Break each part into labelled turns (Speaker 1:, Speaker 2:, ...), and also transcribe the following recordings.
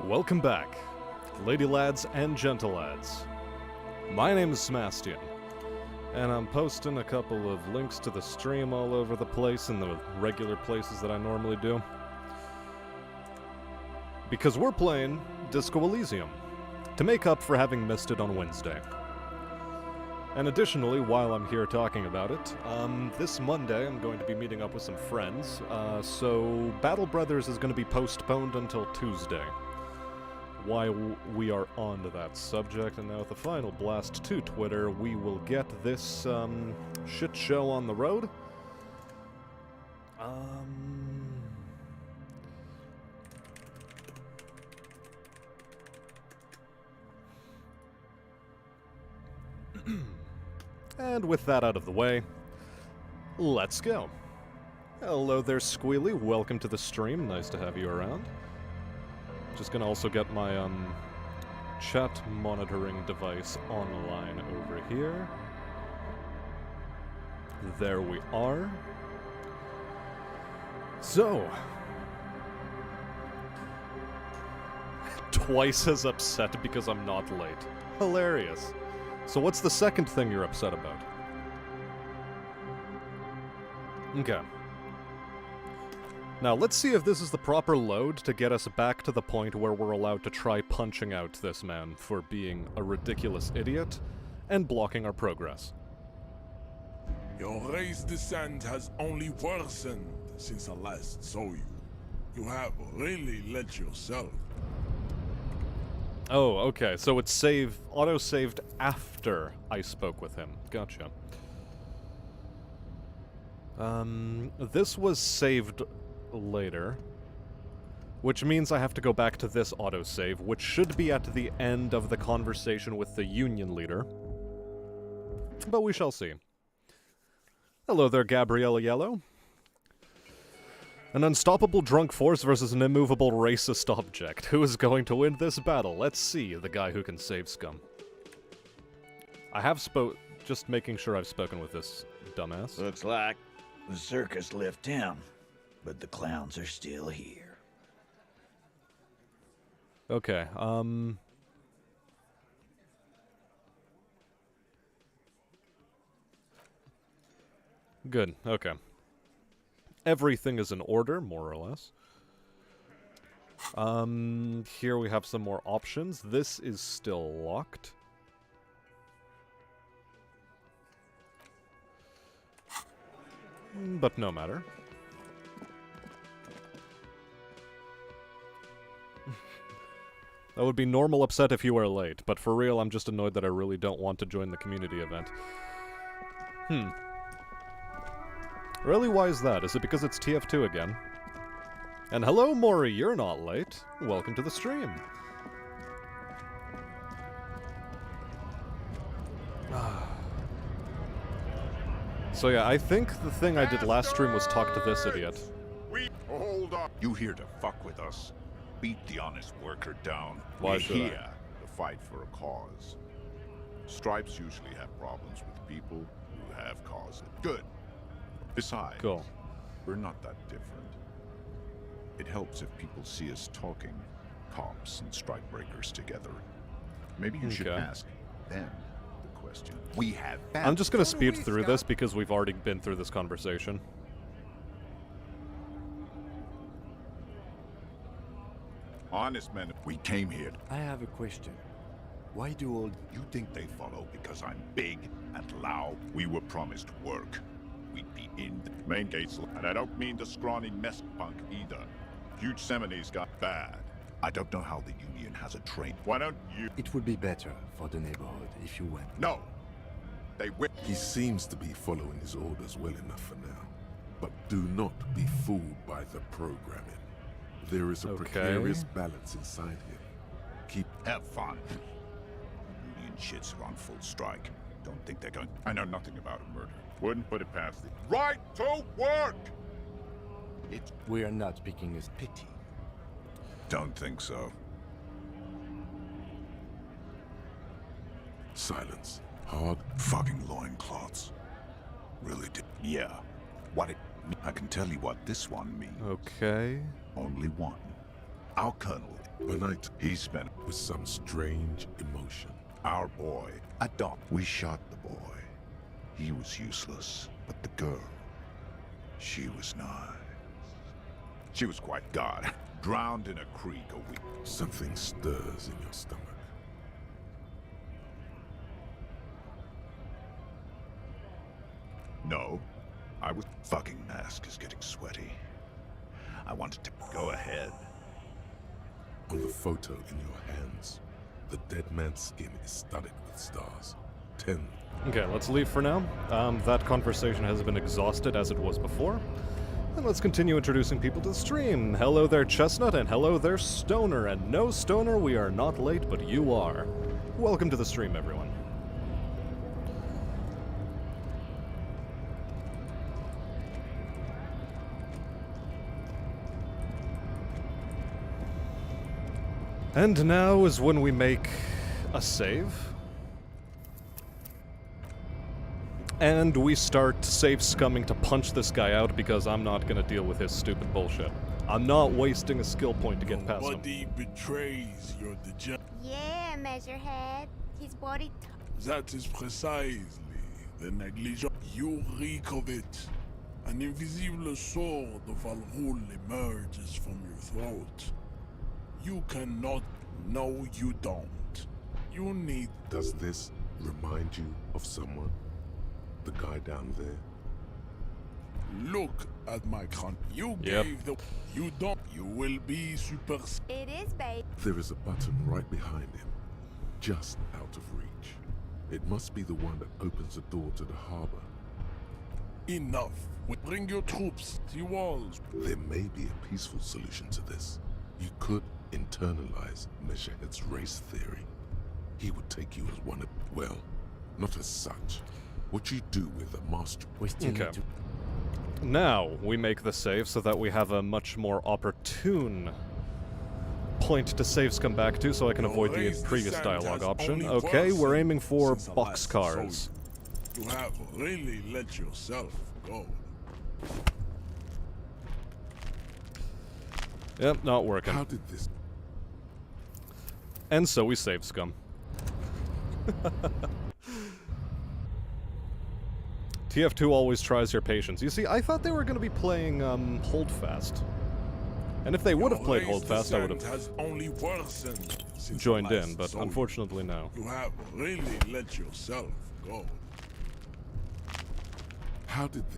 Speaker 1: Welcome back, lady lads and gentle lads. My name is Smastian, and I'm posting a couple of links to the stream all over the place in the regular places that I normally do. Because we're playing Disco Elysium, to make up for having missed it on Wednesday. And additionally, while I'm here talking about it, this Monday I'm going to be meeting up with some friends, so Battle Brothers is going to be postponed until Tuesday. While we are on to that subject, and now with the final blast to Twitter, we will get this shit show on the road. And with that out of the way, let's go. Hello there, Squealy. Welcome to the stream. Nice to have you around. Just gonna also get my chat monitoring device online over here. There we are. So, twice as upset because I'm not late. Hilarious. So what's the second thing you're upset about? Okay. Now, let's see if this is the proper load to get us back to the point where we're allowed to try punching out this man for being a ridiculous idiot and blocking our progress.
Speaker 2: Your race descent has only worsened since I last saw you. You have really let yourself.
Speaker 1: Oh, okay, so it's auto-saved after I spoke with him. Gotcha. This was saved later, which means I have to go back to this autosave, which should be at the end of the conversation with the Union leader. But we shall see. Hello there, Gabriella Yellow. An unstoppable drunk force versus an immovable racist object. Who is going to win this battle? Let's see the guy who can save scum. I have just making sure I've spoken with this dumbass.
Speaker 3: Looks like the circus left town, but the clowns are still here.
Speaker 1: Okay, good, okay. Everything is in order, more or less. Here we have some more options. This is still locked. But no matter. That would be normal upset if you were late, but for real, I'm just annoyed that I really don't want to join the community event. Really, why is that? Is it because it's TF2 again? And hello, Maury, you're not late. Welcome to the stream. So yeah, I think the thing I did last stream was talk to this idiot.
Speaker 4: Hold on. You here to fuck with us? Beat the honest worker down.
Speaker 1: Why
Speaker 4: We're
Speaker 1: should I?
Speaker 4: here to fight for a cause. Stripes usually have problems with people who have causes. Good. Besides,
Speaker 1: Cool.
Speaker 4: we're not that different. It helps if people see us talking, cops and strike breakers together. Maybe you should
Speaker 1: Okay.
Speaker 4: ask them the question. We have.
Speaker 1: I'm just gonna speed through this because we've already been through this conversation.
Speaker 4: Honest men, we came here.
Speaker 5: I have a question. Why do all...
Speaker 4: You think they follow because I'm big and loud? We were promised work. We'd be in the main gates, and I don't mean the scrawny mess punk either. Huge Semini's got bad. I don't know how the Union has a train. Why don't you?
Speaker 5: It would be better for the neighborhood if you went.
Speaker 4: No! They will.
Speaker 6: He seems to be following his orders well enough for now. But do not be fooled by the programming. There is a precarious balance inside him. Keep...
Speaker 4: Have fun. Union shits are on full strike. Don't think they're going... I know nothing about a murder. Wouldn't put it past them. Right to work!
Speaker 5: We are not speaking as pity.
Speaker 4: Don't think so.
Speaker 6: Silence. Hard
Speaker 4: Fucking loincloths. Really did. Yeah. What it... I can tell you what this one means.
Speaker 1: Okay.
Speaker 4: Only one. Our colonel,
Speaker 6: Tonight,
Speaker 4: he spent
Speaker 6: with some strange emotion.
Speaker 4: our boy. We shot the boy. He was useless, but the girl, she was nice. She was quite god, drowned in a creek a week.
Speaker 6: Something stirs in your stomach.
Speaker 4: No, I was. Fucking mask is getting sweaty. I wanted to go ahead.
Speaker 6: On the photo in your hands, the dead man's skin is studded with stars. 10.
Speaker 1: Okay, let's leave for now. That conversation has been exhausted as it was before. And let's continue introducing people to the stream. Hello there, Chestnut, and hello there, Stoner. And no, Stoner, we are not late, but you are. Welcome to the stream, everyone. And now is when we make a save. And we start save scumming to punch this guy out because I'm not gonna deal with his stupid bullshit. I'm not wasting a skill point to get past him.
Speaker 2: Nobody betrays your degenerate.
Speaker 7: Yeah, Measurehead. His body.
Speaker 2: That is precisely the negligence. You reek of it. An invisible sword of Al-Ghul emerges from your throat. You cannot. No, you don't. You need.
Speaker 6: Does this remind you of someone? The guy down there?
Speaker 2: Look at my con. You
Speaker 1: Yep.
Speaker 2: gave the. You don't. You will be super.
Speaker 7: It is, babe.
Speaker 6: There is a button right behind him, just out of reach. It must be the one that opens the door to the harbor.
Speaker 2: Enough. Bring your troops to your walls.
Speaker 6: There may be a peaceful solution to this. You could internalize Meshahet's race theory. He would take you as one of, well, not as such. What you do with a master.
Speaker 5: We still
Speaker 1: Okay.
Speaker 5: need to...
Speaker 1: Now we make the save so that we have a much more opportune point to saves come back to, so I can avoid the
Speaker 2: Raise
Speaker 1: previous
Speaker 2: descent
Speaker 1: dialogue
Speaker 2: has
Speaker 1: option.
Speaker 2: only
Speaker 1: Okay, we're
Speaker 2: worsened
Speaker 1: aiming for
Speaker 2: since the last
Speaker 1: boxcars.
Speaker 2: You have really let yourself go.
Speaker 1: Yep, not working.
Speaker 6: How did this?
Speaker 1: And so we save scum. TF2 always tries your patience. You see, I thought they were going to be playing Holdfast. And if they would have played
Speaker 2: Your
Speaker 1: Holdfast, I would
Speaker 2: descent
Speaker 1: have
Speaker 2: has only worsened since
Speaker 1: joined
Speaker 2: the
Speaker 1: in,
Speaker 2: last
Speaker 1: but
Speaker 2: saw you.
Speaker 1: unfortunately no.
Speaker 2: You have really let yourself go.
Speaker 6: How did the,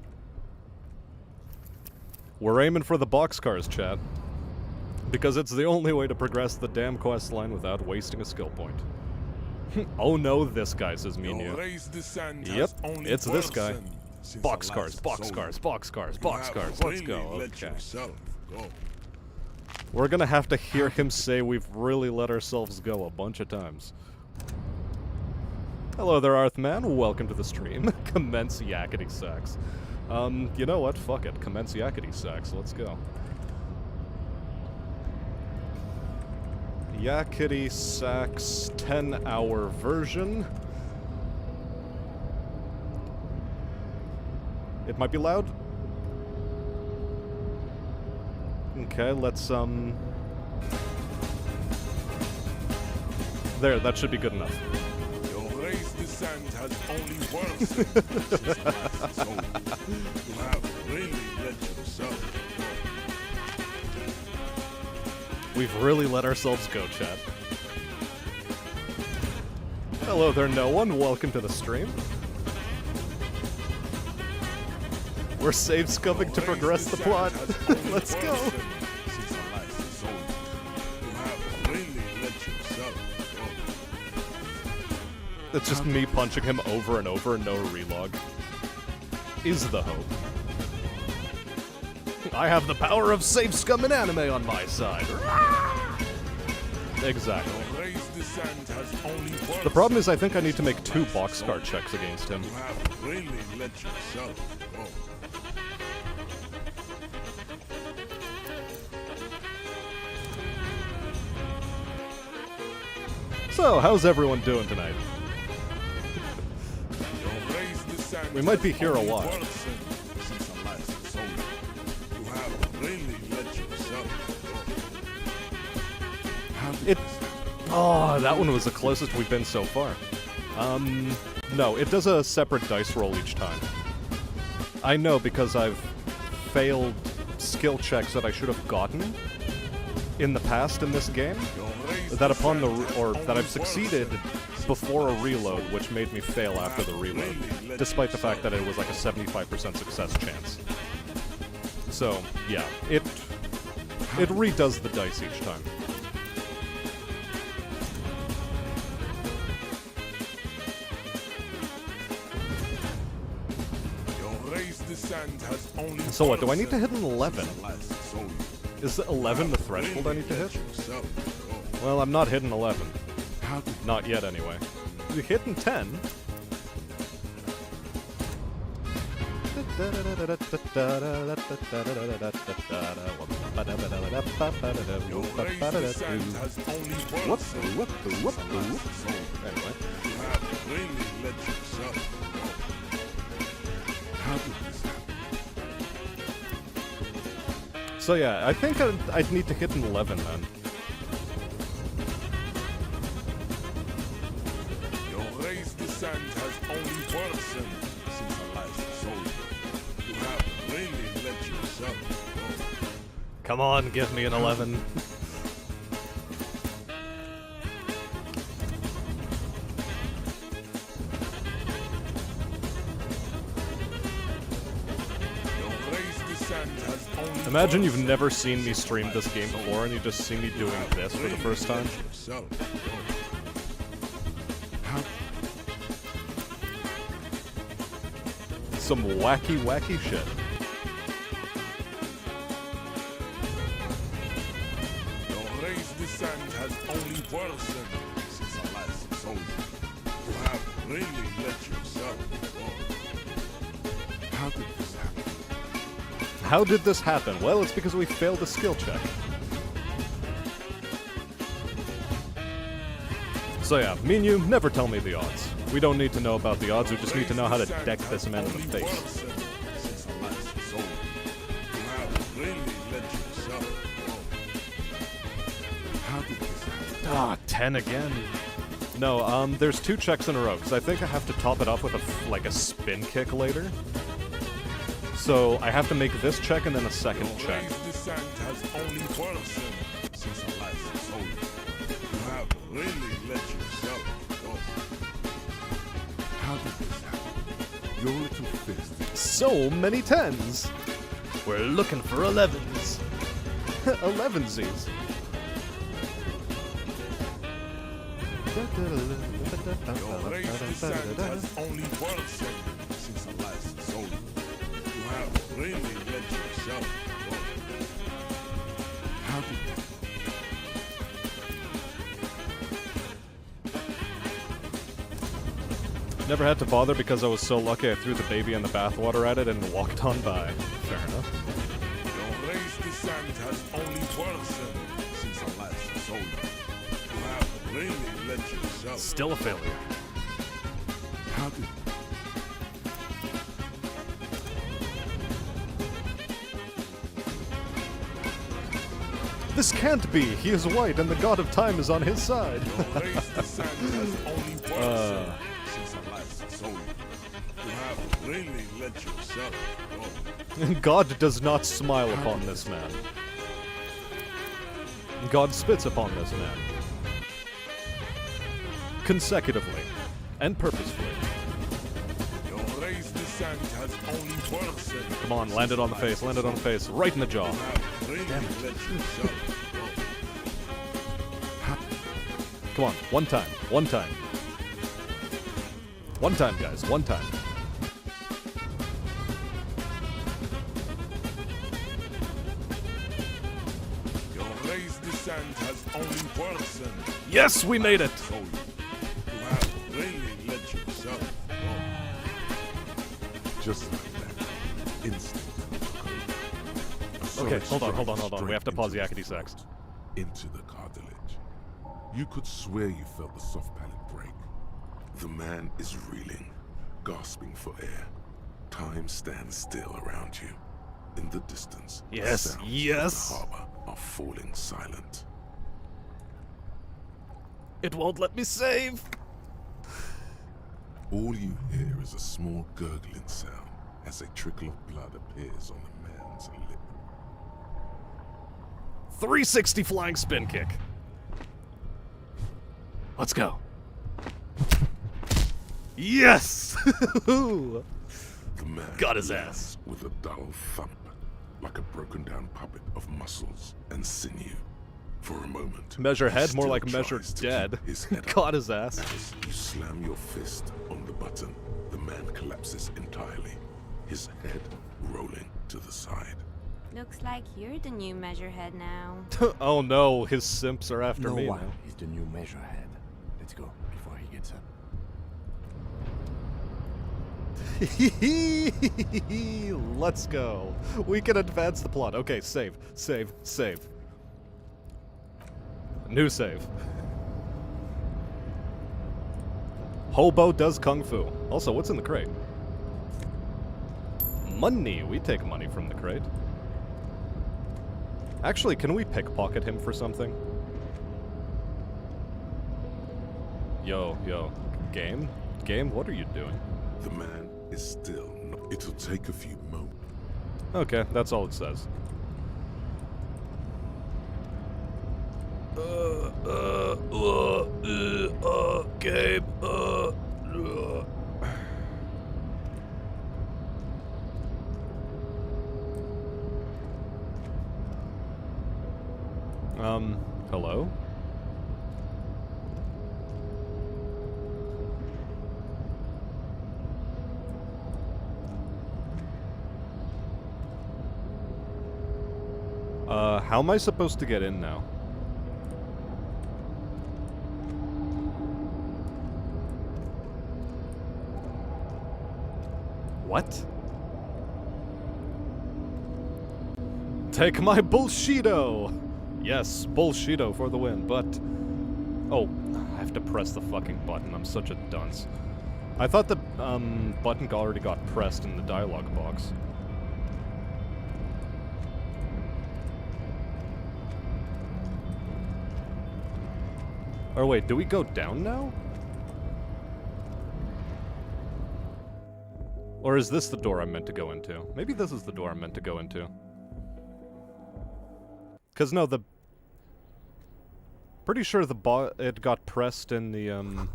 Speaker 1: We're aiming for the boxcars, chat. Because it's the only way to progress the damn quest line without wasting a skill point. Oh no, this guy, says
Speaker 2: Your
Speaker 1: Minu.
Speaker 2: race descent
Speaker 1: Yep,
Speaker 2: has only
Speaker 1: it's this guy.
Speaker 2: worsened since the
Speaker 1: Boxcars,
Speaker 2: last saw
Speaker 1: boxcars,
Speaker 2: you.
Speaker 1: boxcars,
Speaker 2: You have
Speaker 1: boxcars. Let's
Speaker 2: really
Speaker 1: go.
Speaker 2: let
Speaker 1: Okay.
Speaker 2: yourself go.
Speaker 1: We're gonna have to hear him say we've really let ourselves go a bunch of times. Hello there, Arthman. Welcome to the stream. Commence yakety sax. You know what? Fuck it. Commence yakety sax. Let's go. Yakety sax 10-hour version. It might be loud. Okay, let's there, that should be good enough.
Speaker 2: Your race descent has only worsened since the last saw you. You have really let yourself go.
Speaker 1: We've really let ourselves go, chat. Hello there, no one. Welcome to the stream. We're save scumming to progress the plot. Let's go. It's just me punching him over and over and no relog. Is the hope. I have the power of save scum and anime on my side. Exactly. The problem is I think I need to make 2 boxcar checks against him.
Speaker 2: You have really let yourself go.
Speaker 1: So, how's everyone doing tonight? We might be here a while. It... Oh, that one was the closest we've been so far. No, it does a separate dice roll each time. I know because I've failed skill checks that I should have gotten in the past in this game, that upon the... or that I've succeeded before a reload, which made me fail after the reload, despite the fact that it was like a 75% success chance. So, yeah, it redoes the dice each time. So what, do I need to hit an 11? Is 11 the threshold I need to hit? Well, I'm not hitting 11. Not yet, anyway. You're hitting 10. Anyway. So yeah, I think I'd need to hit an 11 then.
Speaker 2: Your race descent has only worsened since the last soul. You have really let yourself go.
Speaker 1: Come on, give me an 11. Imagine you've never seen me stream this game before and you just see me doing this for the first time. Some wacky, wacky shit.
Speaker 2: Your race descent has only worsened since the last soul. You have really let yourself go. How did this happen?
Speaker 1: How did this happen? Well, it's because we failed a skill check. So yeah, me and you, never tell me the odds. We don't need to know about the odds, we just need to know how to deck this man in the face. Ah, 10 again. No, there's 2 checks in a row, because I think I have to top it up with a spin kick later. So I have to make this check and then a second check.
Speaker 6: Your little fist.
Speaker 1: So many 10s! We're looking for 11s. 11sies.
Speaker 2: Your race descent has only worsened since the last soul. You have really let yourself go. How did
Speaker 1: Never had to bother because I was so lucky I threw the baby and the bathwater at it and walked on by. Fair enough.
Speaker 2: Your race descent has only worsened since the last soul. You have really let yourself
Speaker 1: Still a failure.
Speaker 2: How did
Speaker 1: This can't be! He is white and the god of time is on his side!
Speaker 2: your race descent has only worsened since the last soul. You have really let yourself go.
Speaker 1: God does not smile upon this man. God spits upon this man. Consecutively. And purposefully.
Speaker 2: Your race descent has only worsened.
Speaker 1: Come on, land it on the face, land it on the face, right in the jaw.
Speaker 2: You have really let yourself go.
Speaker 1: Come on, one time, one time. One time, guys, one time.
Speaker 2: Your race descent has only worsened.
Speaker 1: Yes, we made it!
Speaker 2: So you have really let yourself go.
Speaker 6: Just like that. Instant.
Speaker 1: Okay, hold on. We have to pause the yakety sax.
Speaker 6: Into the cartilage. You could swear you felt the soft palate break. The man is reeling, gasping for air. Time stands still around you. In the distance,
Speaker 1: Yes,
Speaker 6: sounds
Speaker 1: yes.
Speaker 6: of the harbor are falling silent.
Speaker 1: It won't let me save!
Speaker 6: All you hear is a small gurgling sound as a trickle of blood appears on the man's lip.
Speaker 1: 360 flying spin kick. Let's go. Yes!
Speaker 6: The man
Speaker 1: Got his
Speaker 6: laughs
Speaker 1: ass.
Speaker 6: with a dull thump, like a broken down puppet of muscles and sinew. For a moment,
Speaker 1: Measure
Speaker 6: he
Speaker 1: head, more
Speaker 6: still
Speaker 1: like measure
Speaker 6: tries to
Speaker 1: dead.
Speaker 6: keep his head up.
Speaker 1: Got his ass.
Speaker 6: As you slam your fist on the button, the man collapses entirely, his head rolling to the side.
Speaker 7: Looks like you're the new measurehead now.
Speaker 1: Oh no, his simps are after
Speaker 5: No
Speaker 1: me
Speaker 5: one
Speaker 1: now.
Speaker 5: is the new measurehead. Let's go before he gets up.
Speaker 1: Let's go. We can advance the plot. Okay, save, save, save. New save. Hobo does kung fu. Also, what's in the crate? Money. We take money from the crate. Actually, can we pickpocket him for something? Yo, game? Game, what are you doing?
Speaker 6: The man is still not. It'll take a few moments.
Speaker 1: Okay, that's all it says. Game, hello? How am I supposed to get in now? What? Take my bullshito! Yes, bullshito for the win, but... Oh, I have to press the fucking button. I'm such a dunce. I thought the, button already got pressed in the dialogue box. Or wait, do we go down now? Or is this the door I'm meant to go into? Maybe this is the door I'm meant to go into. Cause no, pretty sure it got pressed in the,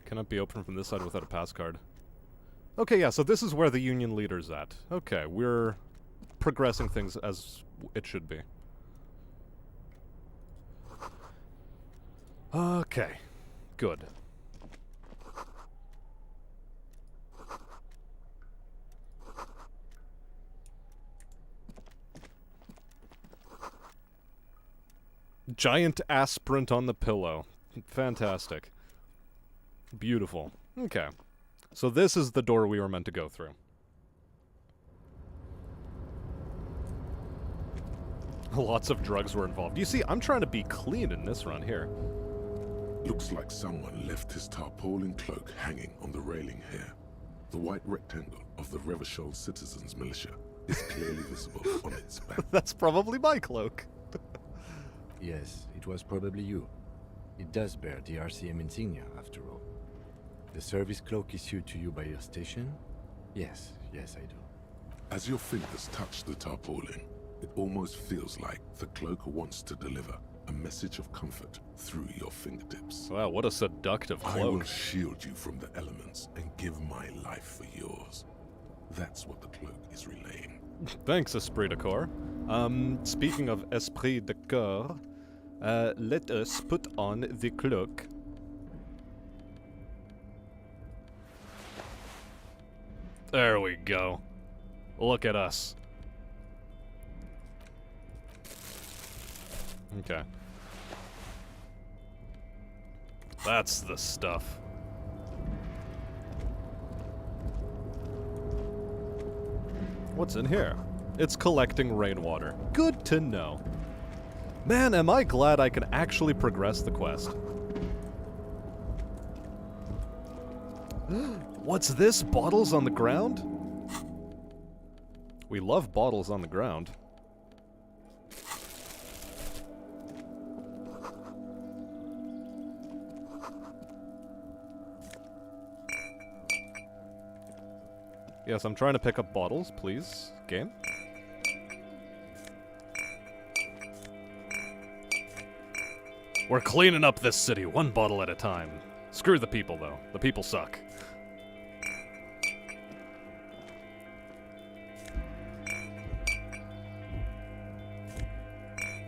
Speaker 1: Cannot be opened from this side without a pass card. Okay, yeah, so this is where the Union leader's at. Okay, we're progressing things as it should be. Okay, good. Giant ass print on the pillow. Fantastic. Beautiful. Okay. So this is the door we were meant to go through. Lots of drugs were involved. You see, I'm trying to be clean in this run here.
Speaker 6: Looks like someone left his tarpaulin cloak hanging on the railing here. The white rectangle of the Revachol Citizens Militia is clearly visible on its back.
Speaker 1: That's probably my cloak.
Speaker 5: Yes, it was probably you. It does bear the RCM insignia, after all. The service cloak issued to you by your station? Yes, yes I do.
Speaker 6: As your fingers touch the tarpaulin, it almost feels like the cloak wants to deliver a message of comfort through your fingertips.
Speaker 1: Wow, what a seductive
Speaker 6: I will
Speaker 1: cloak.
Speaker 6: shield you from the elements and give my life for yours. That's what the cloak is relaying.
Speaker 1: Thanks, Esprit de Corps. Speaking of Esprit de Corps, let us put on the cloak. There we go. Look at us. Okay. That's the stuff. What's in here? It's collecting rainwater. Good to know. Man, am I glad I can actually progress the quest. What's this? Bottles on the ground? We love bottles on the ground. Yes, I'm trying to pick up bottles, please. Game? We're cleaning up this city, one bottle at a time. Screw the people, though. The people suck.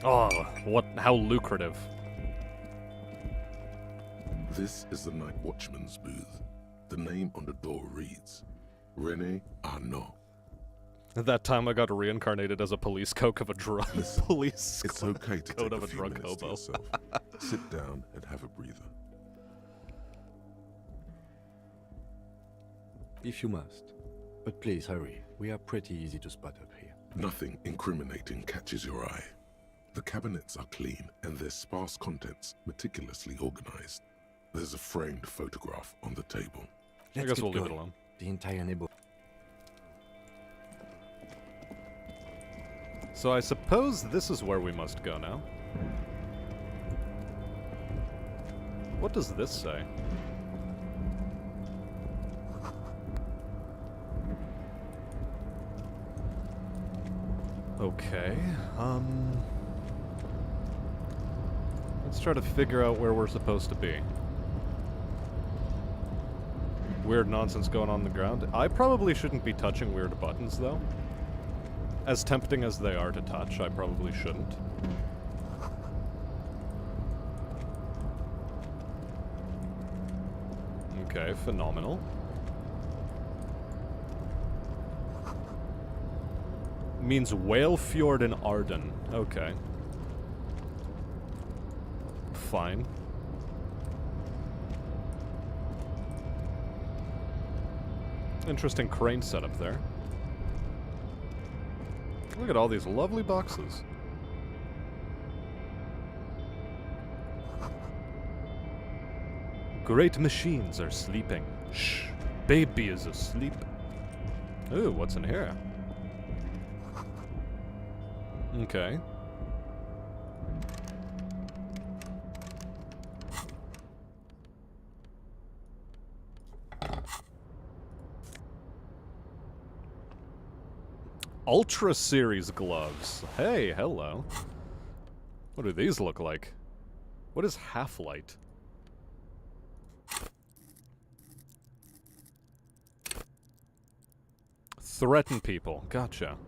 Speaker 1: Oh, how lucrative.
Speaker 6: This is the night watchman's booth. The name on the door reads, René Arnaud.
Speaker 1: At that time, I got reincarnated as a police coke of a drug.
Speaker 6: Listen,
Speaker 1: Police
Speaker 6: It's okay to
Speaker 1: coat
Speaker 6: take
Speaker 1: of
Speaker 6: a
Speaker 1: a
Speaker 6: few
Speaker 1: drug
Speaker 6: minutes to
Speaker 1: hobo.
Speaker 6: yourself. Sit down and have a breather.
Speaker 5: If you must. But please hurry. We are pretty easy to spot up here.
Speaker 6: Nothing incriminating catches your eye. The cabinets are clean and their sparse contents meticulously organized. There's a framed photograph on the table.
Speaker 1: I
Speaker 5: Let's
Speaker 1: guess
Speaker 5: get
Speaker 1: we'll leave it
Speaker 5: going.
Speaker 1: alone.
Speaker 5: The entire neighborhood.
Speaker 1: So I suppose this is where we must go now. What does this say? Okay, let's try to figure out where we're supposed to be. Weird nonsense going on the ground. I probably shouldn't be touching weird buttons, though. As tempting as they are to touch, I probably shouldn't. Okay, phenomenal. Means Whale Fjord in Arden. Okay. Fine. Interesting crane setup there. Look at all these lovely boxes. Great machines are sleeping. Shh. Baby is asleep. Ooh, what's in here? Okay. Ultra Series gloves. Hey, hello. What do these look like? What is Half-Light? Threaten people. Gotcha.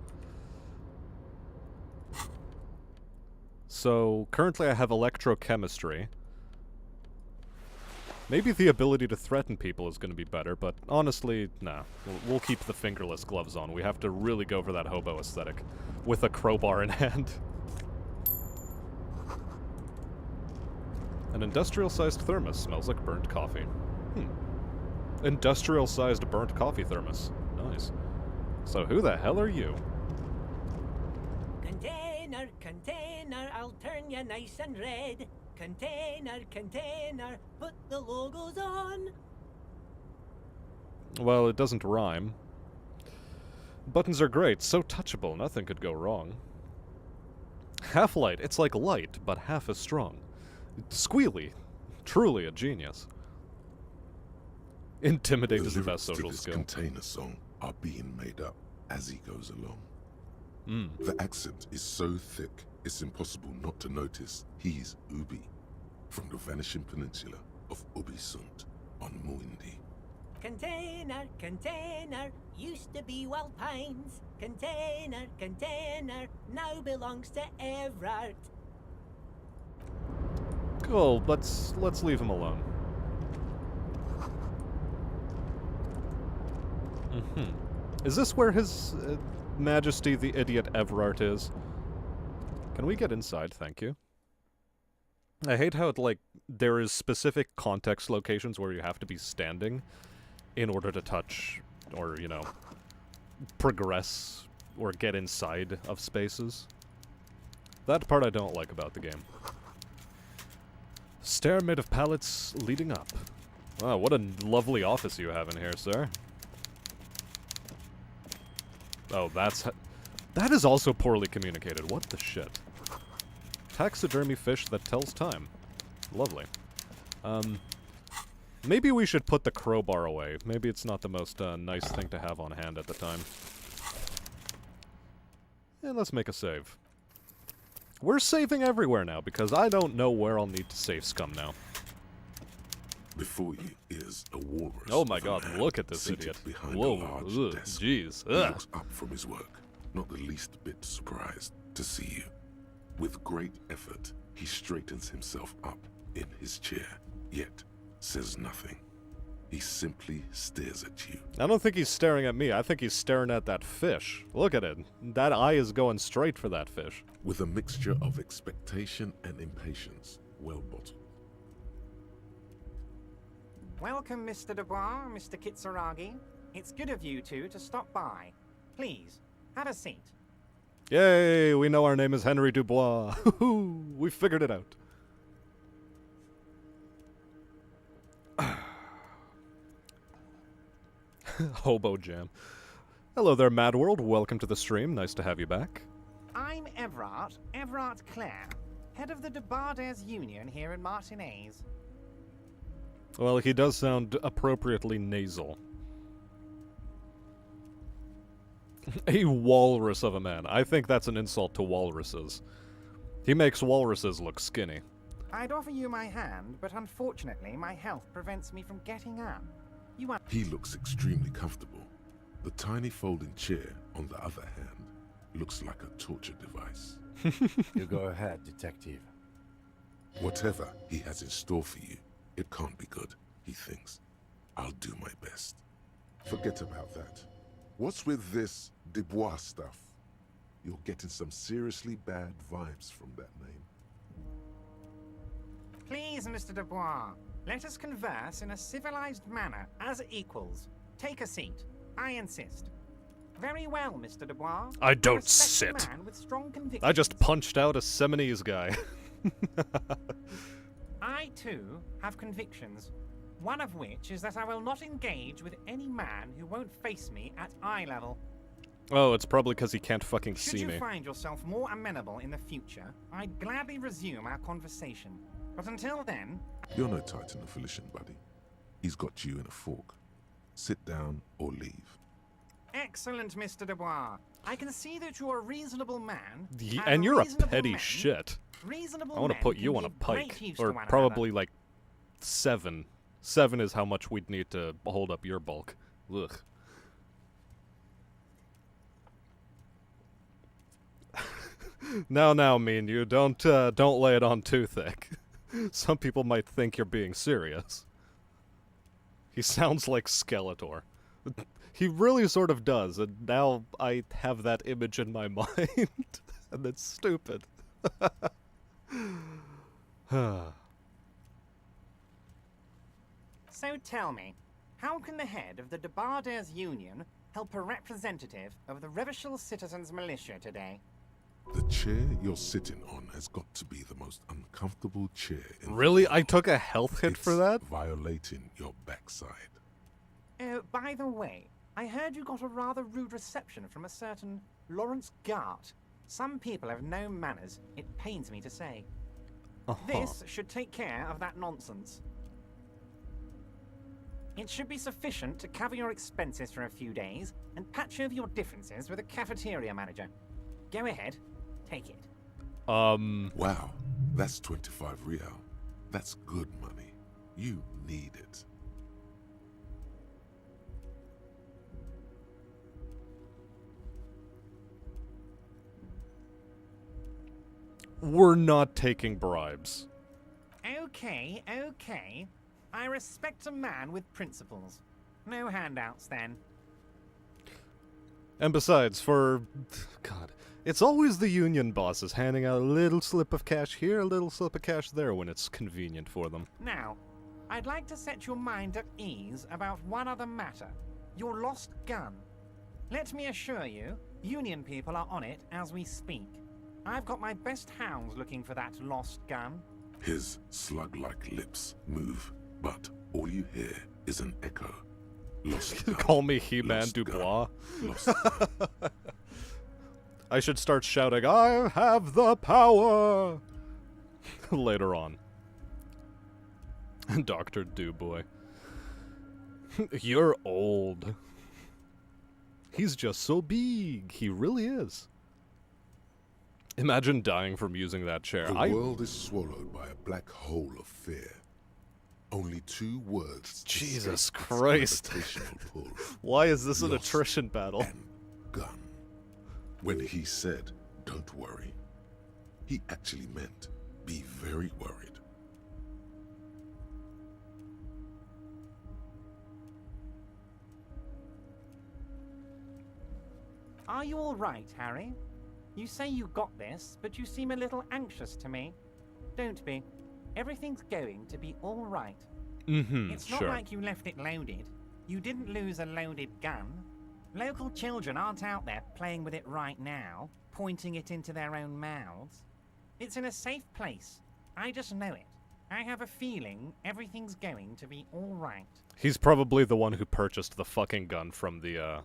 Speaker 1: So, currently I have electrochemistry. Maybe the ability to threaten people is going to be better, but honestly, nah. We'll keep the fingerless gloves on. We have to really go for that hobo aesthetic. With a crowbar in hand. An industrial-sized thermos smells like burnt coffee. Industrial-sized burnt coffee thermos. Nice. So who the hell are you?
Speaker 8: Container, container, I'll turn you nice and red. Container, container, put the logos on.
Speaker 1: Well, it doesn't rhyme. Buttons are great, so touchable, nothing could go wrong. Half-Light, it's like light, but half as strong. Squealy, truly a genius. Intimidate is the best social
Speaker 6: this
Speaker 1: skill.
Speaker 6: Container song are being made up as he goes along. The accent is so thick, it's impossible not to notice he's Ubi, from the vanishing peninsula of Ubisund on Muindi.
Speaker 8: Container, container, used to be Wild Pines. Container, container, now belongs to Everard.
Speaker 1: Cool, let's leave him alone. Is this where his Majesty the Idiot Everard is? Can we get inside, thank you? I hate how there is specific context locations where you have to be standing in order to touch or, you know, progress or get inside of spaces. That part I don't like about the game. Stair made of pallets leading up. Wow, what a lovely office you have in here, sir. Oh, that is also poorly communicated. What the shit? Taxidermy fish that tells time. Lovely. Maybe we should put the crowbar away. Maybe it's not the most nice thing to have on hand at the time. And let's make a save. We're saving everywhere now, because I don't know where I'll need to save scum now.
Speaker 6: Before you is a walrus.
Speaker 1: Oh my
Speaker 6: with a
Speaker 1: god,
Speaker 6: man
Speaker 1: look at this
Speaker 6: seated
Speaker 1: idiot.
Speaker 6: behind
Speaker 1: Whoa,
Speaker 6: a large
Speaker 1: ugh,
Speaker 6: desk.
Speaker 1: jeez.
Speaker 6: He
Speaker 1: Ugh.
Speaker 6: looks up from his work, not the least bit surprised to see you. With great effort, he straightens himself up in his chair, yet says nothing. He simply stares at you.
Speaker 1: I don't think he's staring at me. I think he's staring at that fish. Look at it. That eye is going straight for that fish.
Speaker 6: With a mixture of expectation and impatience, well bottled.
Speaker 9: Welcome, Mr. Dubois, Mr. Kitsuragi. It's good of you two to stop by. Please, have a seat.
Speaker 1: Yay, we know our name is Henry Dubois. We figured it out. Hobo Jam. Hello there, Mad World. Welcome to the stream. Nice to have you back.
Speaker 9: I'm Everard Clare, head of the Debarders Union here in Martinez.
Speaker 1: Well, he does sound appropriately nasal. A walrus of a man. I think that's an insult to walruses. He makes walruses look skinny.
Speaker 9: I'd offer you my hand, but unfortunately my health prevents me from getting up.
Speaker 6: He looks extremely comfortable. The tiny folding chair, on the other hand, looks like a torture device.
Speaker 5: You go ahead, detective.
Speaker 6: Whatever he has in store for you, it can't be good, he thinks. I'll do my best. Forget about that. What's with this Dubois stuff? You're getting some seriously bad vibes from that name.
Speaker 9: Please, Mr. Dubois, let us converse in a civilized manner, as equals. Take a seat. I insist. Very well, Mr. Dubois.
Speaker 1: I don't
Speaker 9: respect a
Speaker 1: sit.
Speaker 9: man with strong convictions.
Speaker 1: I just punched out a Seminese guy.
Speaker 9: I, too, have convictions. One of which is that I will not engage with any man who won't face me at eye level.
Speaker 1: Oh, it's probably because he can't fucking
Speaker 9: Should
Speaker 1: see
Speaker 9: you
Speaker 1: me.
Speaker 9: find yourself more amenable in the future, I'd gladly resume our conversation. But until then...
Speaker 6: You're no Titan affiliation, buddy. He's got you in a fork. Sit down or leave.
Speaker 9: Excellent, Mr. Dubois. I can see that you're a reasonable man.
Speaker 1: And you're a
Speaker 9: reasonable
Speaker 1: petty
Speaker 9: men-
Speaker 1: shit.
Speaker 9: Reasonable
Speaker 1: I want to
Speaker 9: men
Speaker 1: put
Speaker 9: can
Speaker 1: you on a
Speaker 9: give great
Speaker 1: pike.
Speaker 9: use to
Speaker 1: Or
Speaker 9: one
Speaker 1: probably like 7. 7 is how much we'd need to hold up your bulk. Ugh. Now, me and you, don't lay it on too thick. Some people might think you're being serious. He sounds like Skeletor. He really sort of does, and now I have that image in my mind, and it's stupid.
Speaker 9: So tell me, how can the head of the Debarders Union help a representative of the Revachol Citizens Militia today?
Speaker 6: The chair you're sitting on has got to be the most uncomfortable chair in the
Speaker 1: Really? I
Speaker 6: world.
Speaker 1: took a health hit for that?
Speaker 6: Violating your backside.
Speaker 9: Oh, by the way, I heard you got a rather rude reception from a certain Lawrence Gart. Some people have no manners, it pains me to say. This should take care of that nonsense. It should be sufficient to cover your expenses for a few days and patch over your differences with a cafeteria manager. Go ahead, take it.
Speaker 6: Wow, that's 25 real. That's good money. You need it.
Speaker 1: We're not taking bribes.
Speaker 9: Okay, okay. I respect a man with principles. No handouts, then.
Speaker 1: And besides, God, it's always the union bosses handing out a little slip of cash here, a little slip of cash there when it's convenient for them.
Speaker 9: Now, I'd like to set your mind at ease about one other matter. Your lost gun. Let me assure you, union people are on it as we speak. I've got my best hounds looking for that lost gun.
Speaker 6: His slug-like lips move, but all you hear is an echo. Lost gun.
Speaker 1: Call me He-Man
Speaker 6: Lost
Speaker 1: Dubois.
Speaker 6: gun. Lost gun.
Speaker 1: I should start shouting, I have the power! Later on. Dr. Dubois. You're old. He's just so big. He really is. Imagine dying from using that chair.
Speaker 6: The world is swallowed by a black hole of fear. Only 2 words.
Speaker 1: Jesus
Speaker 6: escape its
Speaker 1: Christ.
Speaker 6: gravitational pull.
Speaker 1: Why is this an
Speaker 6: Lost
Speaker 1: attrition battle?
Speaker 6: And gun. When he said, "Don't worry," he actually meant, "Be very worried."
Speaker 9: Are you all right, Harry? You say you got this, but you seem a little anxious to me. Don't be. Everything's going to be all right. It's not
Speaker 1: sure.
Speaker 9: like you left it loaded. You didn't lose a loaded gun. Local children aren't out there playing with it right now, pointing it into their own mouths. It's in a safe place. I just know it. I have a feeling everything's going to be all right.
Speaker 1: He's probably the one who purchased the fucking gun from the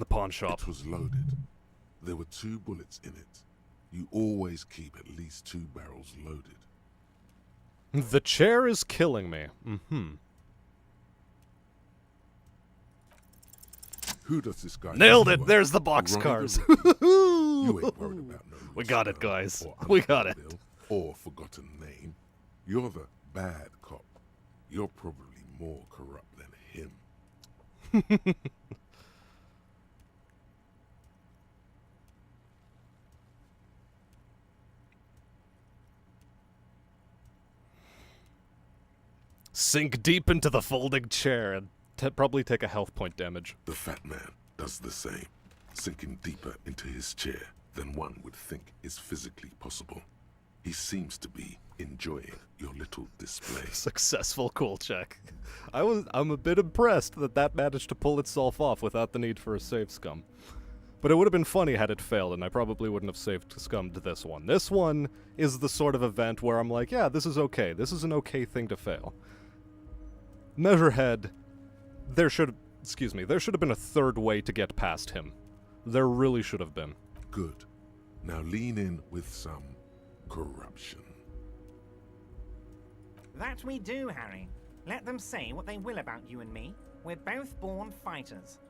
Speaker 1: pawn shop.
Speaker 6: It was loaded. There were 2 bullets in it. You always keep at least 2 barrels loaded.
Speaker 1: The chair is killing me.
Speaker 6: Who does this guy
Speaker 1: Nailed it!
Speaker 6: anyway?
Speaker 1: There's the
Speaker 6: Ride
Speaker 1: boxcars.
Speaker 6: You ain't worried about no
Speaker 1: We got it,
Speaker 6: lost gun
Speaker 1: guys.
Speaker 6: or
Speaker 1: We got it.
Speaker 6: unpaid bill or forgotten name. You're the bad cop. You're probably more corrupt than him.
Speaker 1: Sink deep into the folding chair and probably take a health point damage.
Speaker 6: The fat man does the same, sinking deeper into his chair than one would think is physically possible. He seems to be enjoying your little display.
Speaker 1: Successful cool check. I'm a bit impressed that managed to pull itself off without the need for a save scum. But it would have been funny had it failed, and I probably wouldn't have saved scummed this one. This one is the sort of event where I'm like, yeah, this is okay. This is an okay thing to fail. Measurehead, there should have been a third way to get past him. There really should have been.
Speaker 6: Good. Now lean in with some corruption.
Speaker 9: That we do, Harry. Let them say what they will about you and me. We're both born fighters.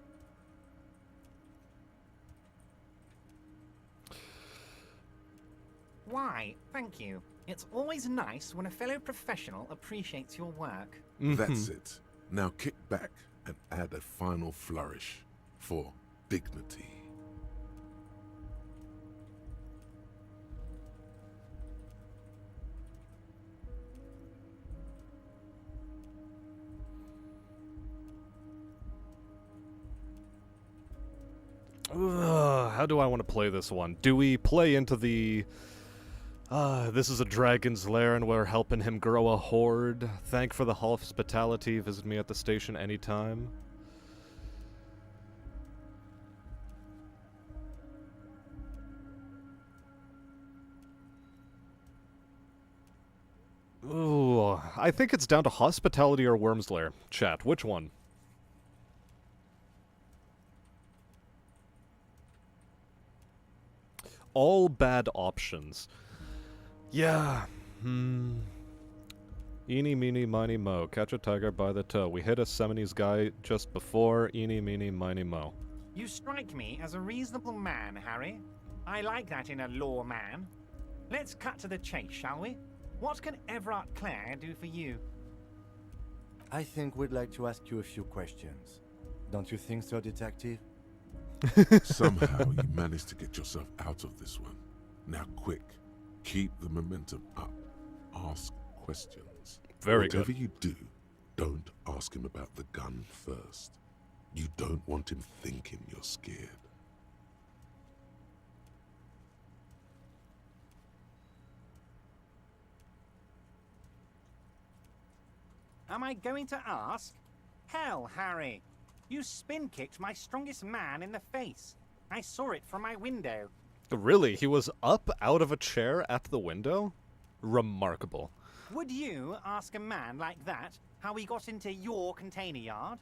Speaker 9: Why, thank you. It's always nice when a fellow professional appreciates your work.
Speaker 6: That's it. Now kick back and add a final flourish for dignity.
Speaker 1: How do I want to play this one? Do we play into the... this is a dragon's lair and we're helping him grow a horde. Thank for the hospitality. Visit me at the station anytime. Ooh, I think it's down to hospitality or Worm's Lair. Chat, which one? All bad options. Yeah. Eeny, meeny, miny, mo. Catch a tiger by the toe. We hit a Seminoles guy just before. Eeny, meeny, miny, mo.
Speaker 9: You strike me as a reasonable man, Harry. I like that in a lawman. Let's cut to the chase, shall we? What can Everard Clare do for you?
Speaker 5: I think we'd like to ask you a few questions. Don't you think so, Detective?
Speaker 6: Somehow you managed to get yourself out of this one. Now quick, keep the momentum up. Ask questions.
Speaker 1: Very
Speaker 6: Whatever
Speaker 1: good.
Speaker 6: you do, don't ask him about the gun first. You don't want him thinking you're scared.
Speaker 9: Am I going to ask? Hell, Harry. You spin-kicked my strongest man in the face. I saw it from my window.
Speaker 1: Really? He was up out of a chair at the window? Remarkable.
Speaker 9: Would you ask a man like that how he got into your container yard?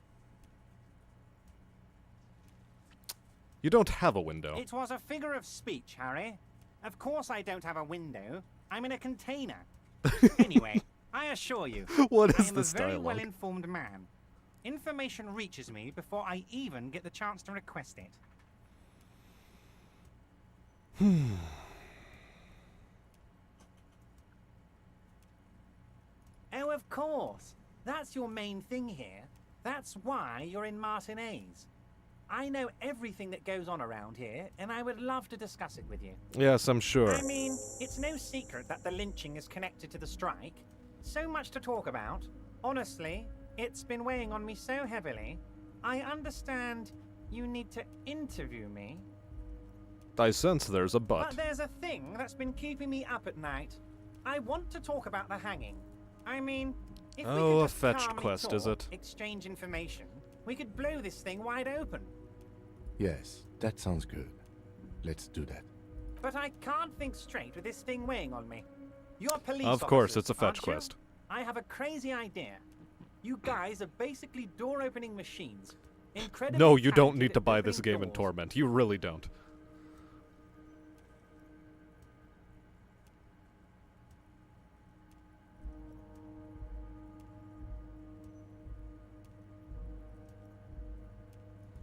Speaker 1: You don't have a window.
Speaker 9: It was a figure of speech, Harry. Of course I don't have a window. I'm in a container. Anyway, I assure you,
Speaker 1: What
Speaker 9: I
Speaker 1: is
Speaker 9: am
Speaker 1: this
Speaker 9: a very
Speaker 1: dialogue?
Speaker 9: well-informed man. Information reaches me before I even get the chance to request it. Oh, of course. That's your main thing here. That's why you're in Martinez. I know everything that goes on around here, and I would love to discuss it with you.
Speaker 1: Yes, I'm sure.
Speaker 9: I mean, it's no secret that the lynching is connected to the strike. So much to talk about. Honestly, it's been weighing on me so heavily. I understand you need to interview me.
Speaker 1: I sense there's a but.
Speaker 9: But there's a thing that's been keeping me up at night. I want to talk about the hanging. I mean, if we
Speaker 1: Oh,
Speaker 9: could
Speaker 1: a
Speaker 9: just
Speaker 1: fetched
Speaker 9: calmly
Speaker 1: quest,
Speaker 9: talk,
Speaker 1: is it?
Speaker 9: exchange information, we could blow this thing wide open.
Speaker 5: Yes, that sounds good. Let's do that.
Speaker 9: But I can't think straight with this thing weighing on me. You're police
Speaker 1: Of course,
Speaker 9: officers,
Speaker 1: it's a fetch
Speaker 9: aren't you?
Speaker 1: quest.
Speaker 9: I have a crazy idea. You guys are basically door-opening machines. Incredibly
Speaker 1: No, you don't
Speaker 9: talented
Speaker 1: need to
Speaker 9: at
Speaker 1: buy this
Speaker 9: opening
Speaker 1: game in
Speaker 9: doors.
Speaker 1: Torment. You really don't.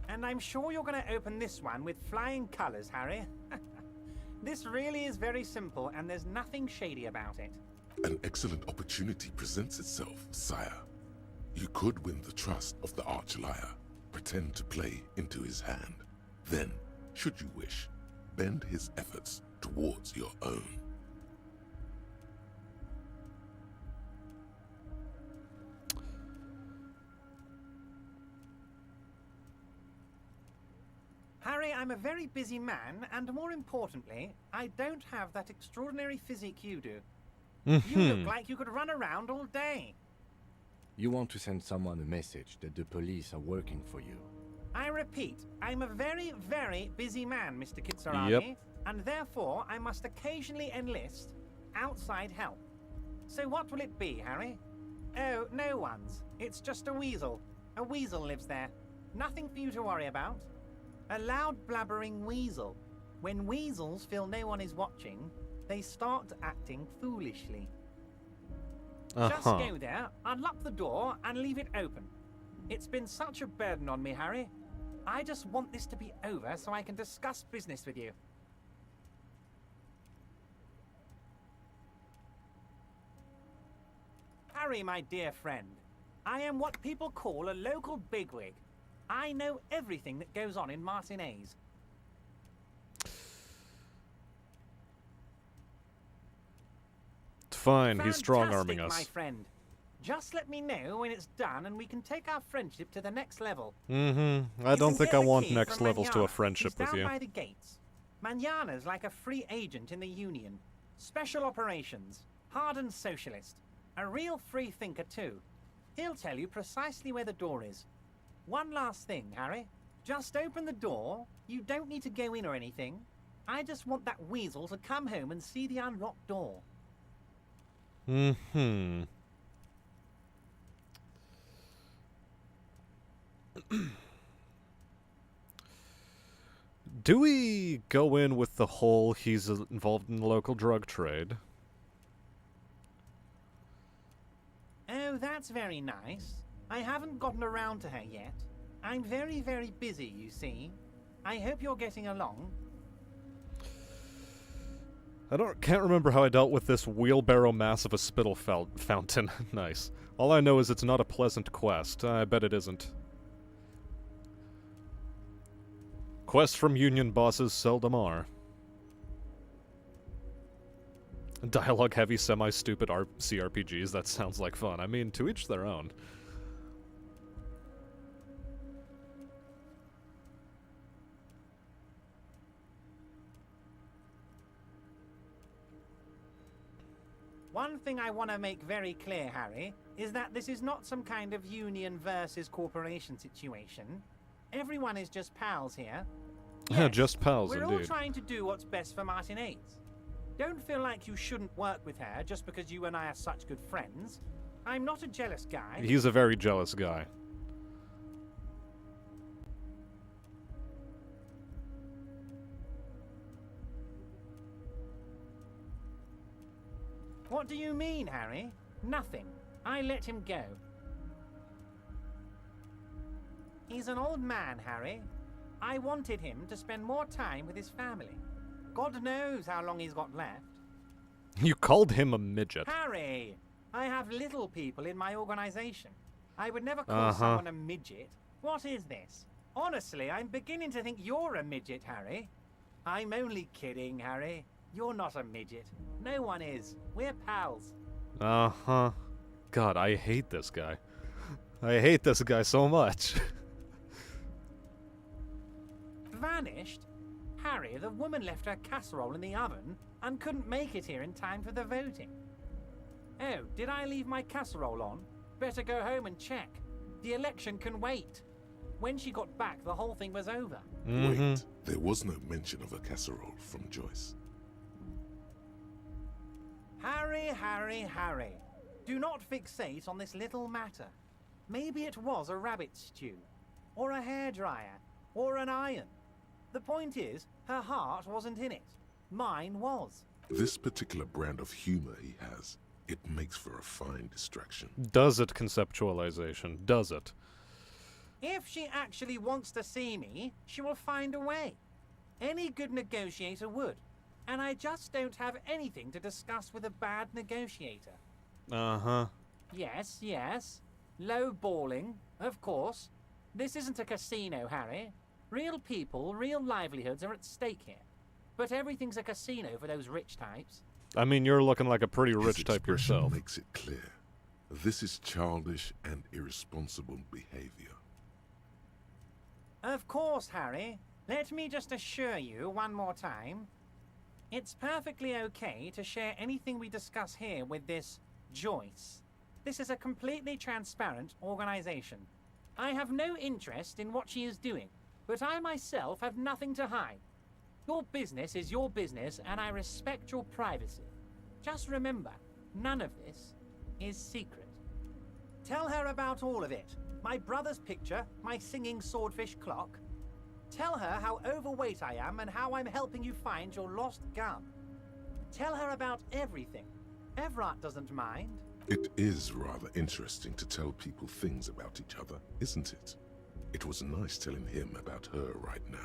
Speaker 9: And I'm sure you're going to open this one with flying colors, Harry. This really is very simple, and there's nothing shady about it.
Speaker 6: An excellent opportunity presents itself, sire. You could win the trust of the arch-liar, pretend to play into his hand. Then, should you wish, bend his efforts towards your own.
Speaker 9: Harry, I'm a very busy man, and more importantly, I don't have that extraordinary physique you do. You look like you could run around all day.
Speaker 5: You want to send someone a message that the police are working for you.
Speaker 9: I repeat, I'm a very, very busy man, Mr. Kitsuragi,
Speaker 1: Yep.
Speaker 9: and therefore I must occasionally enlist outside help. So what will it be, Harry? Oh, no one's. It's just a weasel. A weasel lives there. Nothing for you to worry about. A loud blabbering weasel. When weasels feel no one is watching, they start acting foolishly. Just go there, unlock the door, and leave it open. It's been such a burden on me, Harry. I just want this to be over so I can discuss business with you. Harry, my dear friend, I am what people call a local bigwig. I know everything that goes on in Martinez.
Speaker 1: Fine, he's strong-arming
Speaker 9: Fantastic,
Speaker 1: us.
Speaker 9: my friend. Just let me know when it's done and we can take our friendship to the next level.
Speaker 1: I
Speaker 9: You
Speaker 1: don't
Speaker 9: can
Speaker 1: think
Speaker 9: get
Speaker 1: I
Speaker 9: the
Speaker 1: want
Speaker 9: key
Speaker 1: next
Speaker 9: from
Speaker 1: levels to a
Speaker 9: Manana.
Speaker 1: friendship
Speaker 9: He's
Speaker 1: with
Speaker 9: down
Speaker 1: you.
Speaker 9: by the gates. Manana's like a free agent in the Union. Special operations. Hardened socialist. A real free thinker too. He'll tell you precisely where the door is. One last thing, Harry. Just open the door. You don't need to go in or anything. I just want that weasel to come home and see the unlocked door.
Speaker 1: Do we go in with the whole he's involved in the local drug trade?
Speaker 9: Oh, that's very nice. I haven't gotten around to her yet. I'm very, very busy, you see. I hope you're getting along.
Speaker 1: Can't remember how I dealt with this wheelbarrow mass of a spittle fountain. Nice. All I know is it's not a pleasant quest. I bet it isn't. Quests from Union bosses seldom are. Dialogue-heavy, semi-stupid CRPGs, that sounds like fun. I mean, to each their own.
Speaker 9: One thing I want to make very clear, Harry, is that this is not some kind of union versus corporation situation. Everyone is just pals here.
Speaker 1: Yeah,
Speaker 9: Yes,
Speaker 1: just pals,
Speaker 9: we're all
Speaker 1: indeed.
Speaker 9: trying to do what's best for Martinez. Don't feel like you shouldn't work with her just because you and I are such good friends. I'm not a jealous guy.
Speaker 1: He's a very jealous guy.
Speaker 9: What do you mean, Harry? Nothing. I let him go. He's an old man, Harry. I wanted him to spend more time with his family. God knows how long he's got left.
Speaker 1: You called him a midget.
Speaker 9: Harry! I have little people in my organization. I would never call someone a midget. What is this? Honestly, I'm beginning to think you're a midget, Harry. I'm only kidding, Harry. You're not a midget. No one is. We're pals.
Speaker 1: Uh-huh. God, I hate this guy. I hate this guy so much.
Speaker 9: Vanished? Harry, the woman left her casserole in the oven and couldn't make it here in time for the voting. Oh, did I leave my casserole on? Better go home and check. The election can wait. When she got back, the whole thing was over.
Speaker 6: Wait, there was no mention of a casserole from Joyce.
Speaker 9: Harry, Harry, Harry. Do not fixate on this little matter. Maybe it was a rabbit stew, or a hairdryer, or an iron. The point is, her heart wasn't in it. Mine was.
Speaker 6: This particular brand of humor he has, it makes for a fine distraction.
Speaker 1: Does it, conceptualization? Does it?
Speaker 9: If she actually wants to see me, she will find a way. Any good negotiator would. And I just don't have anything to discuss with a bad negotiator.
Speaker 1: Uh-huh.
Speaker 9: Yes, yes. Low balling, of course. This isn't a casino, Harry. Real people, real livelihoods are at stake here. But everything's a casino for those rich types.
Speaker 1: I mean, you're looking like a pretty
Speaker 6: His
Speaker 1: rich type
Speaker 6: expression
Speaker 1: yourself.
Speaker 6: makes it clear. This is childish and irresponsible behavior.
Speaker 9: Of course, Harry. Let me just assure you one more time. It's perfectly okay to share anything we discuss here with this Joyce. This is a completely transparent organization. I have no interest in what she is doing, but I myself have nothing to hide. Your business is your business, and I respect your privacy. Just remember, none of this is secret. Tell her about all of it. My brother's picture, my singing swordfish clock. Tell her how overweight I am and how I'm helping you find your lost gun. Tell her about everything. Everett doesn't mind.
Speaker 6: It is rather interesting to tell people things about each other, isn't it? It was nice telling him about her right now.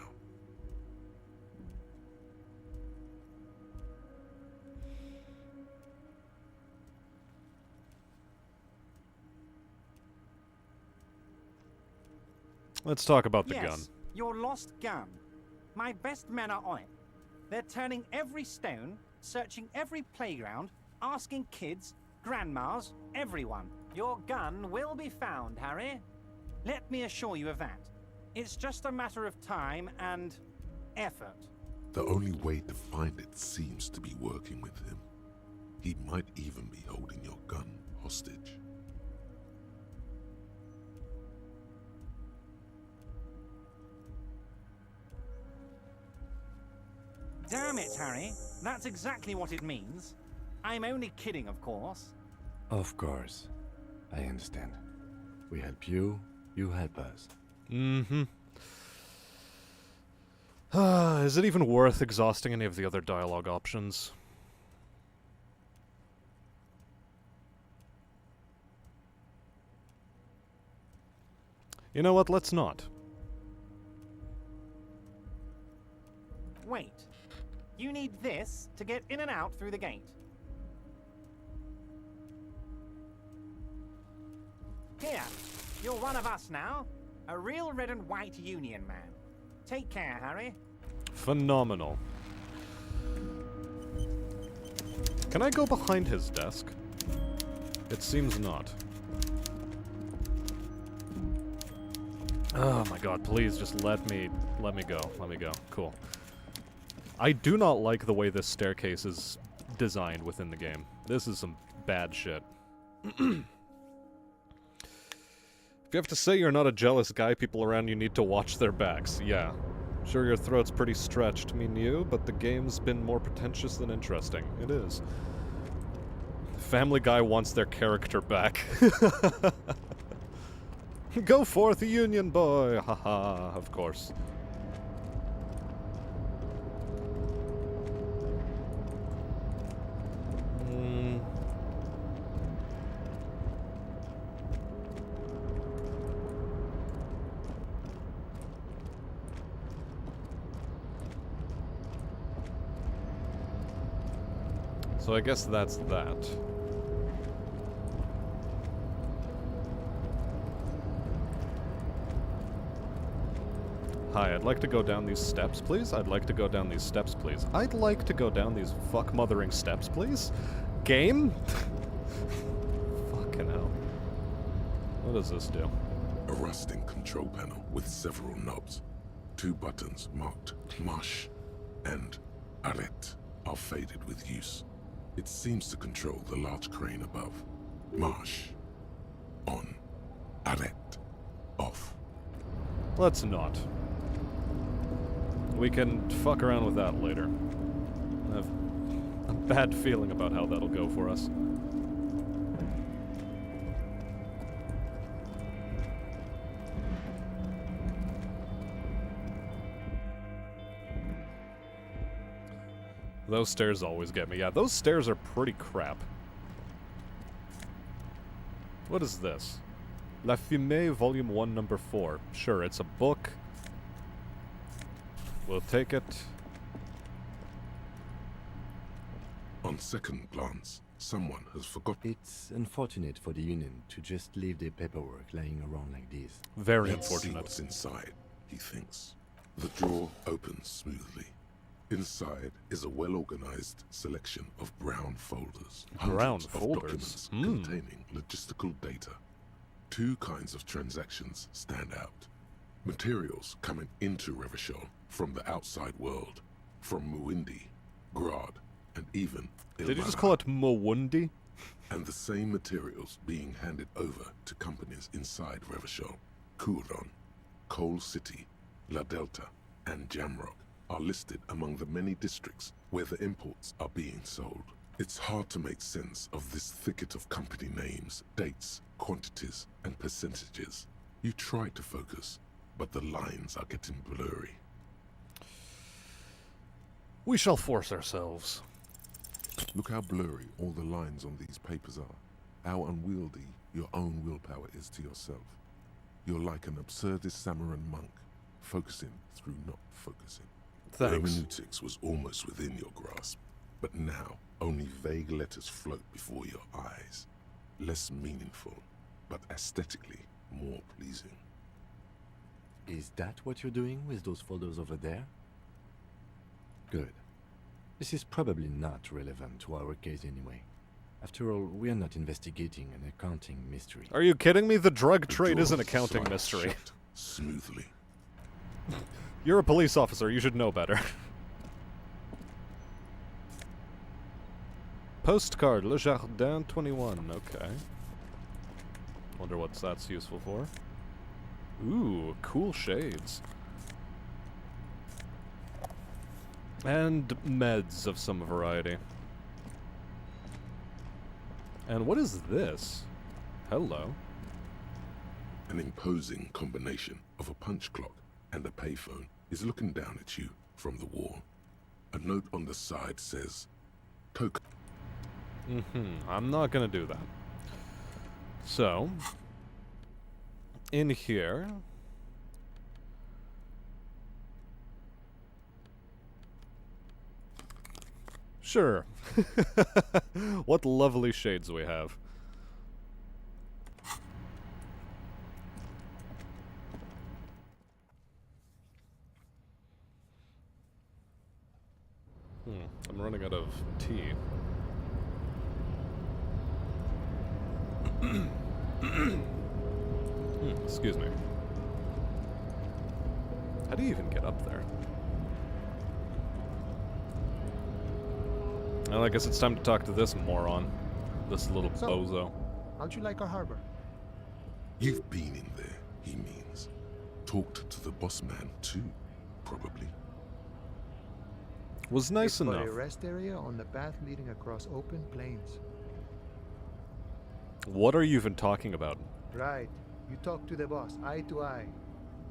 Speaker 1: Let's talk about the
Speaker 9: Yes,
Speaker 1: gun.
Speaker 9: your lost gun. My best men are on it. They're turning every stone, searching every playground, asking kids, grandmas, everyone. Your gun will be found, Harry. Let me assure you of that. It's just a matter of time and effort.
Speaker 6: The only way to find it seems to be working with him. He might even be holding your gun hostage.
Speaker 9: Damn it, Harry. That's exactly what it means. I'm only kidding, of course.
Speaker 5: Of course. I understand. We help you, you help us.
Speaker 1: Mm-hmm. Is it even worth exhausting any of the other dialogue options? You know what? Let's not.
Speaker 9: Wait. You need this to get in and out through the gate. Here, you're one of us now. A real red and white Union man. Take care, Harry.
Speaker 1: Phenomenal. Can I go behind his desk? It seems not. Oh my god, please just let me go. Let me go. Cool. I do not like the way this staircase is designed within the game. This is some bad shit. If you have to say you're not a jealous guy, people around you need to watch their backs. Yeah. Sure, your throat's pretty stretched, me and you, but the game's been more pretentious than interesting. It is. Family Guy wants their character back. Go forth, Union boy! Haha, of course. So I guess that's that. Hi, I'd like to go down these steps, please. I'd like to go down these steps, please. I'd like to go down these fuck-mothering steps, please. Game? Fucking hell. What does this do?
Speaker 6: A rusting control panel with several knobs. 2 buttons marked Marsh and Arrête are faded with use. It seems to control the large crane above. Marsh. On. Arrête. Off.
Speaker 1: Let's not. We can fuck around with that later. I have a bad feeling about how that'll go for us. Those stairs always get me. Yeah, those stairs are pretty crap. What is this? La Fumée, Volume 1, Number 4. Sure, it's a book. We'll take it.
Speaker 6: On second glance, someone has forgotten.
Speaker 5: It's unfortunate for the Union to just leave their paperwork lying around like this.
Speaker 1: Very
Speaker 6: Let's see
Speaker 1: unfortunate.
Speaker 6: what's inside, he thinks. The drawer opens smoothly. Inside is a well-organized selection of brown folders.
Speaker 1: Brown
Speaker 6: Hundreds
Speaker 1: folders?
Speaker 6: of documents
Speaker 1: Hmm.
Speaker 6: containing logistical data. 2 kinds of transactions stand out. Materials coming into Revachol from the outside world, from Muindi, Grad, and even
Speaker 1: Did you just call it Mowundi?
Speaker 6: and the same materials being handed over to companies inside Revachol. Couron, Coal City, La Delta, and Jamrock are listed among the many districts where the imports are being sold. It's hard to make sense of this thicket of company names, dates, quantities, and percentages. You try to focus, but the lines are getting blurry.
Speaker 1: We shall force ourselves.
Speaker 6: Look how blurry all the lines on these papers are. How unwieldy your own willpower is to yourself. You're like an absurdist Samaran monk, focusing through not focusing.
Speaker 1: Thanks.
Speaker 6: Hermeneutics was almost within your grasp, but now only vague letters float before your eyes. Less meaningful, but aesthetically more pleasing.
Speaker 5: Is that what you're doing with those folders over there? Good. This is probably not relevant to our case anyway. After all, we are not investigating an accounting mystery.
Speaker 1: Are you kidding me? The drug
Speaker 6: The
Speaker 1: trade is an
Speaker 6: door
Speaker 1: accounting
Speaker 6: slides
Speaker 1: mystery.
Speaker 6: shut smoothly.
Speaker 1: You're a police officer, you should know better. Postcard, Le Jardin 21, okay. Wonder what that's useful for. Ooh, cool shades. And meds of some variety. And what is this? Hello.
Speaker 6: An imposing combination of a punch clock and a payphone is looking down at you from the wall. A note on the side says, "Token."
Speaker 1: I'm not gonna do that. So, in here... Sure. What lovely shades we have. I'm running out of tea. Excuse me. How do you even get up there? Well, I guess it's time to talk to this moron. This little
Speaker 10: So-
Speaker 1: bozo.
Speaker 10: How'd you like our harbor?
Speaker 6: You've been in there, he means. Talked to the boss man too, probably.
Speaker 1: Was nice
Speaker 10: It's for
Speaker 1: enough.
Speaker 10: a rest area on the path leading across open plains.
Speaker 1: What are you even talking about?
Speaker 10: Right. You talk to the boss, eye to eye.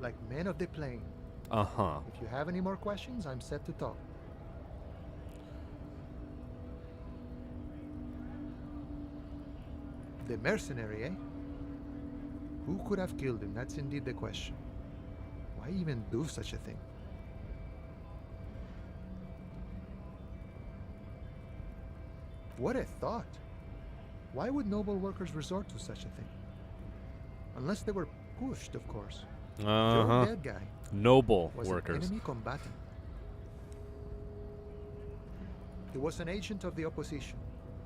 Speaker 10: Like men of the plain.
Speaker 1: Uh-huh.
Speaker 10: If you have any more questions, I'm set to talk. The mercenary, eh? Who could have killed him? That's indeed the question. Why even do such a thing? What a thought! Why would noble workers resort to such a thing? Unless they were pushed, of course. Your dead guy
Speaker 1: Noble
Speaker 10: was
Speaker 1: workers.
Speaker 10: an enemy combatant. He was an agent of the opposition,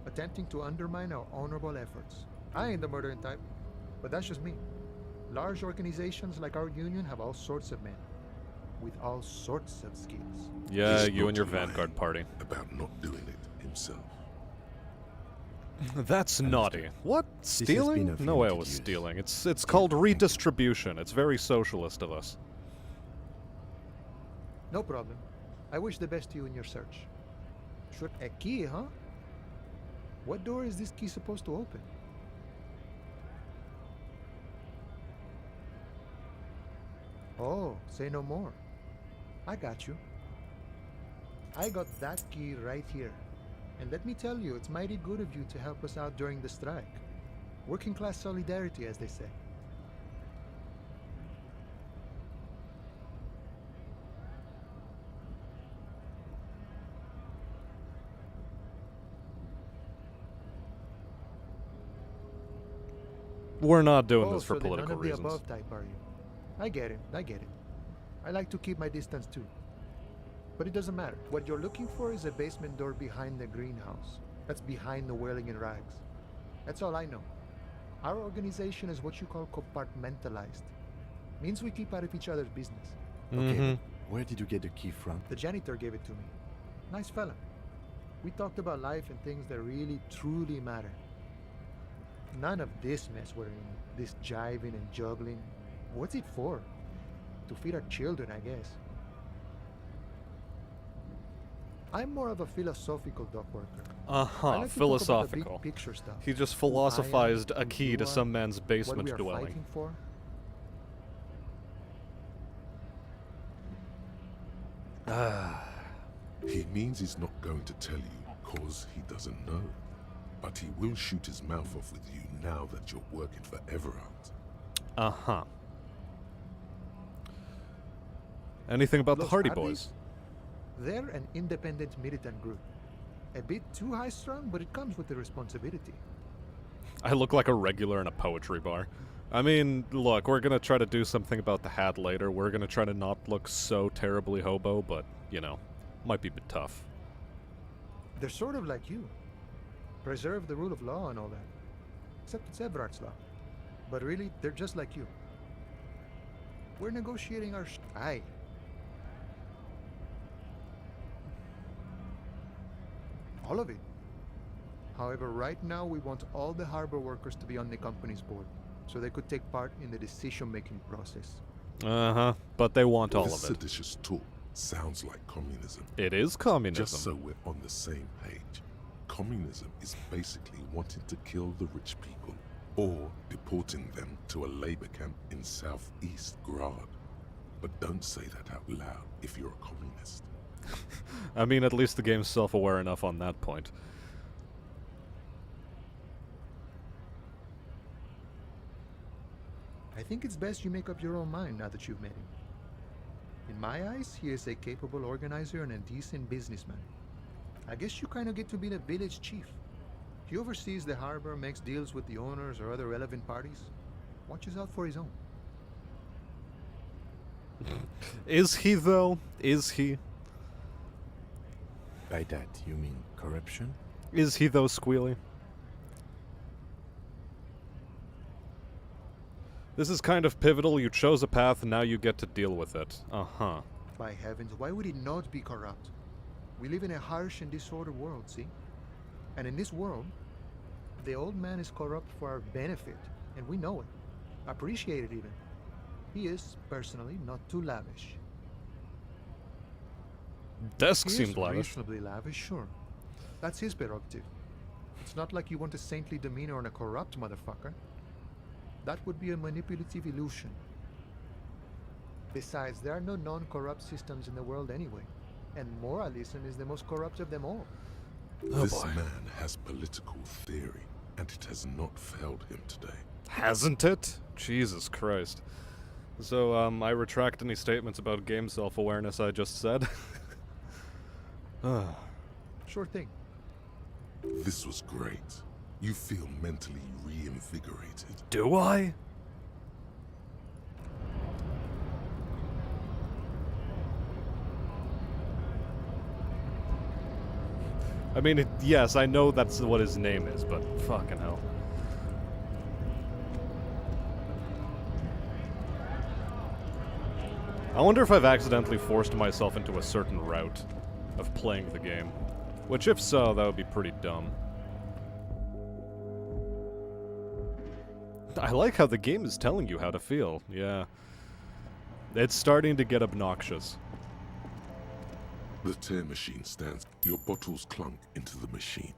Speaker 10: attempting to undermine our honorable efforts. I ain't the murdering type, but that's just me. Large organizations like our union have all sorts of men, with all sorts of skills.
Speaker 1: Yeah,
Speaker 6: He's
Speaker 1: you and your
Speaker 6: not lying
Speaker 1: Vanguard party.
Speaker 6: about not doing it himself.
Speaker 1: That's naughty. What?
Speaker 5: been
Speaker 1: Stealing?
Speaker 5: of
Speaker 1: No way it
Speaker 5: limited
Speaker 1: was
Speaker 5: use.
Speaker 1: stealing. It's called redistribution. It's very socialist of us.
Speaker 10: No problem. I wish the best to you in your search. Shoot, a key, huh? What door is this key supposed to open? Oh, say no more. I got you. I got that key right here. And let me tell you, it's mighty good of you to help us out during the strike. Working class solidarity, as they say.
Speaker 1: We're not doing
Speaker 10: Oh,
Speaker 1: this for
Speaker 10: so then
Speaker 1: political
Speaker 10: none of the
Speaker 1: reasons.
Speaker 10: above type, are you? I get it, I get it. I like to keep my distance too. But it doesn't matter. What you're looking for is a basement door behind the greenhouse. That's behind the wailing in rags. That's all I know. Our organization is what you call compartmentalized. Means we keep out of each other's business.
Speaker 5: Okay, where did you get the key from?
Speaker 10: The janitor gave it to me. Nice fella. We talked about life and things that really, truly matter. None of this mess we're in. This jiving and juggling. What's it for? To feed our children, I guess. I'm more of a philosophical dock worker. I like to talk about the big
Speaker 1: Philosophical.
Speaker 10: picture stuff.
Speaker 1: He just
Speaker 10: Who I am,
Speaker 1: philosophized a
Speaker 10: who
Speaker 1: key
Speaker 10: you
Speaker 1: to
Speaker 10: are,
Speaker 1: some man's
Speaker 10: what
Speaker 1: basement
Speaker 10: we are
Speaker 1: dwelling.
Speaker 10: fighting for.
Speaker 6: He means he's not going to tell you cause he doesn't know. But he will shoot his mouth off with you now that you're working for Everard.
Speaker 1: Anything about the
Speaker 10: Los
Speaker 1: Hardy
Speaker 10: Hardys?
Speaker 1: Boys?
Speaker 10: They're an independent militant group. A bit too high-strung, but it comes with the responsibility.
Speaker 1: I look like a regular in a poetry bar. I mean, look, we're gonna try to do something about the hat later. We're gonna try to not look so terribly hobo, but, you know, might be a bit tough.
Speaker 10: They're sort of like you. Preserve the rule of law and all that. Except it's Everard's law. But really, they're just like you. We're negotiating our aye. All of it. However, right now we want all the harbor workers to be on the company's board, so they could take part in the decision-making process.
Speaker 1: But they want all
Speaker 6: This
Speaker 1: of it.
Speaker 6: seditious talk sounds like communism.
Speaker 1: It is communism.
Speaker 6: Just so we're on the same page, communism is basically wanting to kill the rich people or deporting them to a labor camp in southeast Grad. But don't say that out loud if you're a communist.
Speaker 1: I mean, at least the game's self-aware enough on that point.
Speaker 10: I think it's best you make up your own mind now that you've met him. In my eyes, he is a capable organizer and a decent businessman. I guess you kind of get to be the village chief. He oversees the harbor, makes deals with the owners or other relevant parties, watches out for his own.
Speaker 1: Is he, though? Is he?
Speaker 5: By that, you mean corruption?
Speaker 1: Is he, though, Squealy? This is kind of pivotal. You chose a path, and now you get to deal with it.
Speaker 10: By heavens, why would he not be corrupt? We live in a harsh and disordered world, see? And in this world, the old man is corrupt for our benefit, and we know it. Appreciate it even. He is, personally, not too lavish.
Speaker 1: Desk
Speaker 10: He
Speaker 1: seemed
Speaker 10: is
Speaker 1: lavish.
Speaker 10: reasonably lavish, sure. That's his prerogative. It's not like you want a saintly demeanor on a corrupt motherfucker. That would be a manipulative illusion. Besides, there are no non-corrupt systems in the world anyway, and moralism is the most corrupt of them all.
Speaker 6: This man has political theory, and it has not failed him today.
Speaker 1: Hasn't it? Jesus Christ. So, I retract any statements about game self-awareness I just said.
Speaker 10: Sure thing.
Speaker 6: This was great. You feel mentally reinvigorated.
Speaker 1: Do I? I mean, yes, I know that's what his name is, but fucking hell. I wonder if I've accidentally forced myself into a certain route of playing the game. Which, if so, that would be pretty dumb. I like how the game is telling you how to feel, yeah. It's starting to get obnoxious.
Speaker 6: The tear machine stands. Your bottles clunk into the machine.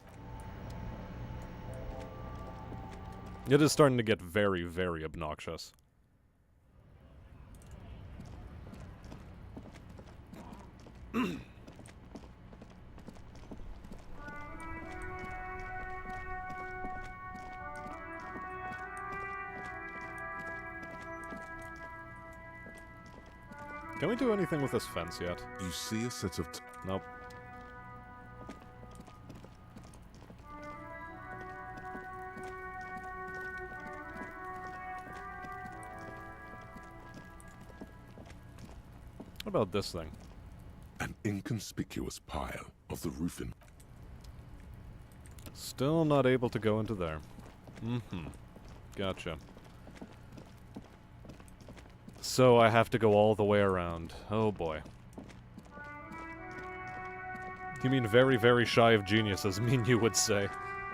Speaker 1: It is starting to get very, very obnoxious. Can we do anything with this fence yet?
Speaker 6: You see a set of...
Speaker 1: Nope. What about this thing?
Speaker 6: An inconspicuous pile of the roofing.
Speaker 1: Still not able to go into there. Gotcha. So I have to go all the way around. Oh boy. You mean very, very shy of genius, as mean you would say.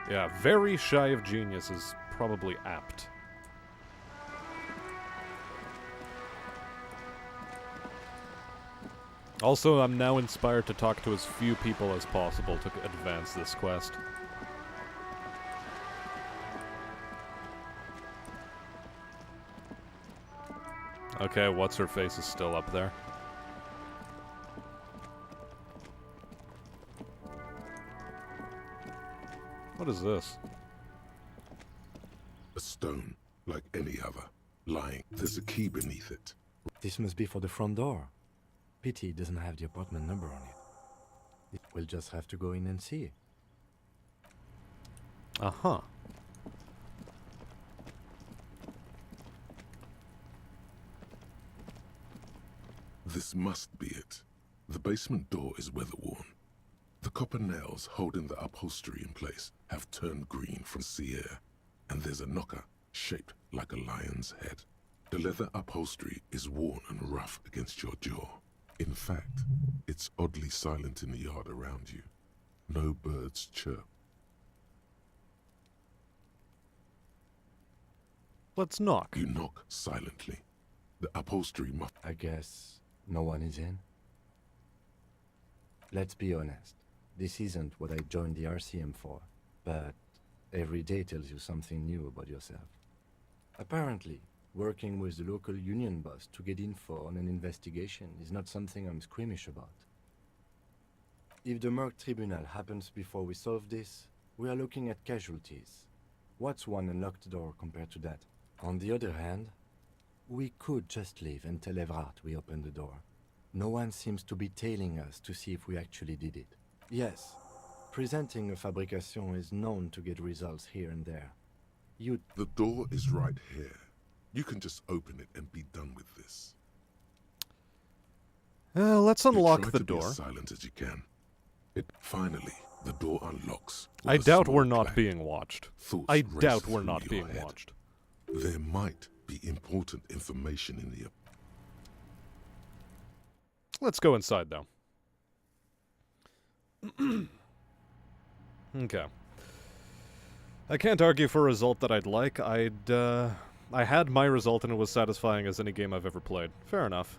Speaker 1: Yeah, very shy of genius is probably apt. Also, I'm now inspired to talk to as few people as possible to advance this quest. Okay, what's-her-face is still up there. What is this?
Speaker 6: A stone, like any other, lying. There's a key beneath it.
Speaker 5: This must be for the front door. Pity it doesn't have the apartment number on it. We'll just have to go in and see.
Speaker 1: Uh-huh.
Speaker 6: This must be it. The basement door is weather-worn. The copper nails holding the upholstery in place have turned green from sea air, and there's a knocker shaped like a lion's head. The leather upholstery is worn and rough against your jaw. In fact, it's oddly silent in the yard around you. No birds chirp.
Speaker 1: Let's knock.
Speaker 6: You knock silently. The upholstery must...
Speaker 5: I guess no one is in. Let's be honest. This isn't what I joined the RCM for, but every day tells you something new about yourself. Apparently, working with the local union boss to get info on an investigation is not something I'm squeamish about. If the Merc Tribunal happens before we solve this, we are looking at casualties. What's one unlocked door compared to that? On the other hand, we could just leave and tell Evrart we opened the door. No one seems to be tailing us to see if we actually did it. Yes, presenting a fabrication is known to get results here and there.
Speaker 6: The door is right here. You can just open it and be done with this.
Speaker 1: Let's unlock
Speaker 6: try
Speaker 1: the
Speaker 6: to be
Speaker 1: door.
Speaker 6: as silent as you can. Finally, the door unlocks. with
Speaker 1: I
Speaker 6: a
Speaker 1: doubt
Speaker 6: small
Speaker 1: we're not
Speaker 6: clack.
Speaker 1: being watched.
Speaker 6: Thoughts
Speaker 1: I
Speaker 6: race
Speaker 1: doubt we're
Speaker 6: through
Speaker 1: not
Speaker 6: your
Speaker 1: being
Speaker 6: head.
Speaker 1: watched.
Speaker 6: There might be important information in the...
Speaker 1: Let's go inside, though. Okay. I can't argue for a result that I'd like. I had my result and it was satisfying as any game I've ever played. Fair enough.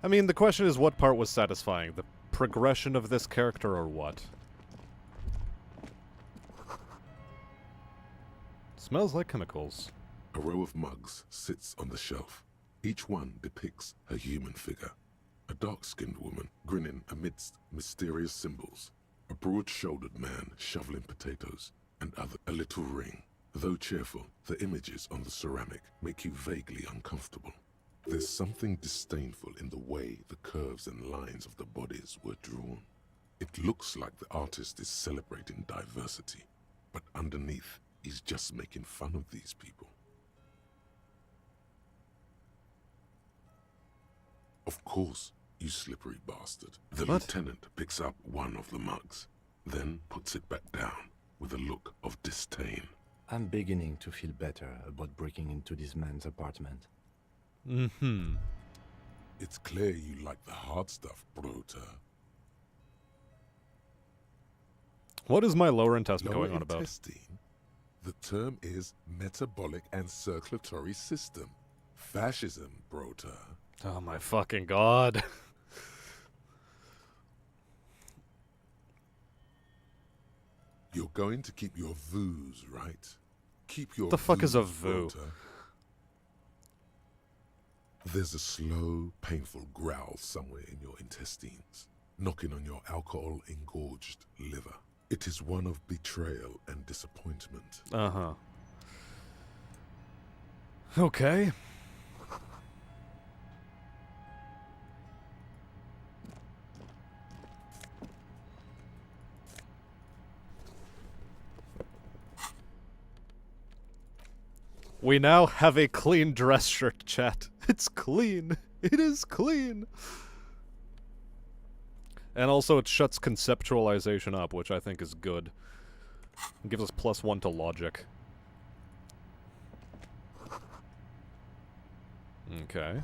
Speaker 1: I mean, the question is what part was satisfying? The progression of this character or what? Smells like chemicals.
Speaker 6: A row of mugs sits on the shelf. Each one depicts a human figure. A dark-skinned woman grinning amidst mysterious symbols. A broad-shouldered man shoveling potatoes, and a little ring. Though cheerful, the images on the ceramic make you vaguely uncomfortable. There's something disdainful in the way the curves and lines of the bodies were drawn. It looks like the artist is celebrating diversity, but underneath, he's just making fun of these people. Of course, you slippery bastard. The lieutenant picks up one of the mugs, then puts it back down with a look of disdain.
Speaker 5: I'm beginning to feel better about breaking into this man's apartment.
Speaker 1: Mm-hmm.
Speaker 6: It's clear you like the hard stuff, Brota.
Speaker 1: What is my lower intestine
Speaker 6: Lower
Speaker 1: going on about?
Speaker 6: intestine? The term is metabolic and circulatory system. Fascism, Brota.
Speaker 1: Oh my fucking god.
Speaker 6: You're going to keep your voos, right? Keep your
Speaker 1: The fuck is a
Speaker 6: voos,
Speaker 1: voo?
Speaker 6: Brota. There's a slow, painful growl somewhere in your intestines, knocking on your alcohol-engorged liver. It is one of betrayal and disappointment.
Speaker 1: Uh-huh. Okay. We now have a clean dress shirt, chat. It's clean. It is clean. And also it shuts conceptualization up, which I think is good. It gives us +1 to logic. Okay.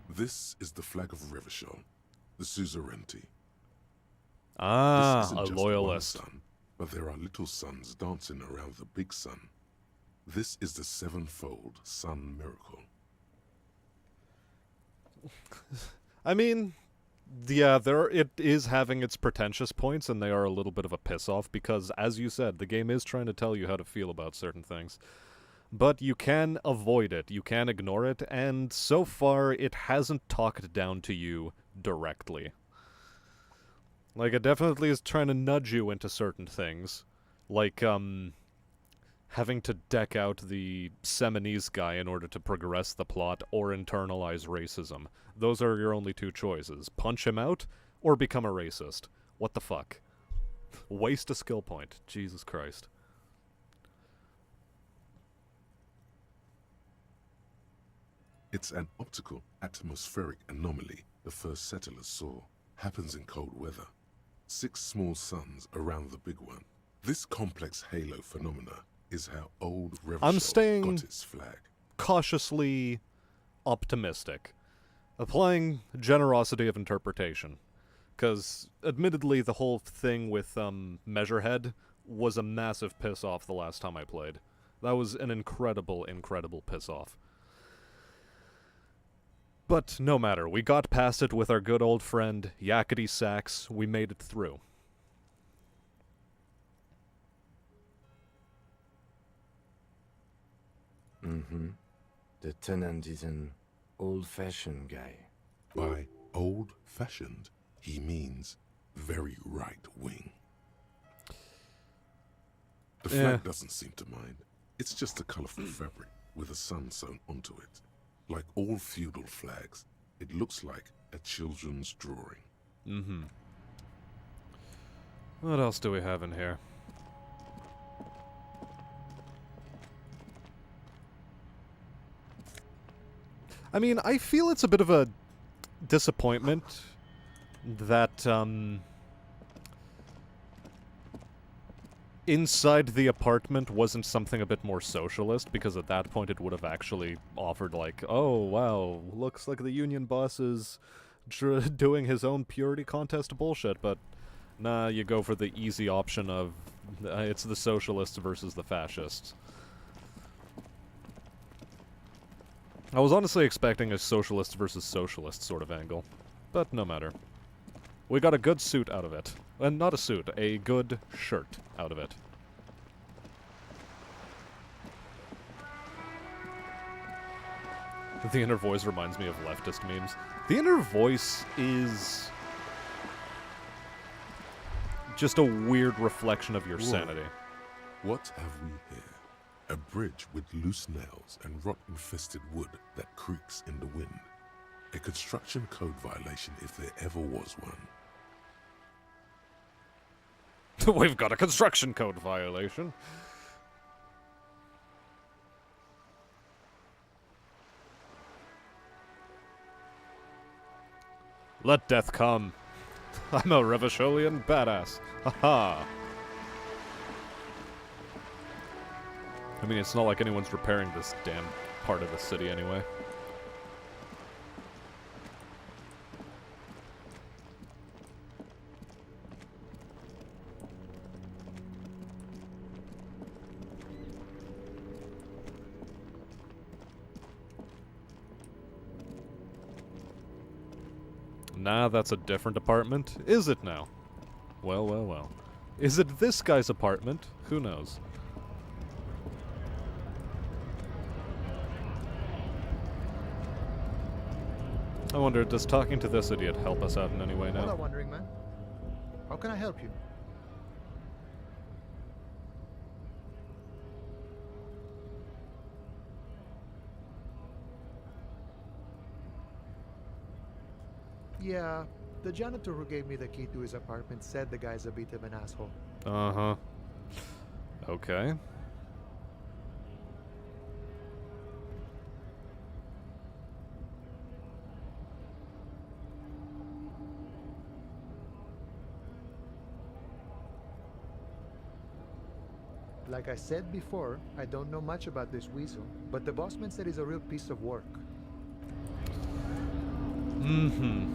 Speaker 6: This is the flag of Revachol, the suzerainty.
Speaker 1: Ah,
Speaker 6: This isn't
Speaker 1: a
Speaker 6: just
Speaker 1: loyalist.
Speaker 6: one sun, but there are little suns dancing around the big sun. This is the sevenfold sun miracle.
Speaker 1: I mean, yeah, it is having its pretentious points, and they are a little bit of a piss-off, because, as you said, the game is trying to tell you how to feel about certain things. But you can avoid it, you can ignore it, and so far, it hasn't talked down to you directly. Like, it definitely is trying to nudge you into certain things. Like, having to deck out the Seminese guy in order to progress the plot or internalize racism. Those are your only two choices. Punch him out, or become a racist. What the fuck? Waste a skill point. Jesus Christ.
Speaker 6: It's an optical atmospheric anomaly the first settlers saw. Happens in cold weather. 6 small suns around the big one. This complex halo phenomena is how old Revachol got its flag.
Speaker 1: Cautiously optimistic. Applying generosity of interpretation. Because, admittedly, the whole thing with Measurehead was a massive piss-off the last time I played. That was an incredible, incredible piss-off. But no matter, we got past it with our good old friend, Yakety Sax. We made it through.
Speaker 5: Mm-hmm. The tenant is an old-fashioned guy.
Speaker 6: By old-fashioned, he means very right-wing. The flag doesn't seem to mind. It's just a colorful fabric with a sun sewn onto it. Like all feudal flags, it looks like a children's drawing.
Speaker 1: Mm-hmm. What else do we have in here? I mean, I feel it's a bit of a disappointment that, inside the apartment wasn't something a bit more socialist, because at that point it would have actually offered, like, oh, wow, looks like the union boss is doing his own purity contest bullshit, but nah, you go for the easy option of, it's the socialists versus the fascists. I was honestly expecting a socialist versus socialist sort of angle, but no matter. We got a good suit out of it. And not a suit, a good shirt out of it. The inner voice reminds me of leftist memes. The inner voice is just a weird reflection of your sanity.
Speaker 6: What have we here? A bridge with loose nails and rot-infested wood that creaks in the wind. A construction code violation if there ever was one.
Speaker 1: We've got a construction code violation. Let death come. I'm a Revacholian badass. Haha. I mean, it's not like anyone's repairing this damn part of the city anyway. Nah, that's a different apartment. Is it now? Well, well, well. Is it this guy's apartment? Who knows? I wonder, does talking to this idiot help us out in any way now?
Speaker 10: Hello, Wandering Man. How can I help you? Yeah, the janitor who gave me the key to his apartment said the guy's a bit of an asshole.
Speaker 1: Uh-huh. Okay.
Speaker 10: Like I said before, I don't know much about this weasel, but the bossman said he's a real piece of work.
Speaker 1: Mm-hmm.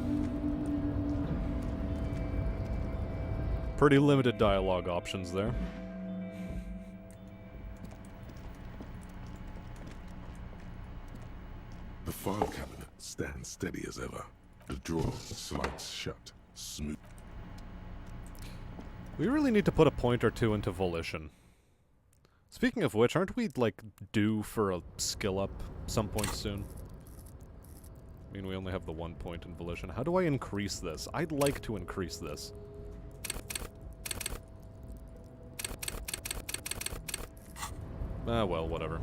Speaker 1: Pretty limited dialogue options there.
Speaker 6: The file cabinet stands steady as ever. The drawer slides shut, smooth.
Speaker 1: We really need to put a point or two into Volition. Speaking of which, aren't we, like, due for a skill up some point soon? I mean, we only have the 1 point in Volition. How do I increase this? I'd like to increase this. Ah, well, whatever.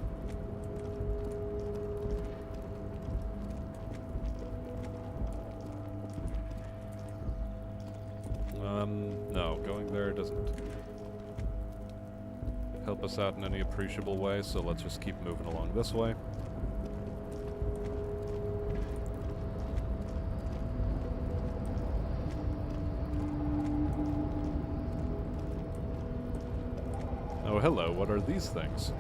Speaker 1: No, going there doesn't help us out in any appreciable way, so let's just keep moving along this way. Oh, hello, what are these things?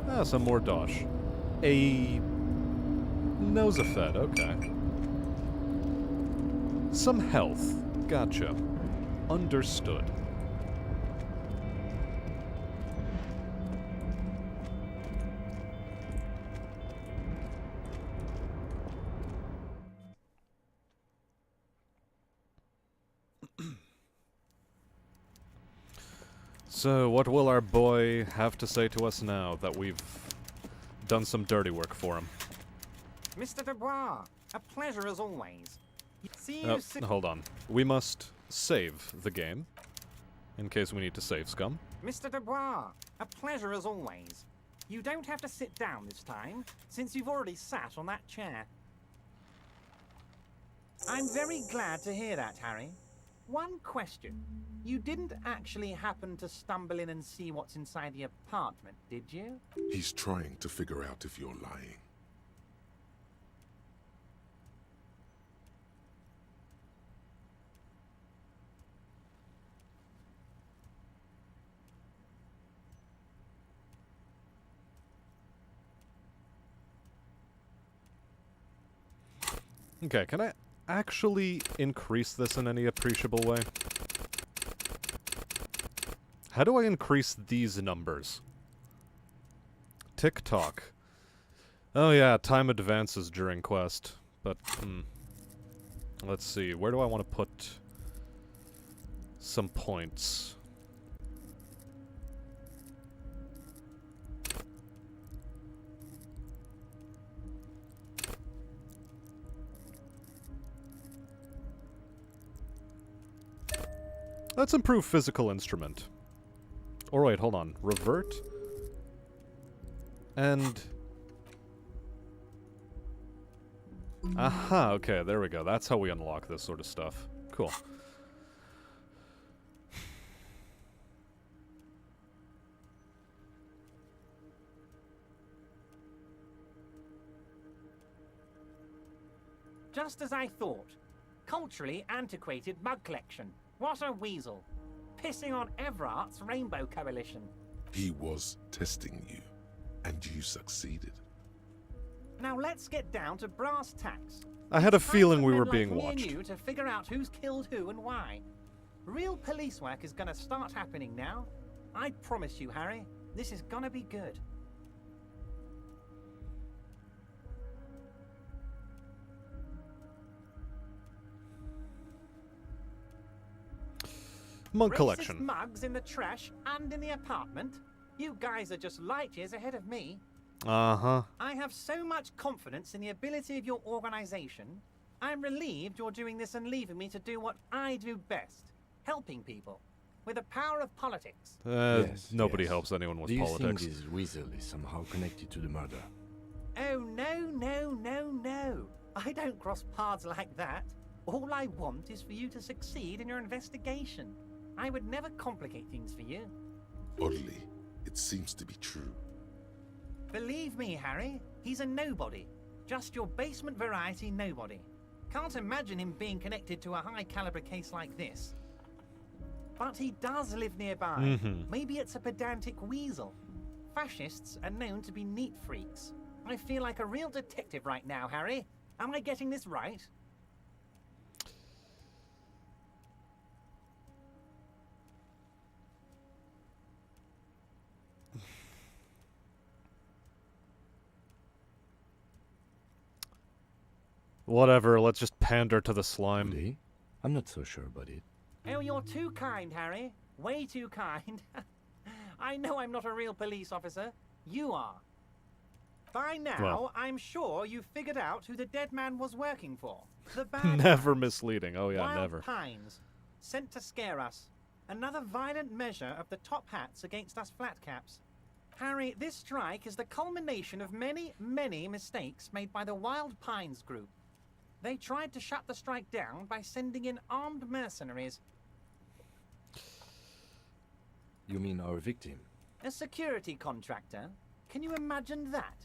Speaker 1: Ah, some more dosh. A Nosafed, okay. Some health. Gotcha. Understood. So, what will our boy have to say to us now that we've done some dirty work for him?
Speaker 9: Mr. Dubois, a pleasure as always. See you
Speaker 1: Hold on. We must save the game, in case we need to save scum.
Speaker 9: Mr. Dubois, a pleasure as always. You don't have to sit down this time, since you've already sat on that chair. I'm very glad to hear that, Harry. One question. You didn't actually happen to stumble in and see what's inside the apartment, did you?
Speaker 6: He's trying to figure out if you're lying.
Speaker 1: Okay, can I actually increase this in any appreciable way? How do I increase these numbers? Tick-tock. Oh yeah, time advances during quest. But, let's see, where do I want to put some points? Let's improve physical instrument. Alright, hold on. Revert? And... Aha, okay, there we go. That's how we unlock this sort of stuff. Cool.
Speaker 9: Just as I thought. Culturally antiquated mug collection. What a weasel. Pissing on Everart's Rainbow Coalition.
Speaker 6: He was testing you, and you succeeded.
Speaker 9: Now let's get down to brass tacks.
Speaker 1: I had a
Speaker 9: It's time
Speaker 1: feeling
Speaker 9: for
Speaker 1: we
Speaker 9: men
Speaker 1: were
Speaker 9: like
Speaker 1: being
Speaker 9: me and
Speaker 1: watched.
Speaker 9: you to figure out who's killed who and why. Real police work is gonna start happening now. I promise you, Harry, this is gonna be good.
Speaker 1: Mug
Speaker 9: Racist
Speaker 1: collection.
Speaker 9: mugs in the trash and in the apartment. You guys are just light years ahead of me.
Speaker 1: Uh-huh.
Speaker 9: I have so much confidence in the ability of your organization. I'm relieved you're doing this and leaving me to do what I do best. Helping people. With the power of politics.
Speaker 1: Nobody helps anyone with
Speaker 5: Do you
Speaker 1: politics.
Speaker 5: think this weasel is somehow connected to the murder?
Speaker 9: Oh, no. I don't cross paths like that. All I want is for you to succeed in your investigation. I would never complicate things for you.
Speaker 6: Oddly, it seems to be true.
Speaker 9: Believe me, Harry, he's a nobody. Just your basement variety nobody. Can't imagine him being connected to a high-caliber case like this. But he does live nearby. Maybe it's a pedantic weasel. Fascists are known to be neat freaks. I feel like a real detective right now, Harry. Am I getting this right?
Speaker 1: Whatever, let's just pander to the slime.
Speaker 5: Really? I'm not so sure about it.
Speaker 9: Oh, you're too kind, Harry. Way too kind. I know I'm not a real police officer. You are. By now,
Speaker 1: Well.
Speaker 9: I'm sure you've figured out who the dead man was working for. The bad
Speaker 1: Never
Speaker 9: guys.
Speaker 1: misleading. Oh yeah,
Speaker 9: Wild
Speaker 1: never.
Speaker 9: Pines. Sent to scare us. Another violent measure of the top hats against us flatcaps. Harry, this strike is the culmination of many, many mistakes made by the Wild Pines group. They tried to shut the strike down by sending in armed mercenaries.
Speaker 5: You mean our victim?
Speaker 9: A security contractor? Can you imagine that?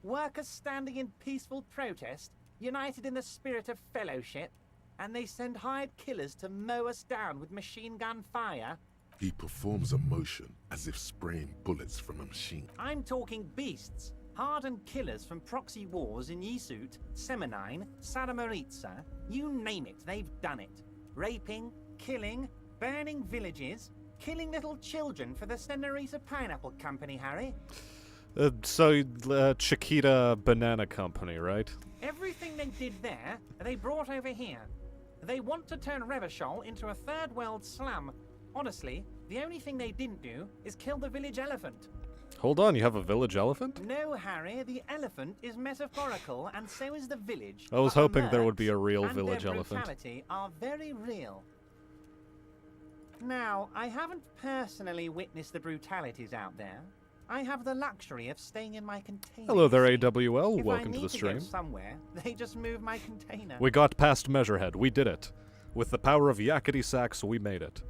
Speaker 9: Workers standing in peaceful protest, united in the spirit of fellowship, and they send hired killers to mow us down with machine gun fire?
Speaker 6: He performs a motion as if spraying bullets from a machine.
Speaker 9: I'm talking beasts. Hardened killers from proxy wars in Yisut, Semenine, Saramaritsa, you name it, they've done it. Raping, killing, burning villages, killing little children for the Senorita Pineapple Company, Harry.
Speaker 1: Chiquita Banana Company, right?
Speaker 9: Everything they did there, they brought over here. They want to turn Revachol into a third world slum. Honestly, the only thing they didn't do is kill the village elephant.
Speaker 1: Hold on, you have a village elephant?
Speaker 9: No, Harry, the elephant is metaphorical, and so is the village.
Speaker 1: I was
Speaker 9: But the
Speaker 1: hoping there would
Speaker 9: mercs
Speaker 1: be a real
Speaker 9: and
Speaker 1: village
Speaker 9: their
Speaker 1: elephant.
Speaker 9: brutality are very real. Now, I haven't personally witnessed the brutalities out there. I have the luxury of staying in my container.
Speaker 1: Hello there,
Speaker 9: you see.
Speaker 1: AWL.
Speaker 9: If
Speaker 1: Welcome
Speaker 9: I
Speaker 1: to
Speaker 9: need
Speaker 1: the stream.
Speaker 9: Go somewhere, they just move my container.
Speaker 1: We got past Measurehead. We did it. With the power of Yakety Sax, we made it.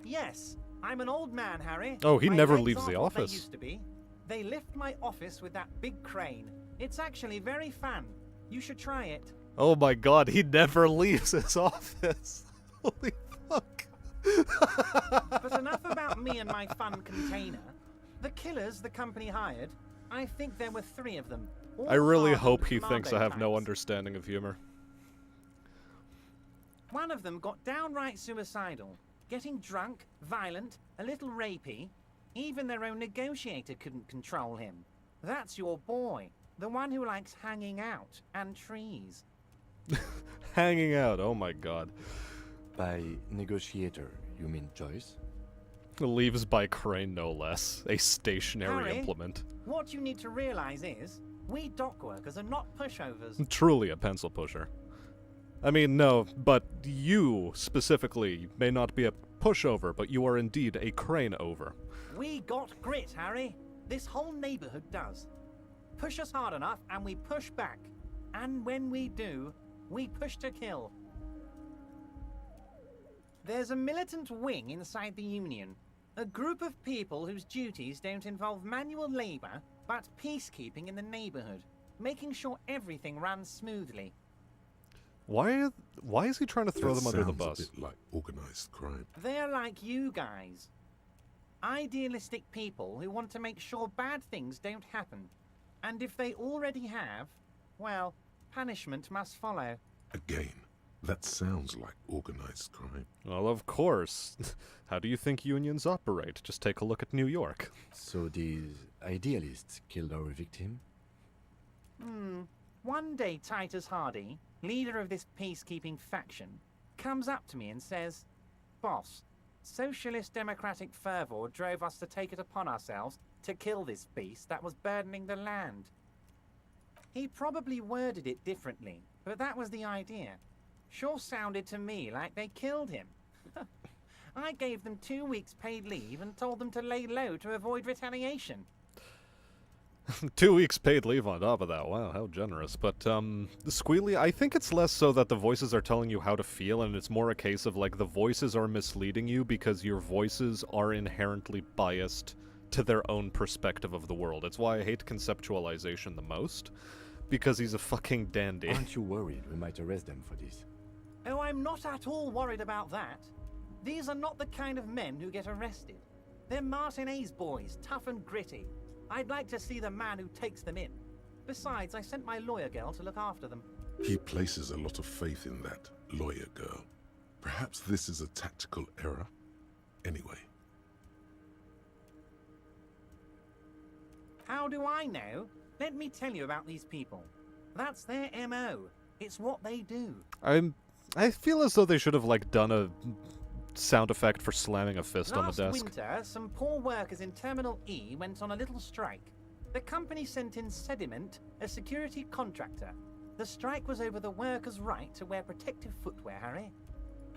Speaker 9: Yes, I'm an old man, Harry.
Speaker 1: Oh, he
Speaker 9: My
Speaker 1: never
Speaker 9: legs
Speaker 1: leaves
Speaker 9: aren't
Speaker 1: the
Speaker 9: what they
Speaker 1: office.
Speaker 9: used to be. They lift my office with that big crane. It's actually very fun. You should try it.
Speaker 1: Oh my god, he never leaves his office. Holy fuck.
Speaker 9: But enough about me and my fun container. The killers the company hired, I think there were 3 of them. all
Speaker 1: I really
Speaker 9: hardened
Speaker 1: hope he thinks I
Speaker 9: commando
Speaker 1: have no
Speaker 9: types.
Speaker 1: understanding of humor.
Speaker 9: One of them got downright suicidal, getting drunk, violent, a little rapey. Even their own negotiator couldn't control him. That's your boy, the one who likes hanging out and trees.
Speaker 1: Hanging out, oh my god.
Speaker 5: By negotiator, you mean Joyce?
Speaker 1: Leaves by crane, no less. A stationary
Speaker 9: Harry?
Speaker 1: implement.
Speaker 9: What you need to realize is, we dock workers are not pushovers.
Speaker 1: Truly a pencil pusher. I mean, no, but you, specifically, may not be a pushover, but you are indeed a crane-over.
Speaker 9: We got grit, Harry. This whole neighborhood does. Push us hard enough, and we push back. And when we do, we push to kill. There's a militant wing inside the Union. A group of people whose duties don't involve manual labor, but peacekeeping in the neighborhood, making sure everything runs smoothly.
Speaker 1: Why is he trying to throw
Speaker 6: That
Speaker 1: them under the
Speaker 6: sounds
Speaker 1: bus?
Speaker 6: a bit like organized crime.
Speaker 9: They're like you guys. Idealistic people who want to make sure bad things don't happen. And if they already have, well, punishment must follow.
Speaker 6: Again, that sounds like organized crime.
Speaker 1: Well, of course. How do you think unions operate? Just take a look at New York.
Speaker 5: So these idealists killed our victim?
Speaker 9: One day Titus Hardy, leader of this peacekeeping faction, comes up to me and says, "Boss, socialist democratic fervor drove us to take it upon ourselves to kill this beast that was burdening the land." He probably worded it differently, but that was the idea. Sure sounded to me like they killed him. I gave them 2 weeks paid leave and told them to lay low to avoid retaliation.
Speaker 1: 2 weeks paid leave on top of that. Wow, how generous. But, Squealy, I think it's less so that the voices are telling you how to feel, and it's more a case of, like, the voices are misleading you because your voices are inherently biased to their own perspective of the world. It's why I hate conceptualization the most, because he's a fucking dandy.
Speaker 5: Aren't you worried we might arrest them for this?
Speaker 9: Oh, I'm not at all worried about that. These are not the kind of men who get arrested. They're Martinez boys, tough and gritty. I'd like to see the man who takes them in. Besides, I sent my lawyer girl to look after them.
Speaker 6: He places a lot of faith in that lawyer girl. Perhaps this is a tactical error. Anyway.
Speaker 9: How do I know? Let me tell you about these people. That's their MO. It's what they do.
Speaker 1: I feel as though they should have, like, done a sound effect for slamming a fist on the desk.
Speaker 9: Last winter, some poor workers in Terminal E went on a little strike. The company sent in Sediment, a security contractor. The strike was over the workers' right to wear protective footwear, Harry.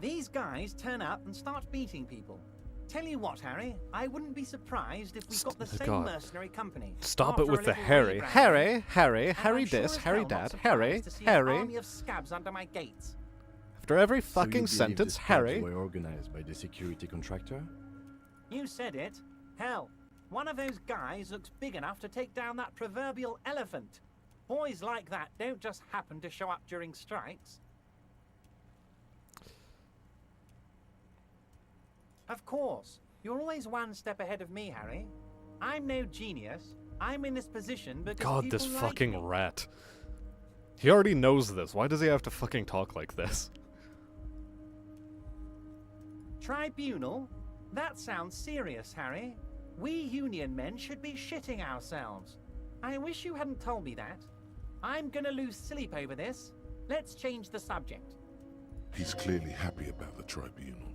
Speaker 9: These guys turn up and start beating people. Tell you what, Harry, I wouldn't be surprised if we got the same
Speaker 1: God.
Speaker 9: mercenary company.
Speaker 1: Stop it
Speaker 9: After
Speaker 1: with
Speaker 9: a
Speaker 1: the
Speaker 9: little
Speaker 1: Harry.
Speaker 9: rebranding.
Speaker 1: Harry
Speaker 9: And
Speaker 1: this,
Speaker 9: I'm sure
Speaker 1: Harry
Speaker 9: as hell not
Speaker 1: that, Harry,
Speaker 9: surprised to see
Speaker 1: Harry.
Speaker 9: An army of scabs under my gates.
Speaker 1: After every
Speaker 5: So you
Speaker 1: fucking
Speaker 5: believe
Speaker 1: sentence,
Speaker 5: the scabs
Speaker 1: Harry.
Speaker 5: were organized by the security contractor?
Speaker 9: You said it. Hell, one of those guys looks big enough to take down that proverbial elephant. Boys like that don't just happen to show up during strikes. Of course, you're always one step ahead of me, Harry. I'm no genius. I'm in this position because
Speaker 1: God,
Speaker 9: people
Speaker 1: this
Speaker 9: like
Speaker 1: fucking
Speaker 9: me.
Speaker 1: rat. He already knows this. Why does he have to fucking talk like this?
Speaker 9: Tribunal? That sounds serious, Harry. We union men should be shitting ourselves. I wish you hadn't told me that. I'm gonna lose sleep over this. Let's change the subject.
Speaker 6: He's clearly happy about the tribunal.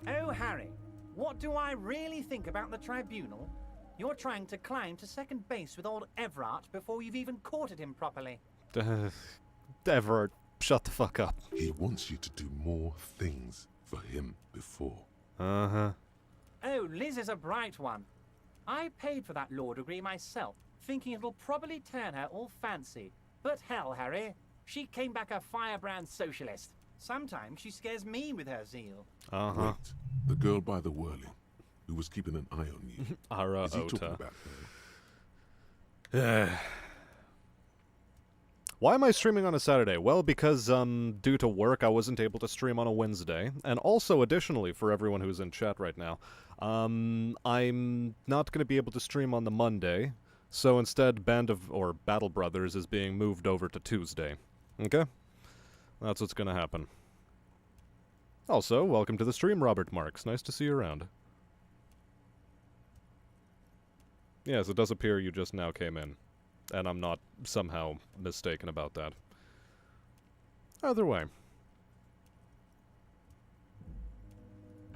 Speaker 9: Oh, Harry, what do I really think about the tribunal? You're trying to climb to second base with old Everard before you've even courted him properly.
Speaker 1: Everard, shut the fuck up.
Speaker 6: He wants you to do more things for him before.
Speaker 1: Uh-huh.
Speaker 9: Oh, Liz is a bright one. I paid for that law degree myself, thinking it'll probably turn her all fancy. But hell, Harry, she came back a firebrand socialist. Sometimes she scares me with her zeal.
Speaker 1: Uh-huh.
Speaker 6: Wait, the girl by the whirling, who was keeping an eye on you.
Speaker 1: Ara
Speaker 6: Is he talking
Speaker 1: Ota.
Speaker 6: about her?
Speaker 1: Why am I streaming on a Saturday? Well, because, due to work, I wasn't able to stream on a Wednesday. And also, additionally, for everyone who's in chat right now, I'm not going to be able to stream on the Monday. So instead, Battle Brothers is being moved over to Tuesday. Okay? That's what's going to happen. Also, welcome to the stream, Robert Marks. Nice to see you around. Yes, it does appear you just now came in. And I'm not somehow mistaken about that. Either way.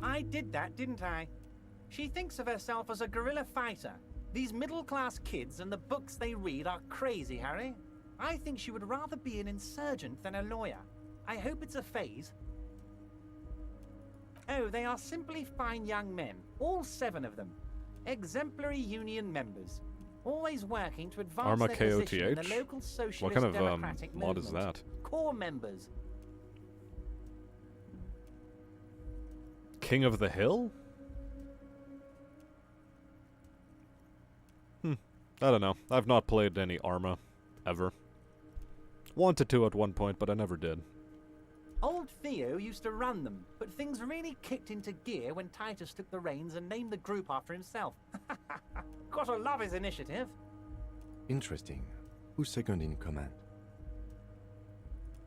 Speaker 9: I did that, didn't I? She thinks of herself as a guerrilla fighter. These middle-class kids and the books they read are crazy, Harry. I think she would rather be an insurgent than a lawyer. I hope it's a phase. Oh, they are simply fine young men, all 7 of them. Exemplary union members, always working to advance
Speaker 1: Arma
Speaker 9: their position in the
Speaker 1: KOTH?
Speaker 9: local socialist
Speaker 1: What kind of
Speaker 9: democratic
Speaker 1: mod is
Speaker 9: movement.
Speaker 1: that?
Speaker 9: Core members.
Speaker 1: King of the Hill? I don't know. I've not played any Arma, ever. Wanted to at one point, but I never did.
Speaker 9: Old Theo used to run them, but things really kicked into gear when Titus took the reins and named the group after himself. Gotta love his initiative.
Speaker 5: Interesting. Who's second in command?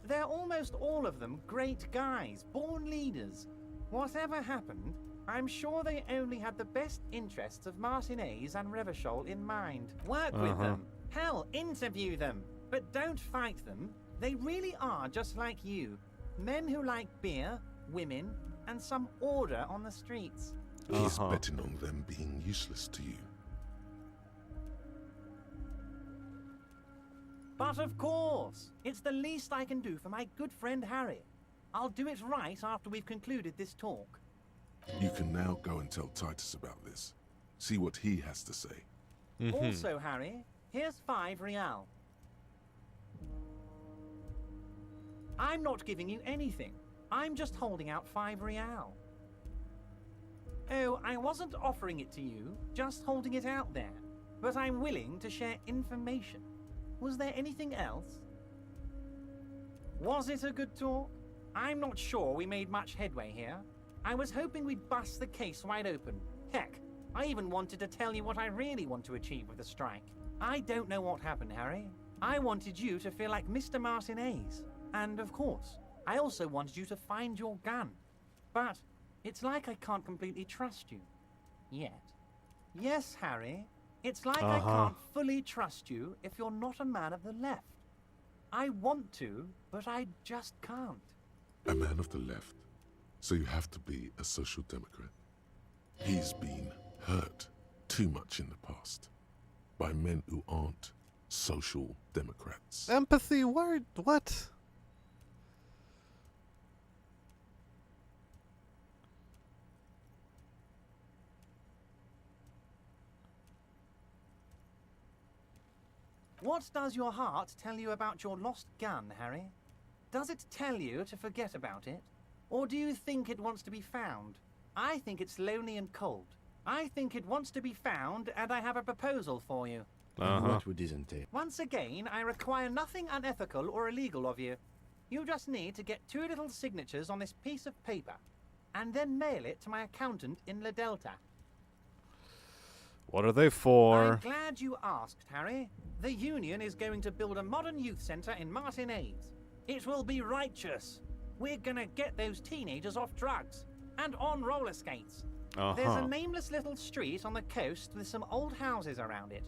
Speaker 9: They're almost all of them great guys, born leaders. Whatever happened, I'm sure they only had the best interests of Martinez and Revachol in mind. Work with them. Hell, interview them. But don't fight them. They really are just like you. Men who like beer, women, and some order on the streets.
Speaker 6: He's betting on them being useless to you.
Speaker 9: But of course, it's the least I can do for my good friend Harry. I'll do it right after we've concluded this talk.
Speaker 6: You can now go and tell Titus about this. See what he has to say.
Speaker 9: Also, Harry, here's 5 real. I'm not giving you anything. I'm just holding out 5 real. Oh, I wasn't offering it to you, just holding it out there. But I'm willing to share information. Was there anything else? Was it a good talk? I'm not sure we made much headway here. I was hoping we'd bust the case wide open. Heck, I even wanted to tell you what I really want to achieve with the strike. I don't know what happened, Harry. I wanted you to feel like Mr. Martinez. And of course, I also wanted you to find your gun. But it's like I can't completely trust you. Yet. Yes, Harry. It's like I can't fully trust you if you're not a man of the left. I want to, but I just can't.
Speaker 6: A man of the left. So you have to be a social democrat. He's been hurt too much in the past by men who aren't social democrats.
Speaker 1: Empathy? Word? What?
Speaker 9: What does your heart tell you about your lost gun, Harry? Does it tell you to forget about it? Or do you think it wants to be found? I think it's lonely and cold. I think it wants to be found, and I have a proposal for you.
Speaker 5: And what would this entail?
Speaker 9: Once again, I require nothing unethical or illegal of you. You just need to get 2 little signatures on this piece of paper, and then mail it to my accountant in La Delta.
Speaker 1: What are they for?
Speaker 9: I'm glad you asked, Harry. The Union is going to build a modern youth centre in Martinez. It will be righteous. We're gonna get those teenagers off drugs and on roller skates. There's a nameless little street on the coast with some old houses around it.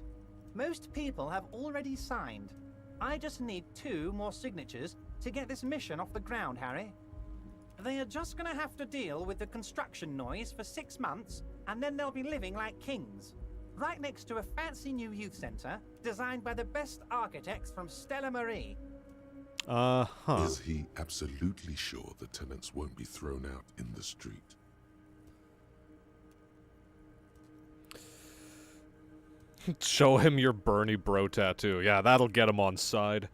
Speaker 9: Most people have already signed. I just need 2 more signatures to get this mission off the ground, Harry. They are just gonna have to deal with the construction noise for 6 months, and then they'll be living like kings. Right next to a fancy new youth centre designed by the best architects from Stella Marie.
Speaker 6: Is he absolutely sure the tenants won't be thrown out in the street?
Speaker 1: Show him your Bernie Bro tattoo. Yeah, that'll get him on side.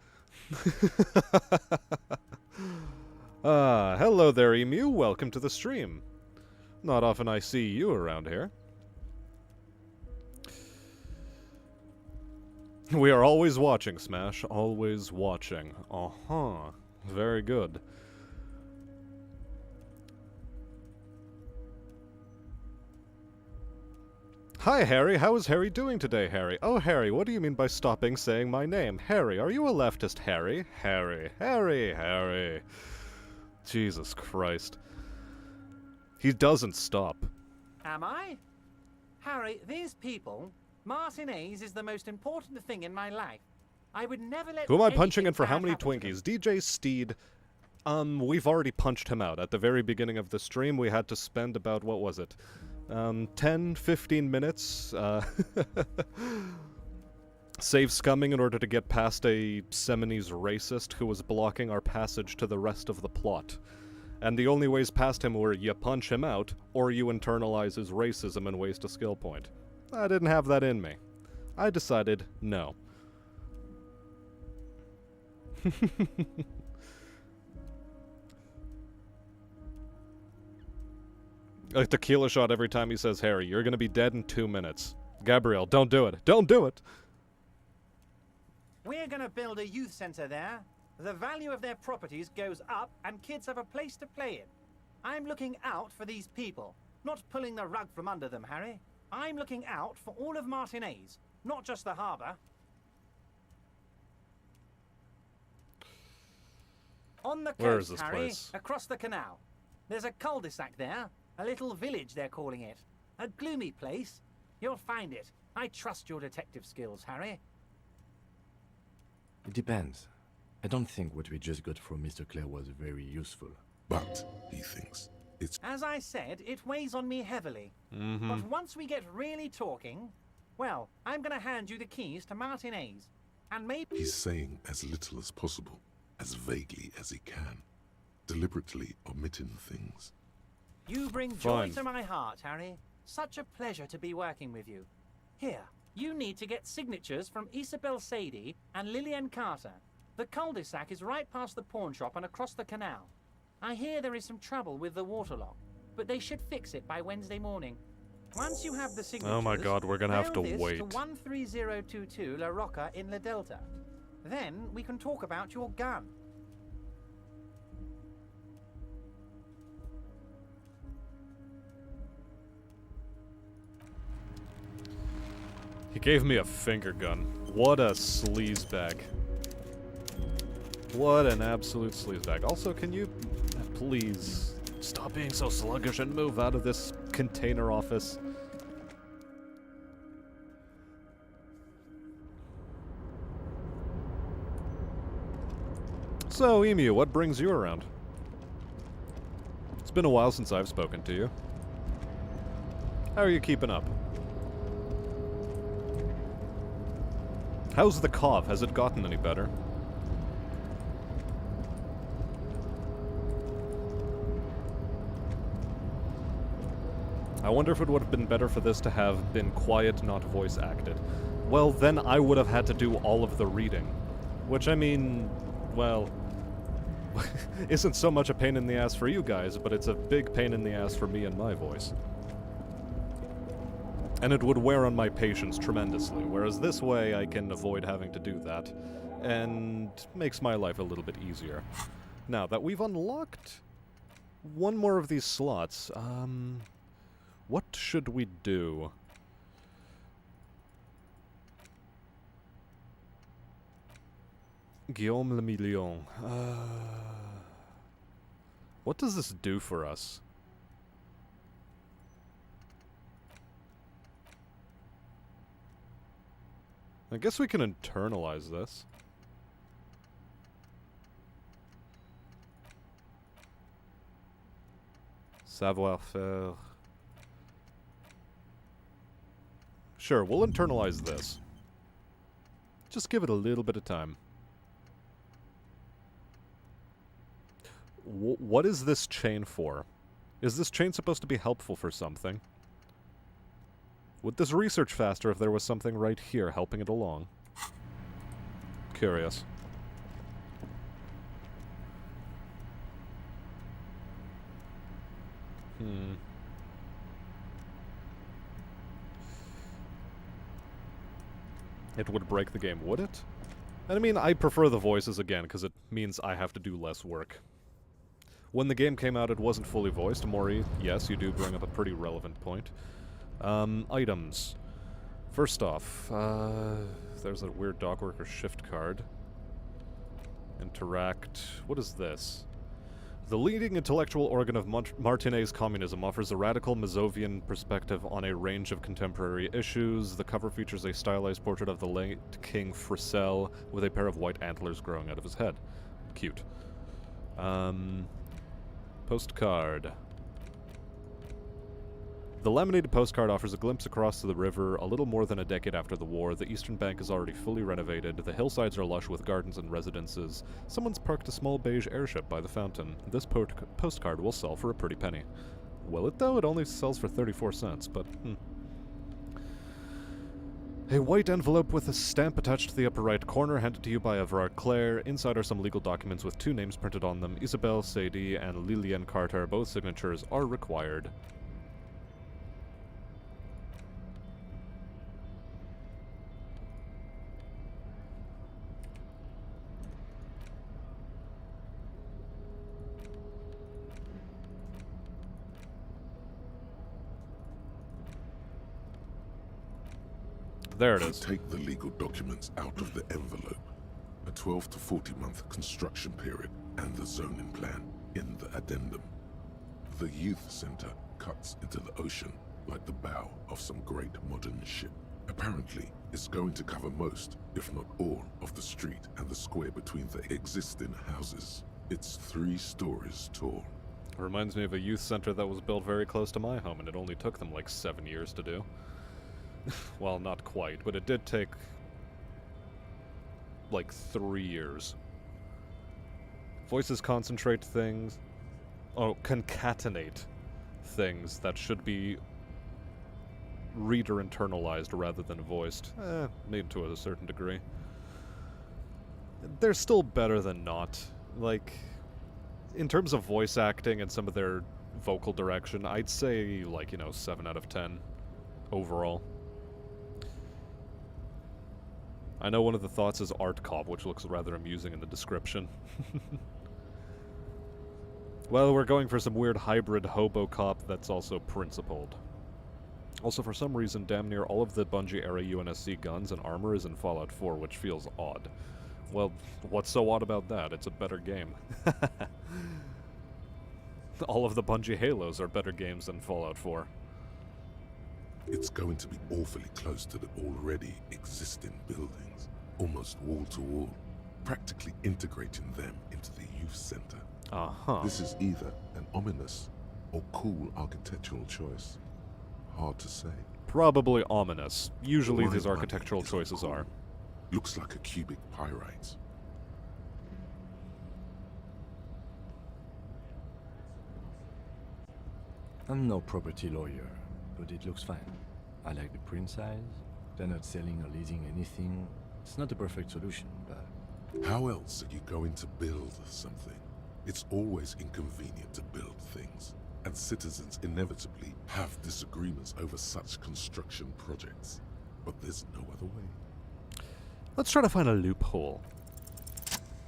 Speaker 1: Hello there, Emu. Welcome to the stream. Not often I see you around here. We are always watching, Smash. Always watching. Very good. Hi, Harry. How is Harry doing today, Harry? Oh, Harry, what do you mean by stopping saying my name? Harry, are you a leftist, Harry? Harry. Jesus Christ. He doesn't stop.
Speaker 9: Am I? Harry, these people... Martinez is the most important thing in my life. I would never let...
Speaker 1: Who am I punching in for how
Speaker 9: bad
Speaker 1: many
Speaker 9: happen to them.
Speaker 1: Twinkies? DJ Steed. We've already punched him out. At the very beginning of the stream, we had to spend about, what was it? 10, 15 minutes, save scumming in order to get past a Seminese racist who was blocking our passage to the rest of the plot. And the only ways past him were you punch him out, or you internalize his racism and waste a skill point. I didn't have that in me. I decided no. A tequila shot every time he says Harry. You're gonna be dead in 2 minutes. Gabrielle, don't do it. Don't do it!
Speaker 9: We're gonna build a youth center there. The value of their properties goes up and kids have a place to play in. I'm looking out for these people, not pulling the rug from under them, Harry. I'm looking out for all of Martinez, not just the harbour. On the
Speaker 1: Where is
Speaker 9: coast,
Speaker 1: this
Speaker 9: Harry,
Speaker 1: place?
Speaker 9: across the canal. There's a cul-de-sac there, a little village they're calling it. A gloomy place. You'll find it. I trust your detective skills, Harry.
Speaker 5: It depends. I don't think what we just got from Mr. Clare was very useful.
Speaker 6: But, he thinks, it's...
Speaker 9: As I said, it weighs on me heavily. But once we get really talking, well, I'm gonna hand you the keys to Martinez. And maybe...
Speaker 6: He's saying as little as possible, as vaguely as he can, deliberately omitting things.
Speaker 9: You bring joy
Speaker 1: Fine.
Speaker 9: to my heart, Harry. Such a pleasure to be working with you. Here, you need to get signatures from Isabel Sadie and Lillian Carter. The cul-de-sac is right past the pawn shop and across the canal. I hear there is some trouble with the waterlock, but they should fix it by Wednesday morning. Once you have the signatures,
Speaker 1: Oh my god, we're gonna have to
Speaker 9: mail this
Speaker 1: wait.
Speaker 9: to 13022 La Rocca in La Delta. Then we can talk about your gun.
Speaker 1: He gave me a finger gun. What a sleazebag. What an absolute sleazebag. Also, can you please stop being so sluggish and move out of this container office? So, Emu, what brings you around? It's been a while since I've spoken to you. How are you keeping up? How's the cough? Has it gotten any better? I wonder if it would have been better for this to have been quiet, not voice acted. Well, then I would have had to do all of the reading. Which, I mean, well, isn't so much a pain in the ass for you guys, but it's a big pain in the ass for me and my voice. And it would wear on my patience tremendously, whereas this way I can avoid having to do that, and makes my life a little bit easier. Now that we've unlocked one more of these slots, what should we do? Guillaume le Million. What does this do for us? I guess we can internalize this. Savoir-faire. Sure, we'll internalize this. Just give it a little bit of time. What is this chain for? Is this chain supposed to be helpful for something? Would this research faster if there was something right here helping it along? Curious. It would break the game, would it? And I mean, I prefer the voices again, because it means I have to do less work. When the game came out, it wasn't fully voiced. Maury, yes, you do bring up a pretty relevant point. Items. First off, there's a weird dogworker shift card. Interact. What is this? The leading intellectual organ of Martinez communism offers a radical Mazovian perspective on a range of contemporary issues. The cover features a stylized portrait of the late King Frisell with a pair of white antlers growing out of his head. Cute. Postcard. The laminated postcard offers a glimpse across the river. A little more than a decade after the war, the eastern bank is already fully renovated. The hillsides are lush with gardens and residences. Someone's parked a small beige airship by the fountain. This postcard will sell for a pretty penny. Will it, though? It only sells for 34 cents, but A white envelope with a stamp attached to the upper right corner, handed to you by Everard Clare. Inside are some legal documents with 2 names printed on them, Isabelle Sadie and Lillian Carter. Both signatures are required. There it is.
Speaker 6: Take the legal documents out of the envelope. A 12 to 40 month construction period and the zoning plan in the addendum. The youth center cuts into the ocean like the bow of some great modern ship. Apparently, it's going to cover most, if not all, of the street and the square between the existing houses. It's 3 stories tall.
Speaker 1: It reminds me of a youth center that was built very close to my home, and it only took them like 7 years to do. Well, not quite, but it did take like 3 years. Voices concentrate things. Oh, concatenate things that should be reader internalized rather than voiced. Made to a certain degree. They're still better than not. Like, in terms of voice acting and some of their vocal direction, I'd say, like, 7 out of 10 overall. I know one of the thoughts is Art Cop, which looks rather amusing in the description. Well, we're going for some weird hybrid hobo cop that's also principled. Also, for some reason, damn near all of the Bungie-era UNSC guns and armor is in Fallout 4, which feels odd. Well, what's so odd about that? It's a better game. All of the Bungie Halos are better games than Fallout 4.
Speaker 6: It's going to be awfully close to the already existing buildings, almost wall to wall, practically integrating them into the youth center.
Speaker 1: Uh-huh.
Speaker 6: This is either an ominous or cool architectural choice. Hard to say.
Speaker 1: Probably ominous. Usually
Speaker 6: Wine
Speaker 1: these
Speaker 6: money
Speaker 1: architectural
Speaker 6: isn't
Speaker 1: choices
Speaker 6: cool.
Speaker 1: are.
Speaker 6: Looks like a cubic pyrite.
Speaker 5: I'm no property lawyer, but it looks fine. I like the print size. They're not selling or leasing anything. It's not the perfect solution, but...
Speaker 6: How else are you going to build something? It's always inconvenient to build things, and citizens inevitably have disagreements over such construction projects. But there's no other way.
Speaker 1: Let's try to find a loophole.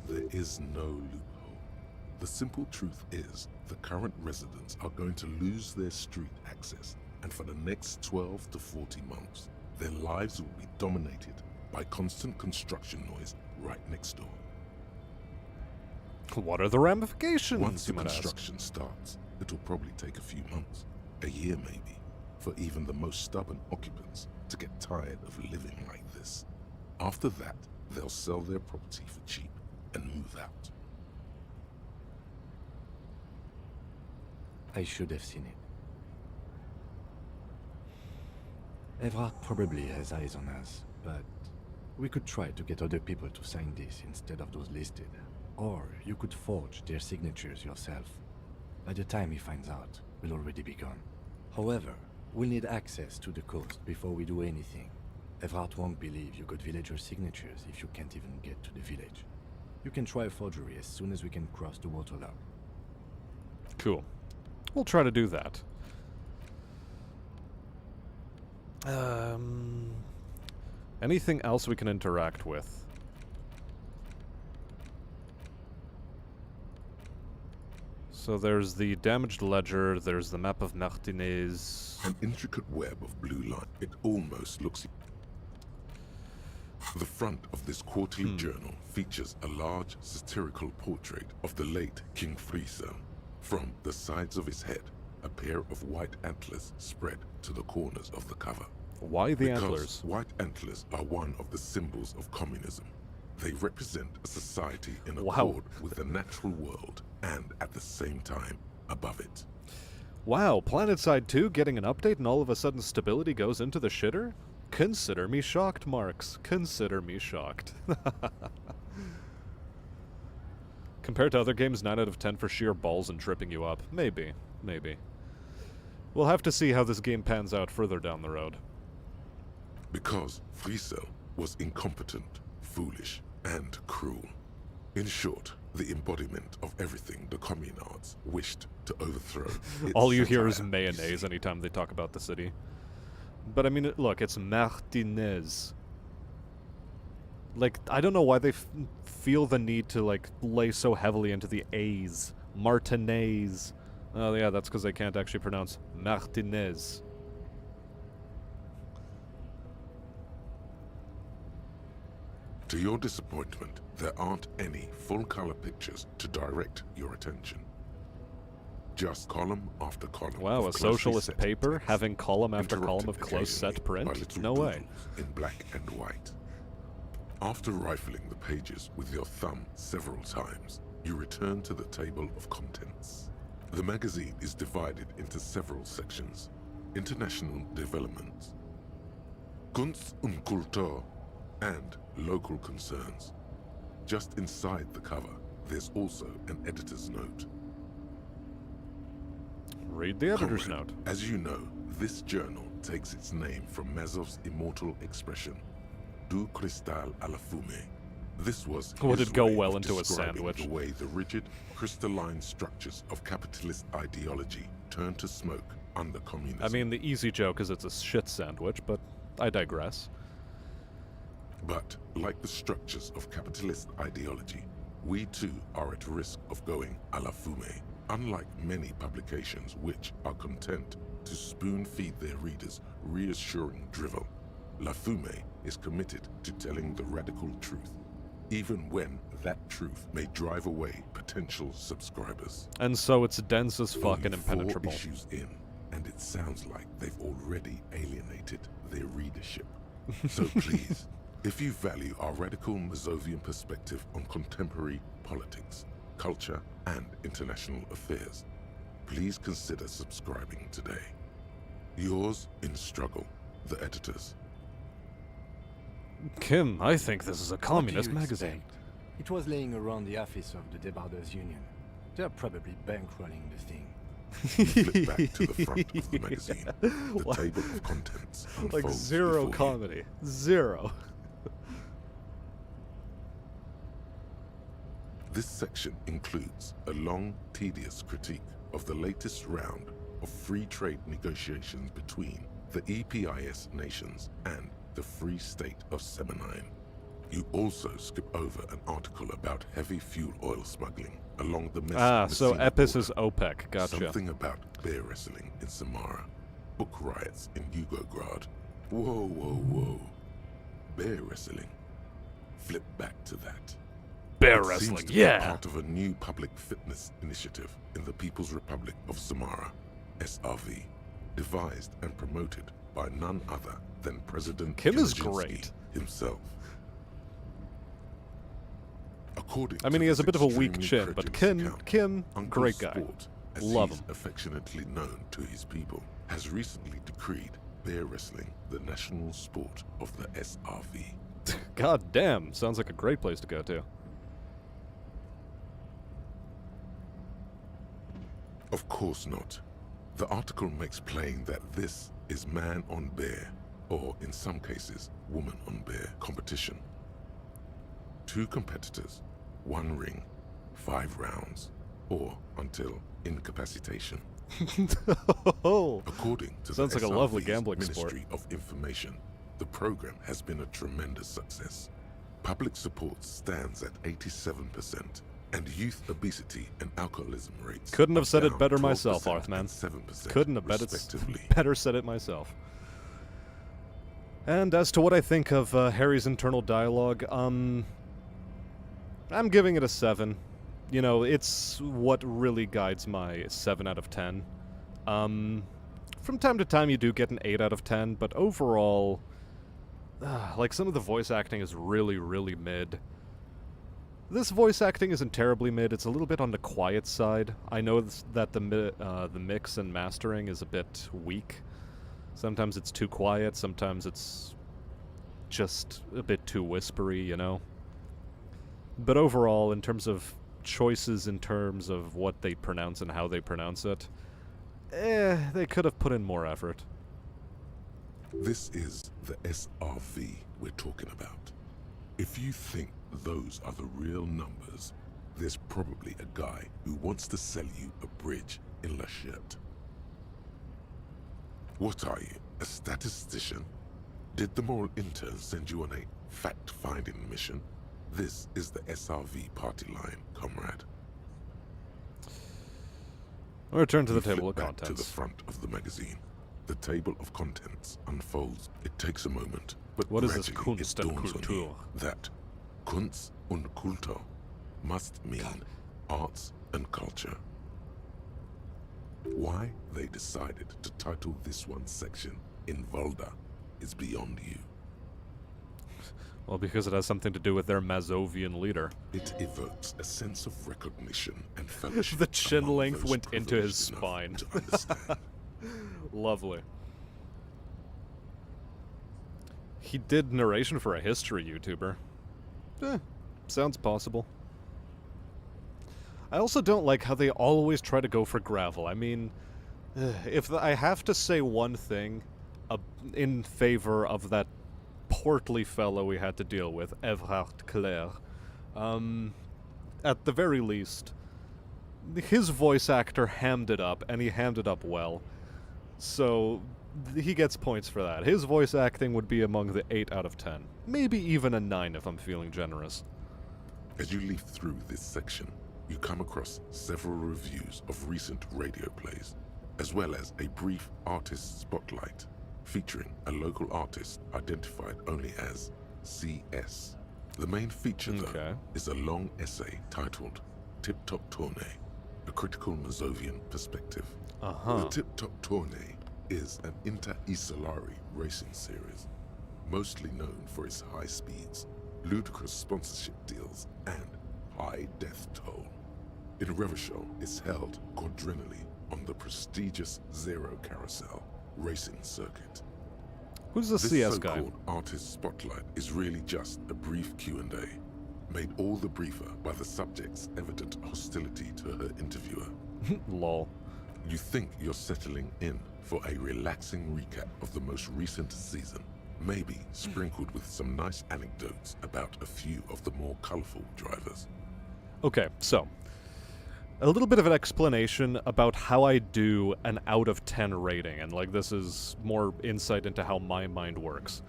Speaker 6: There is no loophole. The simple truth is, the current residents are going to lose their street access, and for the next 12 to 40 months, their lives will be dominated by constant construction noise right next door.
Speaker 1: What are the ramifications?
Speaker 6: Once the
Speaker 1: you might ask?
Speaker 6: construction starts, it'll probably take a few months, a year maybe, for even the most stubborn occupants to get tired of living like this. After that, they'll sell their property for cheap and move out.
Speaker 5: I should have seen it. Everard probably has eyes on us, but we could try to get other people to sign this instead of those listed. Or you could forge their signatures yourself. By the time he finds out, we'll already be gone. However, we'll need access to the coast before we do anything. Everard won't believe you got villager signatures if you can't even get to the village. You can try a forgery as soon as we can cross the waterlock.
Speaker 1: Cool. We'll try to do that. Anything else we can interact with? So there's the damaged ledger, there's the map of Martinez.
Speaker 6: An intricate web of blue line. It almost looks... The front of this quarterly journal features a large satirical portrait of the late King Friesa. From the sides of his head, a pair of white antlers spread to the corners of the cover.
Speaker 1: Why the
Speaker 6: Because
Speaker 1: antlers?
Speaker 6: white antlers are one of the symbols of communism. They represent a society in
Speaker 1: Wow.
Speaker 6: accord with the natural world and at the same time above it.
Speaker 1: Wow, PlanetSide 2 getting an update and all of a sudden stability goes into the shitter? Consider me shocked, Marks. Consider me shocked. Compared to other games, 9 out of 10 for sheer balls and tripping you up. Maybe. Maybe. We'll have to see how this game pans out further down the road.
Speaker 6: Because FreeCell was incompetent, foolish, and cruel. In short, the embodiment of everything the communards wished to overthrow.
Speaker 1: All you hear is mayonnaise anytime they talk about the city. But I mean, look, it's Martinez. Like, I don't know why they feel the need to, like, lay so heavily into the A's. Martinez. Oh, yeah, that's because they can't actually pronounce Martinez.
Speaker 6: To your disappointment, there aren't any full-color pictures to direct your attention. Just column after column.
Speaker 1: Wow, a
Speaker 6: of closely
Speaker 1: socialist
Speaker 6: set
Speaker 1: paper
Speaker 6: text,
Speaker 1: having column after column of
Speaker 6: interrupted
Speaker 1: close-set
Speaker 6: occasionally by
Speaker 1: print?
Speaker 6: little
Speaker 1: No way.
Speaker 6: doodles in black and white. After rifling the pages with your thumb several times, you return to the table of contents. The magazine is divided into several sections. International developments, Kunst und Kultur, and local concerns. Just inside the cover, there's also an editor's note.
Speaker 1: Read the editor's
Speaker 6: Comrade,
Speaker 1: note.
Speaker 6: as you know, this journal takes its name from Mazov's immortal expression, Du cristal à la fumée. This was
Speaker 1: Would
Speaker 6: his
Speaker 1: it go
Speaker 6: way
Speaker 1: well
Speaker 6: of
Speaker 1: into a
Speaker 6: describing
Speaker 1: sandwich?
Speaker 6: the way the rigid, crystalline structures of capitalist ideology turn to smoke under communism.
Speaker 1: I mean, the easy joke is it's a shit sandwich, but I digress.
Speaker 6: But, like the structures of capitalist ideology, we too are at risk of going à la fumée. Unlike many publications which are content to spoon-feed their readers reassuring drivel, La Fumée is committed to telling the radical truth, even when that truth may drive away potential subscribers.
Speaker 1: And so it's dense as fuck and
Speaker 6: Only 4
Speaker 1: impenetrable.
Speaker 6: issues in, and it sounds like they've already alienated their readership. So please, if you value our radical Mazovian perspective on contemporary politics, culture, and international affairs, please consider subscribing today. Yours in struggle, the editors.
Speaker 1: Kim, I think this is a
Speaker 5: What do
Speaker 1: communist
Speaker 5: you
Speaker 1: magazine.
Speaker 5: expect? It was laying around the office of the Debarders Union. They're probably bankrolling the thing.
Speaker 6: You flip back to the front of the magazine. The
Speaker 1: What?
Speaker 6: table of contents
Speaker 1: Like
Speaker 6: unfolds
Speaker 1: zero
Speaker 6: before you.
Speaker 1: comedy. Zero.
Speaker 6: This section includes a long, tedious critique of the latest round of free trade negotiations between the EPIS nations and the Free State of Semenine. You also skip over an article about heavy fuel oil smuggling along the
Speaker 1: So
Speaker 6: Messina
Speaker 1: Epis
Speaker 6: border.
Speaker 1: is OPEC. Gotcha.
Speaker 6: Something about bear wrestling in Samara, book riots in Yugograd. Whoa, whoa, whoa. Bear wrestling. Flip back to that.
Speaker 1: Bear
Speaker 6: It
Speaker 1: wrestling,
Speaker 6: seems to be
Speaker 1: yeah.
Speaker 6: part of a new public fitness initiative in the People's Republic of Samara, SRV, devised and promoted by none other than President
Speaker 1: Kim is
Speaker 6: Dzerzhinsky
Speaker 1: great.
Speaker 6: himself. According
Speaker 1: I mean,
Speaker 6: to
Speaker 1: he has a
Speaker 6: this
Speaker 1: bit of a weak
Speaker 6: extremely
Speaker 1: chin, but
Speaker 6: credulous
Speaker 1: Kim,
Speaker 6: account,
Speaker 1: Kim,
Speaker 6: Uncle
Speaker 1: great guy.
Speaker 6: Sport, as
Speaker 1: Love
Speaker 6: he's
Speaker 1: him.
Speaker 6: affectionately known to his people, has recently decreed bear wrestling the national sport of the SRV.
Speaker 1: God damn, sounds like a great place to go to.
Speaker 6: Of course not. The article makes plain that this is man on bear, or in some cases, woman on bear competition. 2 competitors, 1 ring, 5 rounds, or until incapacitation. According to
Speaker 1: Sounds
Speaker 6: the
Speaker 1: like a lovely
Speaker 6: SRV's
Speaker 1: gambling sport.
Speaker 6: Ministry of Information, the program has been a tremendous success. Public support stands at 87%, and youth obesity and alcoholism rates
Speaker 1: Couldn't have
Speaker 6: are
Speaker 1: said it
Speaker 6: down
Speaker 1: better myself,
Speaker 6: 12%
Speaker 1: Arthman.
Speaker 6: and 7%
Speaker 1: Couldn't have
Speaker 6: respectively.
Speaker 1: better said it myself. And as to what I think of Harry's internal dialogue, I'm giving it a 7. You know, it's what really guides my 7 out of 10. From time to time you do get an 8 out of 10, but overall, like some of the voice acting is really, really mid. This voice acting isn't terribly mid. It's a little bit on the quiet side. I know that the mix and mastering is a bit weak. Sometimes it's too quiet. Sometimes it's just a bit too whispery, you know? But overall, in terms of choices in terms of what they pronounce and how they pronounce it, they could have put in more effort.
Speaker 6: This is the SRV we're talking about. If you think those are the real numbers, there's probably a guy who wants to sell you a bridge in La Chette. What are you, a statistician? Did the moral intern send you on a fact-finding mission? This is the SRV party line, comrade.
Speaker 1: I'll return to the
Speaker 6: You
Speaker 1: table of
Speaker 6: flip back
Speaker 1: contents.
Speaker 6: to the front of the magazine. The table of contents unfolds. It takes a moment, but
Speaker 1: What is this
Speaker 6: gradually
Speaker 1: Kunst
Speaker 6: it
Speaker 1: und
Speaker 6: dawns on
Speaker 1: Kultur?
Speaker 6: you that Kunst und Kultur must mean arts and culture. Why they decided to title this one section in Volda is beyond you.
Speaker 1: Well, because it has something to do with their Mazovian leader.
Speaker 6: It evokes a sense of recognition and fellowship.
Speaker 1: The chin
Speaker 6: among
Speaker 1: length
Speaker 6: those
Speaker 1: went into his
Speaker 6: privileged enough
Speaker 1: spine.
Speaker 6: to understand.
Speaker 1: Lovely. He did narration for a history YouTuber. Sounds possible. I also don't like how they always try to go for gravel. I mean, if I have to say one thing in favor of that portly fellow we had to deal with, Everhard Claire, at the very least, his voice actor hammed it up, and he hammed it up well. So, he gets points for that. His voice acting would be among the 8 out of 10. Maybe even a 9 if I'm feeling generous.
Speaker 6: As you leaf through this section, you come across several reviews of recent radio plays, as well as a brief artist spotlight featuring a local artist identified only as CS. The main feature, though, is a long essay titled Tip Top Tournée, a critical Mazovian perspective. The Tip Top Tournée is an inter-Isolari racing series, mostly known for its high speeds, ludicrous sponsorship deals, and high death toll. In Revachol, it's held quadrennially on the prestigious Zero Carousel racing circuit.
Speaker 1: Who's the
Speaker 6: This
Speaker 1: CS guy?
Speaker 6: so-called artist spotlight is really just a brief Q&A, made all the briefer by the subject's evident hostility to her interviewer.
Speaker 1: Lol.
Speaker 6: You think you're settling in for a relaxing recap of the most recent season, maybe sprinkled with some nice anecdotes about a few of the more colorful drivers.
Speaker 1: Okay, so a little bit of an explanation about how I do an out of 10 rating, and like this is more insight into how my mind works.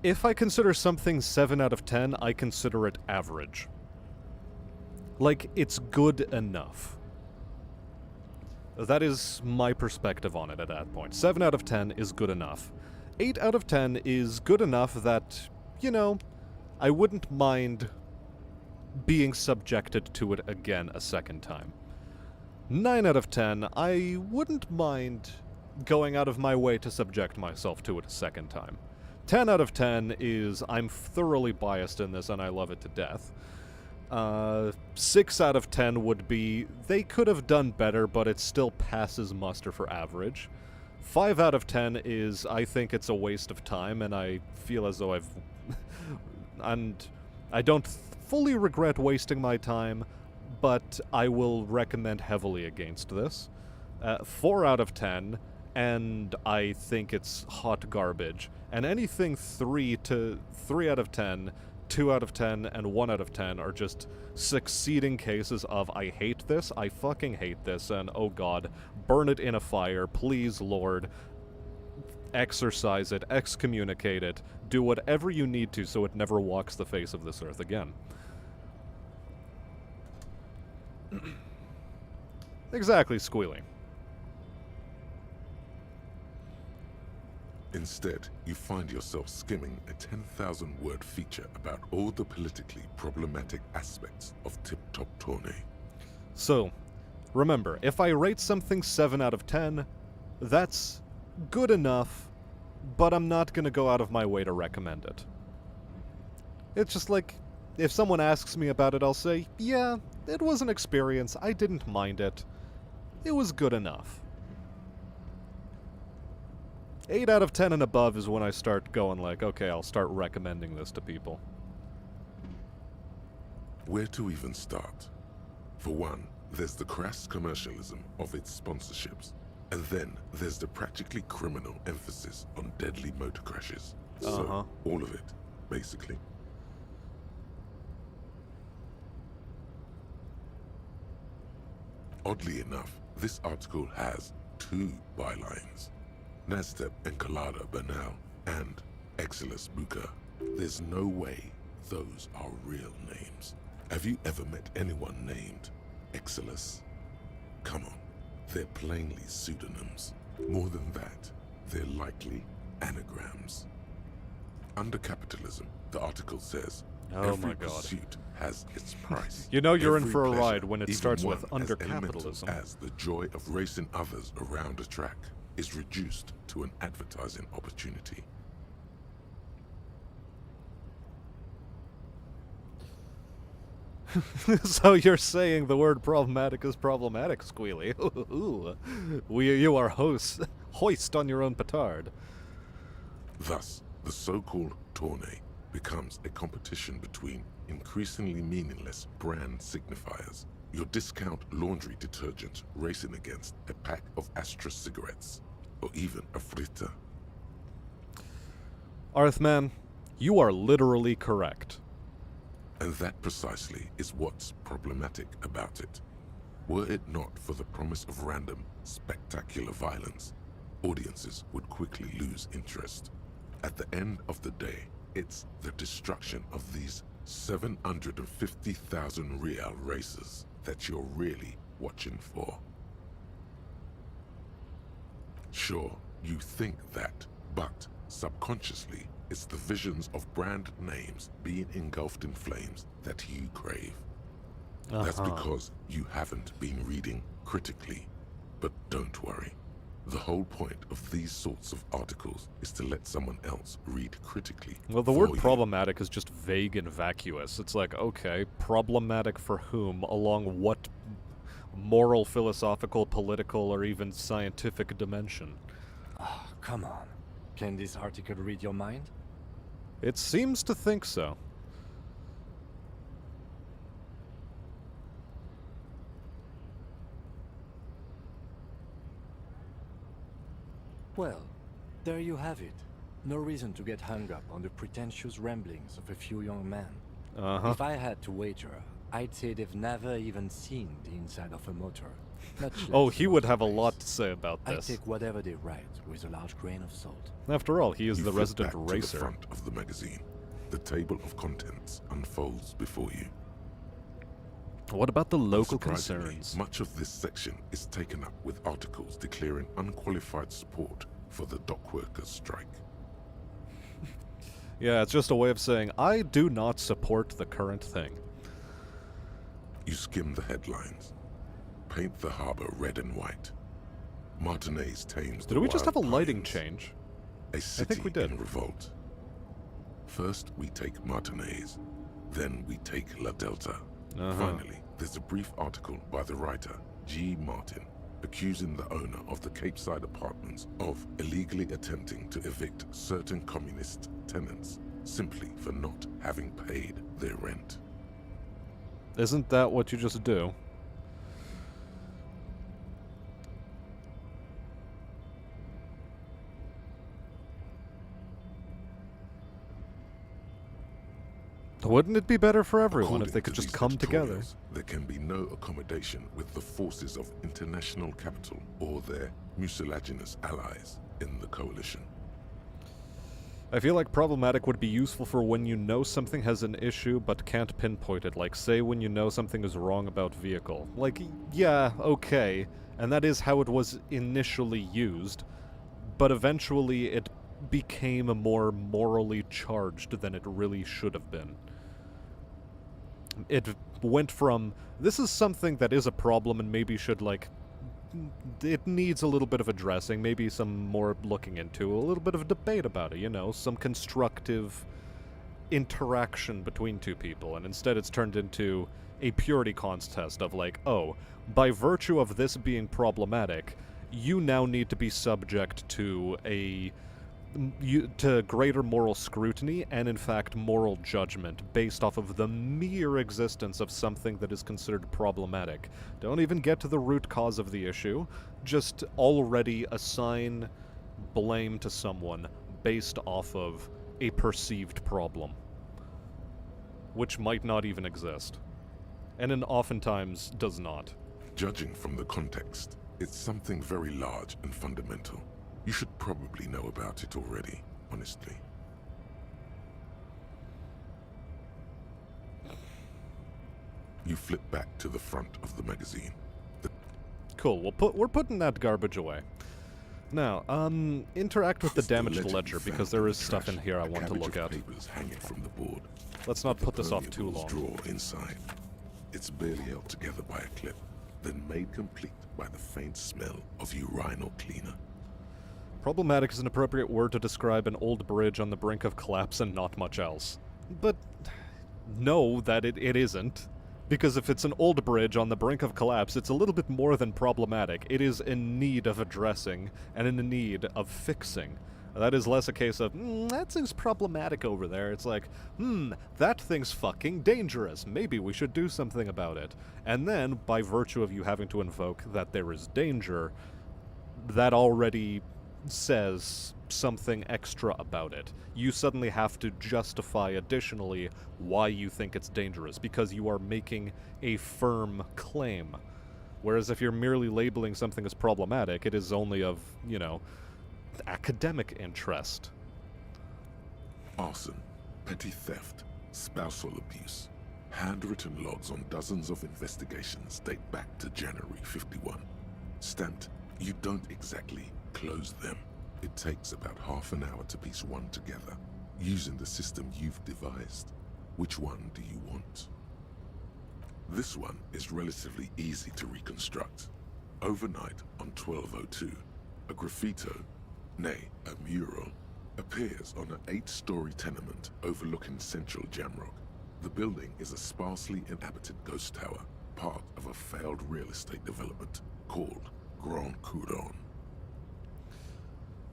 Speaker 1: If I consider something 7 out of 10, I consider it average. Like, it's good enough. That is my perspective on it at that point. 7 out of 10 is good enough. 8 out of 10 is good enough that, you know, I wouldn't mind being subjected to it again a second time. 9 out of 10, I wouldn't mind going out of my way to subject myself to it a second time. 10 out of 10 is I'm thoroughly biased in this and I love it to death. 6 out of 10 would be they could have done better, but it still passes muster for average. 5 out of 10 is I think it's a waste of time and I feel as though I've... and I don't fully regret wasting my time, but I will recommend heavily against this. 4 out of 10, and I think it's hot garbage. And anything 3 out of 10, 2 out of 10, and 1 out of 10 are just succeeding cases of I hate this, I fucking hate this, and oh god, burn it in a fire, please Lord. Exorcise it, excommunicate it, do whatever you need to so it never walks the face of this earth again. Exactly, Squealy.
Speaker 6: Instead, you find yourself skimming a 10,000-word feature about all the politically problematic aspects of Tip Top Tournée.
Speaker 1: So, remember, if I rate something 7 out of 10, that's good enough, but I'm not gonna go out of my way to recommend it. It's just like, if someone asks me about it, I'll say, yeah, it was an experience. I didn't mind it. It was good enough. 8 out of 10 and above is when I start going like, okay, I'll start recommending this to people.
Speaker 6: Where to even start? For one, there's the crass commercialism of its sponsorships. And then there's the practically criminal emphasis on deadly motor crashes. So, all of it, basically. Oddly enough, this article has 2 bylines. Nastep Encolada Bernal and Exilus Buka. There's no way those are real names. Have you ever met anyone named Exilus? Come on, they're plainly pseudonyms. More than that, they're likely anagrams. Under capitalism, the article says, every pursuit has its price.
Speaker 1: You know you're in
Speaker 6: Every
Speaker 1: for a
Speaker 6: pleasure,
Speaker 1: ride when it
Speaker 6: even
Speaker 1: starts
Speaker 6: one
Speaker 1: with
Speaker 6: as
Speaker 1: under
Speaker 6: elemental
Speaker 1: capitalism.
Speaker 6: as the joy of racing others around a track is reduced to an advertising opportunity.
Speaker 1: So you're saying the word problematic is problematic, Squealy. You are hoist on your own petard.
Speaker 6: Thus, the so-called tourney becomes a competition between increasingly meaningless brand signifiers. Your discount laundry detergent racing against a pack of Astra cigarettes, or even a Frita.
Speaker 1: Arthman, you are literally correct.
Speaker 6: And that precisely is what's problematic about it. Were it not for the promise of random, spectacular violence, audiences would quickly lose interest. At the end of the day, it's the destruction of these 750,000 real races that you're really watching for. Sure, you think that, but subconsciously, it's the visions of brand names being engulfed in flames that you crave. That's because you haven't been reading critically. But don't worry. The whole point of these sorts of articles is to let someone else read critically.
Speaker 1: Well, the word problematic is just vague and vacuous. It's like, okay, problematic for whom, along what moral, philosophical, political, or even scientific dimension?
Speaker 5: Oh, come on. Can this article read your mind?
Speaker 1: It seems to think so.
Speaker 5: Well, there you have it. No reason to get hung up on the pretentious ramblings of a few young men. If I had to wager, I'd say they've never even seen the inside of a motor.
Speaker 1: Oh, he would have a lot to say about
Speaker 5: I
Speaker 1: this.
Speaker 5: take whatever they write with a large grain of salt.
Speaker 1: After all, he is
Speaker 6: You
Speaker 1: the
Speaker 6: flip
Speaker 1: resident
Speaker 6: back to
Speaker 1: racer.
Speaker 6: the front of the magazine. The table of contents unfolds before you.
Speaker 1: What about the local
Speaker 6: Unsurprisingly,
Speaker 1: concerns?
Speaker 6: much of this section is taken up with articles declaring unqualified support for the dock workers' strike.
Speaker 1: Yeah, it's just a way of saying, I do not support the current thing.
Speaker 6: You skim the headlines. Paint the harbor red and white. Martinez tames the
Speaker 1: Did we just have a
Speaker 6: wild
Speaker 1: lighting
Speaker 6: pines.
Speaker 1: change?
Speaker 6: A city
Speaker 1: think we did.
Speaker 6: in revolt. First we take Martinez, then we take La Delta. Finally, there's a brief article by the writer, G. Martin, accusing the owner of the Capeside Apartments of illegally attempting to evict certain communist tenants simply for not having paid their rent.
Speaker 1: Isn't that what you just do? Wouldn't it be better for everyone if
Speaker 6: According
Speaker 1: they could
Speaker 6: to
Speaker 1: just
Speaker 6: these
Speaker 1: come together?
Speaker 6: editorials, there can be no accommodation with the forces of international capital or their mucilaginous allies in the coalition.
Speaker 1: I feel like problematic would be useful for when you know something has an issue but can't pinpoint it. Like, say when you know something is wrong about vehicle. Like, yeah, okay, and that is how it was initially used, but eventually it became more morally charged than it really should have been. It went from, this is something that is a problem and maybe should, like, it needs a little bit of addressing, maybe some more looking into, a little bit of debate about it, you know, some constructive interaction between two people, and instead it's turned into a purity contest of like, oh, by virtue of this being problematic, you now need to be subject to to greater moral scrutiny and, in fact, moral judgment based off of the mere existence of something that is considered problematic. Don't even get to the root cause of the issue. Just already assign blame to someone based off of a perceived problem, which might not even exist, and oftentimes does not.
Speaker 6: Judging from the context, it's something very large and fundamental. You should probably know about it already, honestly. You flip back to the front of the magazine.
Speaker 1: Cool, we're putting that garbage away. Now, interact with the damaged ledger, because there is stuff in here I want to look at.
Speaker 6: Papers hanging from the board.
Speaker 1: Let's not put this off too long.
Speaker 6: Drawer inside. It's barely held together by a clip, then made complete by the faint smell of urinal cleaner.
Speaker 1: Problematic is an appropriate word to describe an old bridge on the brink of collapse and not much else. But know that it isn't. Because if it's an old bridge on the brink of collapse, it's a little bit more than problematic. It is in need of addressing and in need of fixing. That is less a case of, that thing's problematic over there. It's like, that thing's fucking dangerous. Maybe we should do something about it. And then, by virtue of you having to invoke that there is danger, that already says something extra about it. You suddenly have to justify additionally why you think it's dangerous, because you are making a firm claim. Whereas if you're merely labeling something as problematic, it is only of, academic interest.
Speaker 6: Arson, petty theft, spousal abuse. Handwritten logs on dozens of investigations date back to January 51. Stamped, you don't exactly close them. It takes about half an hour to piece one together, using the system you've devised. Which one do you want? This one is relatively easy to reconstruct. Overnight on 1202, a graffito, nay, a mural, appears on an 8-story tenement overlooking central Jamrock. The building is a sparsely inhabited ghost tower, part of a failed real estate development called Grand Couronne.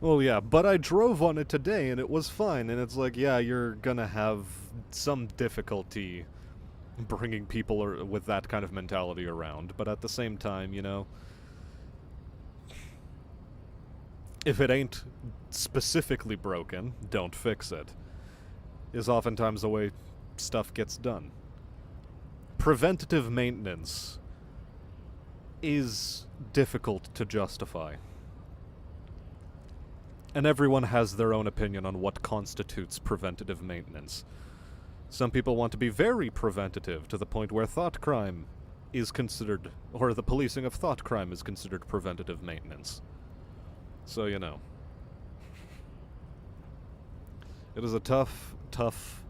Speaker 1: Well, yeah, but I drove on it today and it was fine, and it's like, yeah, you're gonna have some difficulty bringing people with that kind of mentality around, but at the same time, if it ain't specifically broken, don't fix it, is oftentimes the way stuff gets done. Preventative maintenance is difficult to justify. And everyone has their own opinion on what constitutes preventative maintenance. Some people want to be very preventative to the point where thought crime is considered, or the policing of thought crime is considered preventative maintenance. So, It is a tough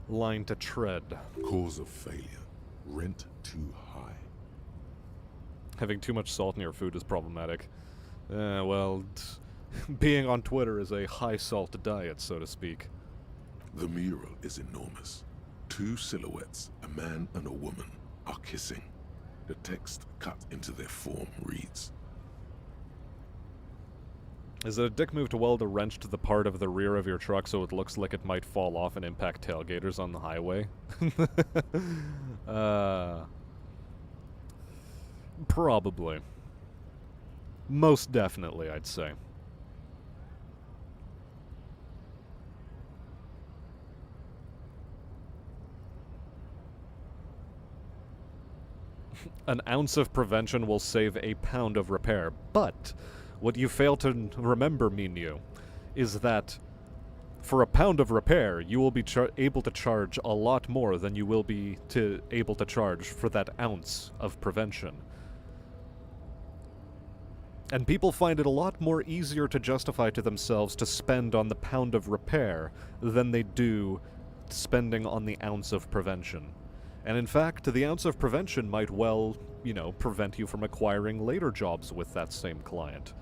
Speaker 1: line to tread.
Speaker 6: Cause of failure. Rent too high.
Speaker 1: Having too much salt in your food is problematic. Being on Twitter is a high-salt diet, so to speak.
Speaker 6: The mural is enormous. 2 silhouettes, a man and a woman, are kissing. The text cut into their form reads,
Speaker 1: Is it a dick move to weld a wrench to the part of the rear of your truck so it looks like it might fall off and impact tailgaters on the highway? Probably. Most definitely, I'd say. An ounce of prevention will save a pound of repair, but what you fail to remember, Minyu, is that for a pound of repair, you will be able to charge a lot more than you will be able to charge for that ounce of prevention. And people find it a lot more easier to justify to themselves to spend on the pound of repair than they do spending on the ounce of prevention. And in fact, the ounce of prevention might well, prevent you from acquiring later jobs with that same client.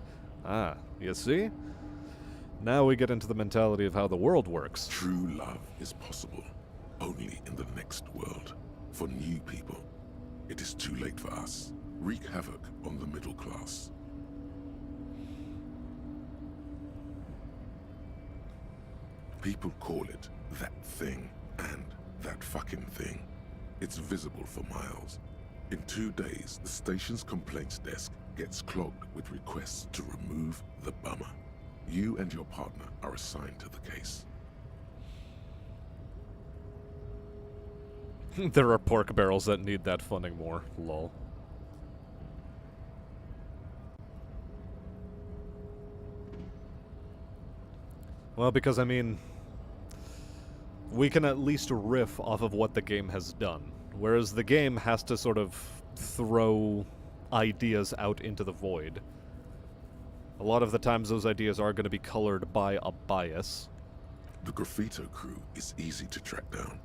Speaker 1: Ah, you see? Now we get into the mentality of how the world works.
Speaker 6: True love is possible only in the next world. For new people, it is too late for us. Wreak havoc on the middle class. People call it that thing and that fucking thing. It's visible for miles. In 2 days, the station's complaints desk gets clogged with requests to remove the bummer. You and your partner are assigned to the case.
Speaker 1: There are pork barrels that need that funding more, lol. Well, because I mean, we can at least riff off of what the game has done, whereas the game has to sort of throw ideas out into the void. A lot of the times those ideas are going to be colored by a bias.
Speaker 6: The graffito crew is easy to track down.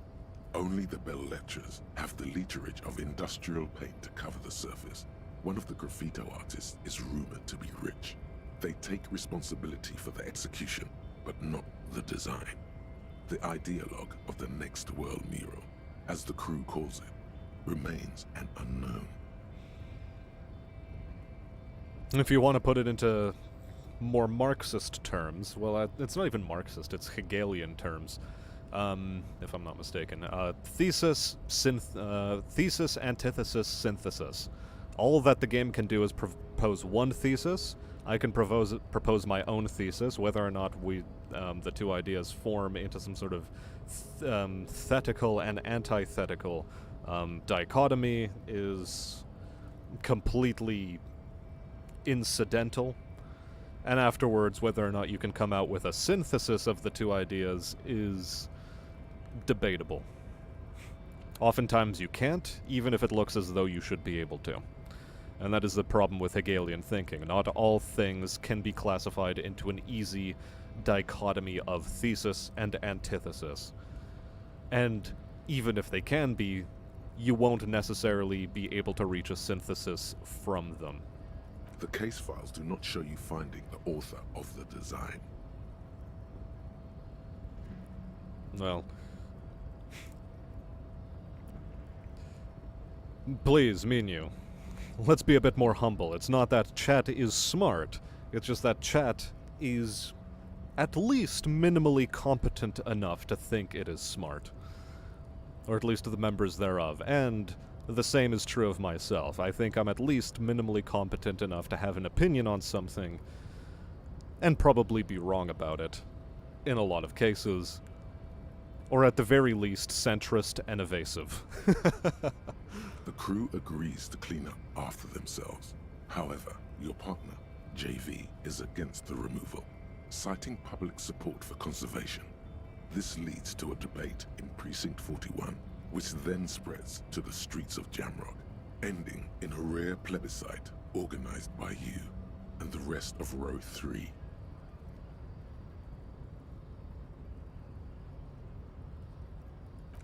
Speaker 6: Only the bell lectures have the literage of industrial paint to cover the surface. One of the graffito artists is rumored to be rich. They take responsibility for the execution, but not the design. The ideologue of the Next World mural, as the crew calls it, remains an unknown.
Speaker 1: If you want to put it into more Marxist terms, well, it's not even Marxist, it's Hegelian terms, if I'm not mistaken. Thesis, antithesis, synthesis. All that the game can do is propose one thesis. I can propose my own thesis. Whether or not the two ideas form into some sort of thetical and antithetical dichotomy is completely incidental. And afterwards, whether or not you can come out with a synthesis of the two ideas is debatable. Oftentimes you can't, even if it looks as though you should be able to. And that is the problem with Hegelian thinking. Not all things can be classified into an easy dichotomy of thesis and antithesis. And even if they can be, you won't necessarily be able to reach a synthesis from them.
Speaker 6: The case files do not show you finding the author of the design.
Speaker 1: Well, please, Minyu, let's be a bit more humble. It's not that chat is smart, it's just that chat is at least minimally competent enough to think it is smart. Or at least the members thereof, and the same is true of myself. I think I'm at least minimally competent enough to have an opinion on something, and probably be wrong about it, in a lot of cases. Or at the very least, centrist and evasive.
Speaker 6: The crew agrees to clean up after themselves. However, your partner, JV, is against the removal, citing public support for conservation. This leads to a debate in Precinct 41, which then spreads to the streets of Jamrock, ending in a rare plebiscite organized by you and the rest of Row 3.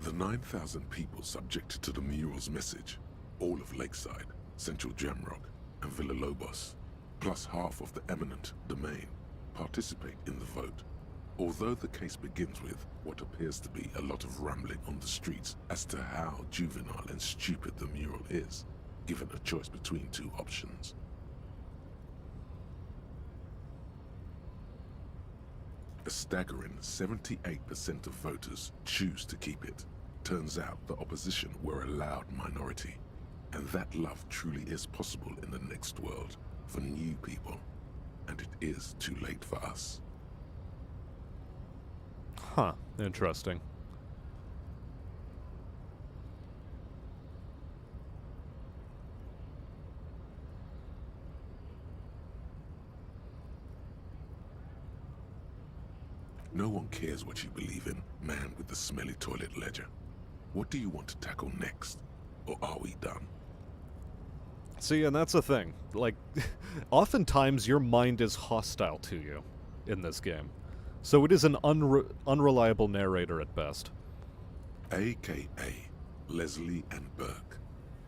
Speaker 6: The 9,000 people subjected to the mural's message, all of Lakeside, Central Jamrock, and Villa Lobos, plus half of the eminent domain, participate in the vote. Although the case begins with what appears to be a lot of rambling on the streets as to how juvenile and stupid the mural is, given a choice between two options. A staggering 78% of voters choose to keep it. Turns out the opposition were a loud minority, and that love truly is possible in the next world for new people, and it is too late for us.
Speaker 1: Huh, interesting.
Speaker 6: No one cares what you believe in, man with the smelly toilet ledger. What do you want to tackle next? Or are we done?
Speaker 1: See, and that's the thing. Like, oftentimes your mind is hostile to you in this game. So it is an unreliable narrator at best.
Speaker 6: AKA Leslie and Burke.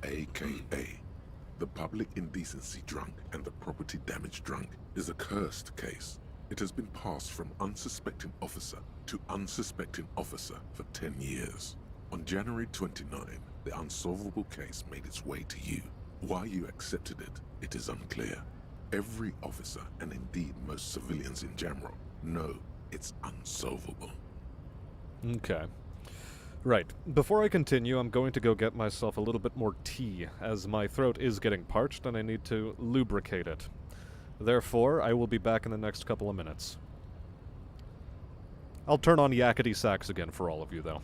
Speaker 6: AKA the public indecency drunk and the property damage drunk is a cursed case. It has been passed from unsuspecting officer to unsuspecting officer for 10 years. On January 29, the unsolvable case made its way to you. Why you accepted it, it is unclear. Every officer, and indeed most civilians in general, know it's unsolvable.
Speaker 1: Okay. Right. Before I continue, I'm going to go get myself a little bit more tea, as my throat is getting parched and I need to lubricate it. Therefore, I will be back in the next couple of minutes. I'll turn on yakety sax again for all of you, though.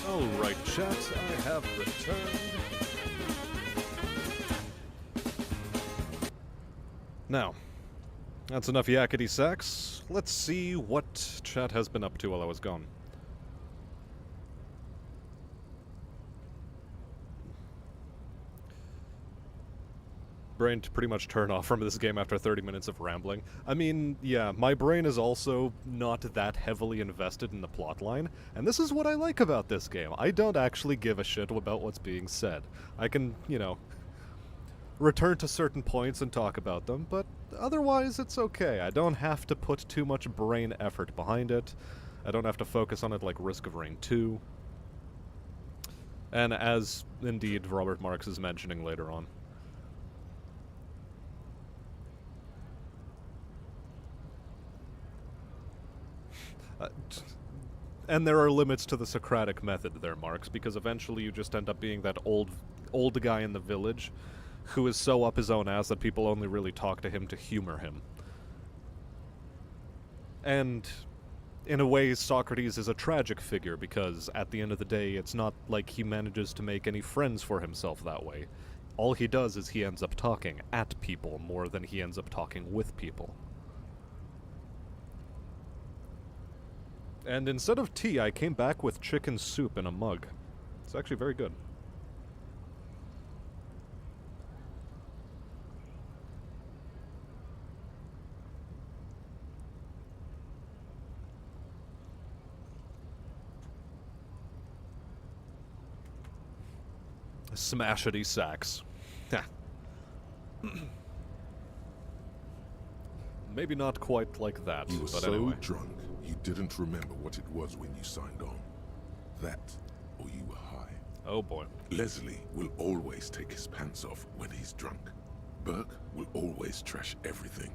Speaker 1: Alright, chat, I have returned. Now, that's enough yakety sax. Let's see what chat has been up to while I was gone. Brain to pretty much turn off from this game after 30 minutes of rambling. I mean, yeah, my brain is also not that heavily invested in the plotline, and this is what I like about this game. I don't actually give a shit about what's being said. I can, you know, return to certain points and talk about them, but otherwise it's okay. I don't have to put too much brain effort behind it. I don't have to focus on it like Risk of Rain 2. And as, indeed, Robert Marks is mentioning later on. And there are limits to the Socratic method there, Marks, because eventually you just end up being that old guy in the village who is so up his own ass that people only really talk to him to humor him. And in a way, Socrates is a tragic figure, because at the end of the day, it's not like he manages to make any friends for himself that way. All he does is he ends up talking at people more than he ends up talking with people. And instead of tea, I came back with chicken soup in a mug. It's actually very good. Smashity sacks. Maybe not quite like that,
Speaker 6: You were
Speaker 1: but
Speaker 6: so
Speaker 1: anyway.
Speaker 6: drunk, you didn't remember what it was when you signed on. That, or you were high.
Speaker 1: Oh boy.
Speaker 6: Leslie will always take his pants off when he's drunk. Burke will always trash everything.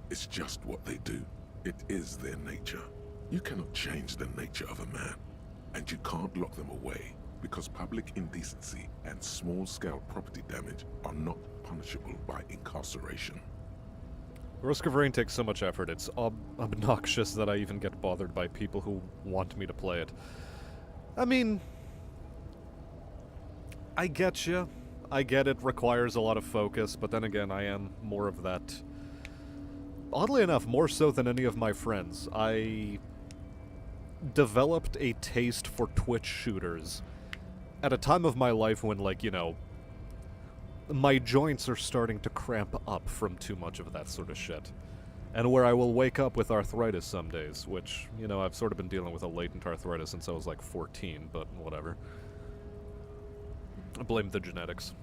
Speaker 6: It's just what they do. It is their nature. You cannot change the nature of a man, and you can't lock them away, because public indecency and small-scale property damage are not punishable by incarceration.
Speaker 1: Risk of Rain takes so much effort, it's obnoxious that I even get bothered by people who want me to play it. I mean, I get you. I get it requires a lot of focus, but then again, I am more of that. Oddly enough, more so than any of my friends. I developed a taste for Twitch shooters at a time of my life when, like, you know, my joints are starting to cramp up from too much of that sort of shit. And where I will wake up with arthritis some days, which, you know, I've sort of been dealing with a latent arthritis since I was like 14, but whatever. I blame the genetics.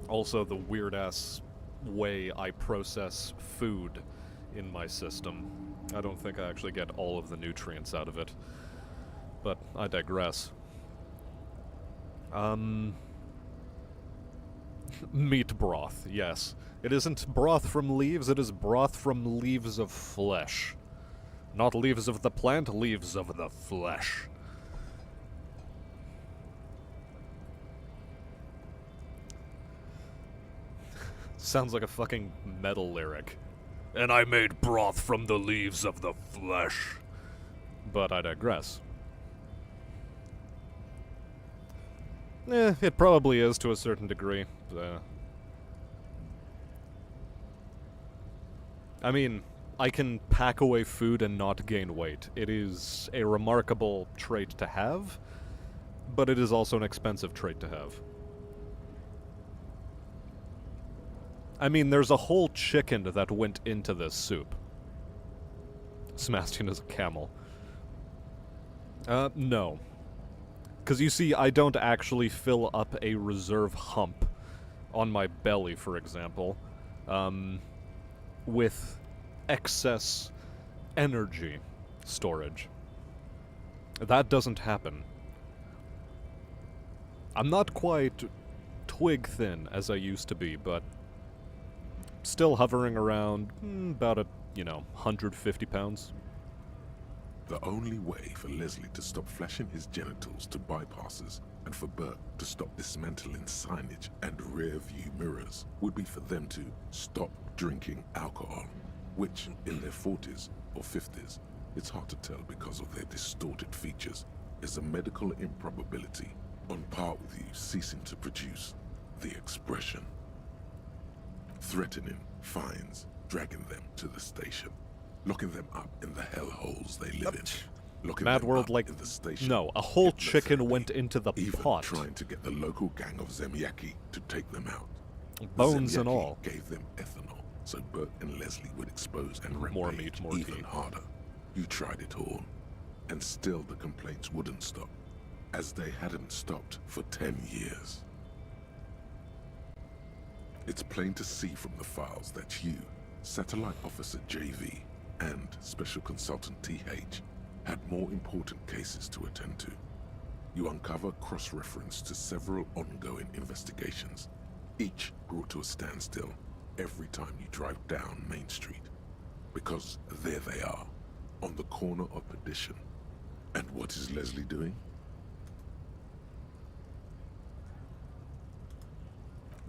Speaker 1: Also, the weird-ass way I process food in my system. I don't think I actually get all of the nutrients out of it. But I digress. Meat broth, yes. It isn't broth from leaves, it is broth from leaves of flesh. Not leaves of the plant, leaves of the flesh. Sounds like a fucking metal lyric. And I made broth from the leaves of the flesh. But I digress. It probably is to a certain degree. I mean, I can pack away food and not gain weight. It is a remarkable trait to have, but it is also an expensive trait to have. I mean, there's a whole chicken that went into this soup. Sebastian is a camel. No. Because you see, I don't actually fill up a reserve hump on my belly, for example, with excess energy storage. That doesn't happen. I'm not quite twig thin as I used to be, but still hovering around about 150 pounds.
Speaker 6: The only way for Leslie to stop flashing his genitals to bypassers and for Burke to stop dismantling signage and rear-view mirrors would be for them to stop drinking alcohol, which, in their 40s or 50s, it's hard to tell because of their distorted features, is a medical improbability on par with you ceasing to produce the expression. Threatening fines, dragging them to the station, locking them up in the hellholes they live in, locking
Speaker 1: Mad
Speaker 6: them
Speaker 1: World,
Speaker 6: up
Speaker 1: like,
Speaker 6: in the station.
Speaker 1: no, a whole
Speaker 6: hypnotherapy,
Speaker 1: chicken went into the
Speaker 6: even
Speaker 1: pot.
Speaker 6: trying to get the local gang of Zemyaki to take them out.
Speaker 1: Bones
Speaker 6: The
Speaker 1: and
Speaker 6: Zemyaki
Speaker 1: all.
Speaker 6: gave them ethanol, so Burke and Leslie would expose and
Speaker 1: More
Speaker 6: rampage
Speaker 1: meat, more
Speaker 6: even
Speaker 1: tea.
Speaker 6: harder. You tried it all, and still the complaints wouldn't stop, as they hadn't stopped for 10 years. It's plain to see from the files that you, Satellite Officer JV, and Special Consultant TH had more important cases to attend to. You uncover cross-reference to several ongoing investigations, each brought to a standstill every time you drive down Main Street. Because there they are, on the corner of Perdition. And what is Leslie doing?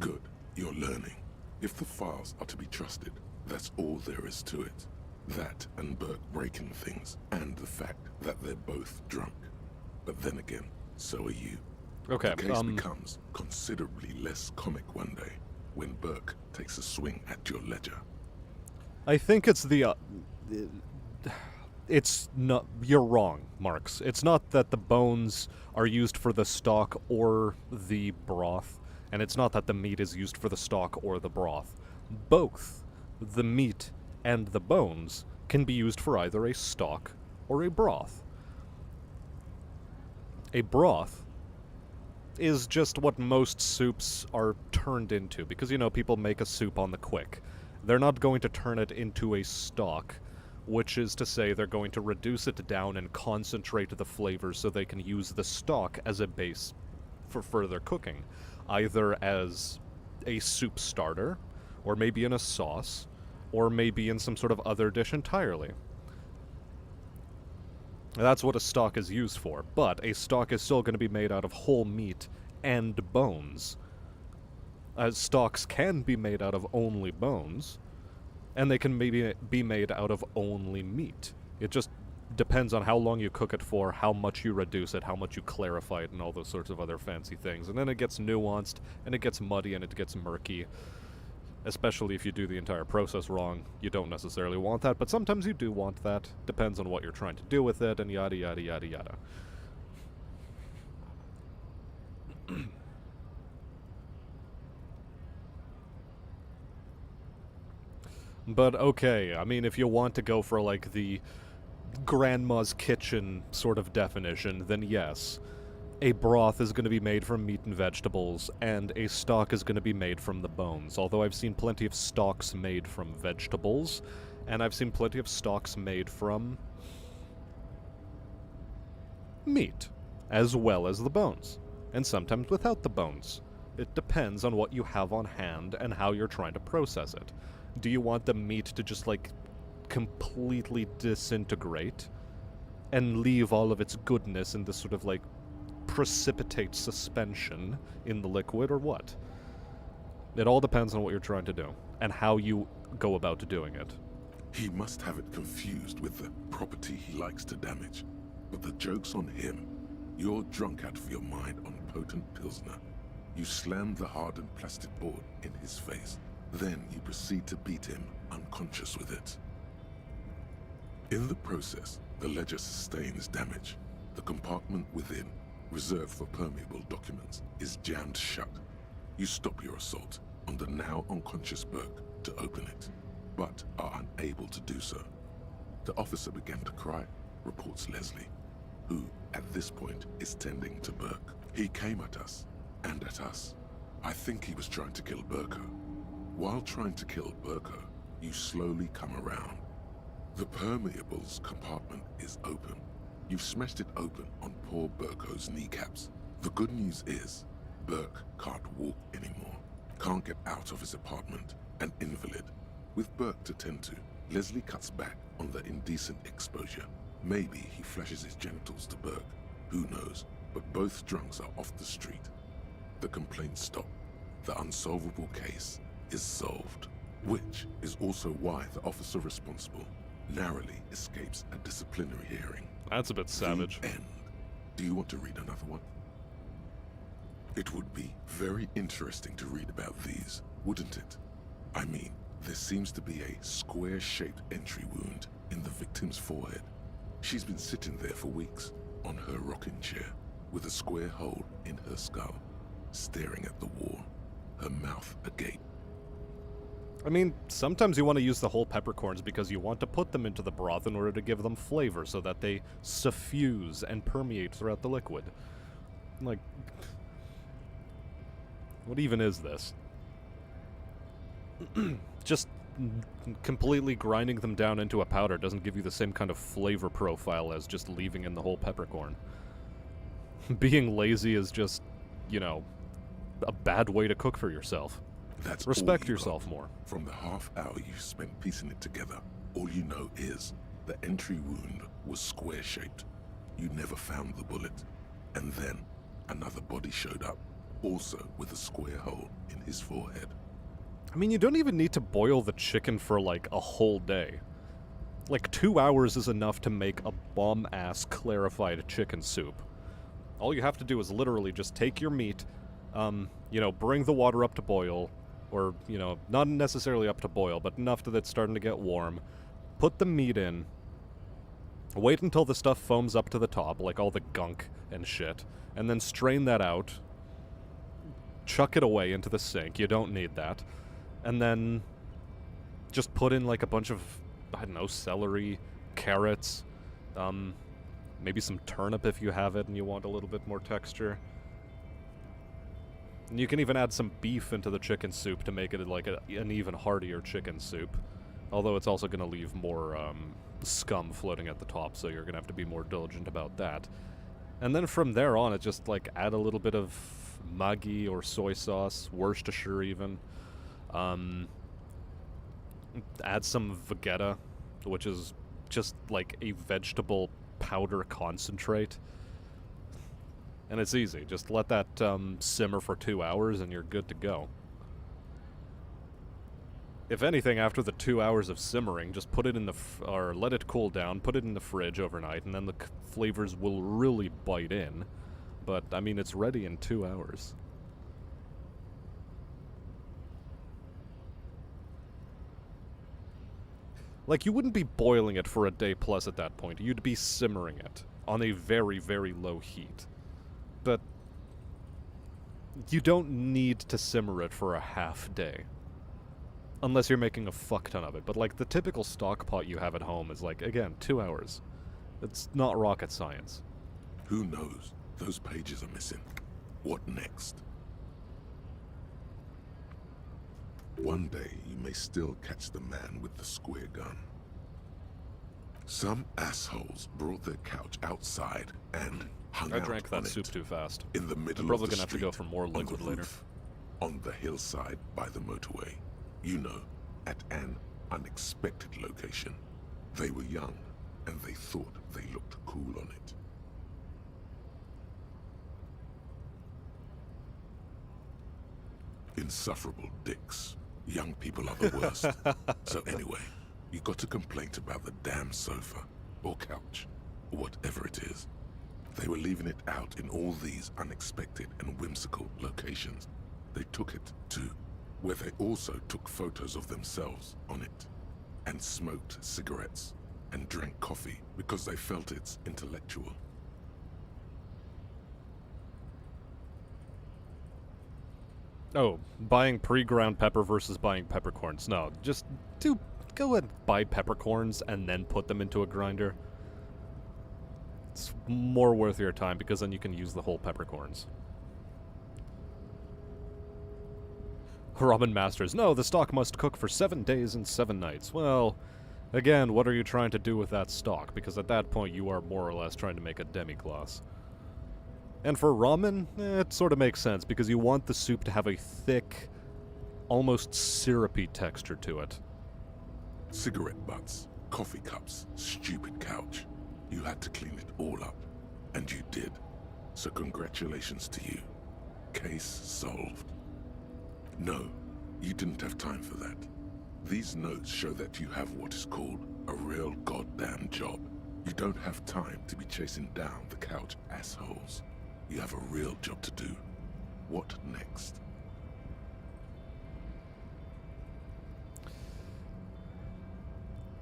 Speaker 6: Good, you're learning. If the files are to be trusted, that's all there is to it. That and Burke breaking things, and the fact that they're both drunk. But then again, so are you.
Speaker 1: Okay,
Speaker 6: The case becomes considerably less comic one day when Burke takes a swing at your ledger.
Speaker 1: I think it's the, it's not, you're wrong, Marks. It's not that the bones are used for the stock or the broth, and it's not that the meat is used for the stock or the broth. Both the meat and the bones can be used for either a stock or a broth. A broth is just what most soups are turned into, because, you know, people make a soup on the quick. They're not going to turn it into a stock, which is to say they're going to reduce it down and concentrate the flavors so they can use the stock as a base for further cooking, either as a soup starter, or maybe in a sauce, or maybe in some sort of other dish entirely. That's what a stock is used for, but a stock is still going to be made out of whole meat and bones. As stocks can be made out of only bones, and they can maybe be made out of only meat. It just depends on how long you cook it for, how much you reduce it, how much you clarify it, and all those sorts of other fancy things. And then it gets nuanced, and it gets muddy, and it gets murky. Especially if you do the entire process wrong. You don't necessarily want that, but sometimes you do want that. Depends on what you're trying to do with it, and yada yada yada yada. But okay, I mean, if you want to go for like the grandma's kitchen sort of definition, then yes. A broth is going to be made from meat and vegetables, and a stock is going to be made from the bones. Although I've seen plenty of stocks made from vegetables, and I've seen plenty of stocks made from meat, as well as the bones, and sometimes without the bones. It depends on what you have on hand and how you're trying to process it. Do you want the meat to just, like, completely disintegrate and leave all of its goodness in this sort of, like, precipitate suspension in the liquid, or what? It all depends on what you're trying to do and how you go about doing it.
Speaker 6: He must have it confused with the property he likes to damage. But the joke's on him. You're drunk out of your mind on potent Pilsner. You slam the hardened plastic board in his face. Then you proceed to beat him unconscious with it. In the process, the ledger sustains damage. The compartment within, reserved for permeable documents, is jammed shut. You stop your assault on the now unconscious Burke to open it, but are unable to do so. The officer began to cry, reports Leslie, who, at this point, is tending to Burke. He came at us, and at us. I think he was trying to kill Burko. While trying to kill Burko, you slowly come around. The permeables compartment is open. You've smashed it open on poor Burko's kneecaps. The good news is, Burke can't walk anymore. Can't get out of his apartment, an invalid. With Burke to tend to, Leslie cuts back on the indecent exposure. Maybe he flashes his genitals to Burke. Who knows? But both drunks are off the street. The complaints stop. The unsolvable case is solved. Which is also why the officer responsible narrowly escapes a disciplinary hearing.
Speaker 1: That's a bit savage.
Speaker 6: The end. Do you want to read another one? It would be very interesting to read about these, wouldn't it? I mean, there seems to be a square-shaped entry wound in the victim's forehead. She's been sitting there for weeks, on her rocking chair, with a square hole in her skull, staring at the wall, her mouth agape.
Speaker 1: I mean, sometimes you want to use the whole peppercorns because you want to put them into the broth in order to give them flavor so that they suffuse and permeate throughout the liquid. Like, what even is this? Just completely grinding them down into a powder doesn't give you the same kind of flavor profile as just leaving in the whole peppercorn. Being lazy is just, you know, a bad way to cook for yourself.
Speaker 6: That's
Speaker 1: Respect
Speaker 6: all you
Speaker 1: yourself
Speaker 6: got.
Speaker 1: more.
Speaker 6: From the half hour you spent piecing it together, all you know is the entry wound was square-shaped. You never found the bullet. And then another body showed up, also with a square hole in his forehead.
Speaker 1: I mean, you don't even need to boil the chicken for, like, a whole day. Like, 2 hours is enough to make a bomb-ass clarified chicken soup. All you have to do is literally just take your meat, you know, bring the water up to boil, or, you know, not necessarily up to boil, but enough that it's starting to get warm. Put the meat in. Wait until the stuff foams up to the top, like all the gunk and shit, and then strain that out. Chuck it away into the sink. You don't need that. And then just put in, like, a bunch of, I don't know, celery, carrots, maybe some turnip if you have it and you want a little bit more texture. And you can even add some beef into the chicken soup to make it like an even heartier chicken soup. Although it's also going to leave more scum floating at the top, so you're going to have to be more diligent about that. And then from there on, it's just like add a little bit of Maggi or soy sauce, Worcestershire even. Add some Vegeta, which is just like a vegetable powder concentrate. And it's easy. Just let that simmer for 2 hours and you're good to go. If anything, after the 2 hours of simmering, just put it in the or let it cool down, put it in the fridge overnight, and then the flavors will really bite in. But, I mean, it's ready in 2 hours. Like, you wouldn't be boiling it for a day plus at that point. You'd be simmering it on a very, very low heat. But you don't need to simmer it for a half day. Unless you're making a fuck ton of it. But, like, the typical stock pot you have at home is, like, again, 2 hours. It's not rocket science.
Speaker 6: Who knows? Those pages are missing. What next? One day, you may still catch the man with the square gun. Some assholes brought their couch outside and hung out
Speaker 1: I drank
Speaker 6: on
Speaker 1: that soup
Speaker 6: it
Speaker 1: too fast.
Speaker 6: in the middle
Speaker 1: I'm probably
Speaker 6: of the
Speaker 1: gonna have to go
Speaker 6: street,
Speaker 1: for more
Speaker 6: on the
Speaker 1: liquid later.
Speaker 6: roof, on the hillside by the motorway. You know, at an unexpected location. They were young, and they thought they looked cool on it. Insufferable dicks. Young people are the worst. So anyway, you got a complaint about the damn sofa, or couch, or whatever it is. They were leaving it out in all these unexpected and whimsical locations. They took it to where they also took photos of themselves on it, and smoked cigarettes, and drank coffee because they felt it's intellectual.
Speaker 1: Oh, buying pre-ground pepper versus buying peppercorns. No, just go and buy peppercorns and then put them into a grinder. It's more worth your time because then you can use the whole peppercorns. Ramen Masters. No, the stock must cook for 7 days and 7 nights. Well, again, what are you trying to do with that stock? Because at that point, you are more or less trying to make a demi-glace. And for ramen, it sort of makes sense, because you want the soup to have a thick, almost syrupy texture to it.
Speaker 6: Cigarette butts, coffee cups, stupid couch. You had to clean it all up, and you did. So congratulations to you. Case solved. No, you didn't have time for that. These notes show that you have what is called a real goddamn job. You don't have time to be chasing down the couch assholes. You have a real job to do. What next?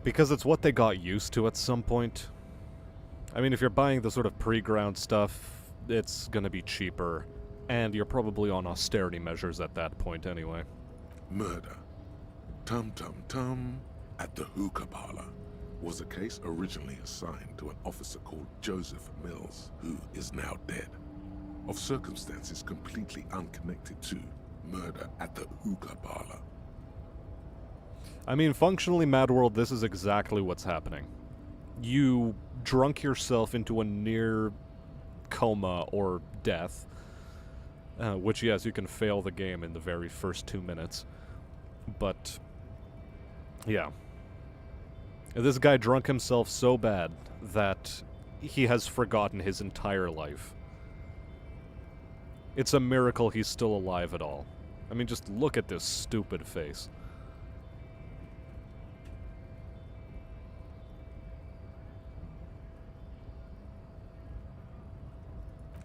Speaker 1: Because it's what they got used to at some point. I mean, if you're buying the sort of pre-ground stuff, it's gonna be cheaper, and you're probably on austerity measures at that point anyway.
Speaker 6: Murder. Tum Tum Tum at the hookah parlor was a case originally assigned to an officer called Joseph Mills, who is now dead, of circumstances completely unconnected to murder at the hookah parlor.
Speaker 1: I mean, functionally, Mad World, this is exactly what's happening. You drunk yourself into a near coma or death, which, yes, you can fail the game in the very first 2 minutes. But, yeah. This guy drunk himself so bad that he has forgotten his entire life. It's a miracle he's still alive at all. I mean, just look at this stupid face.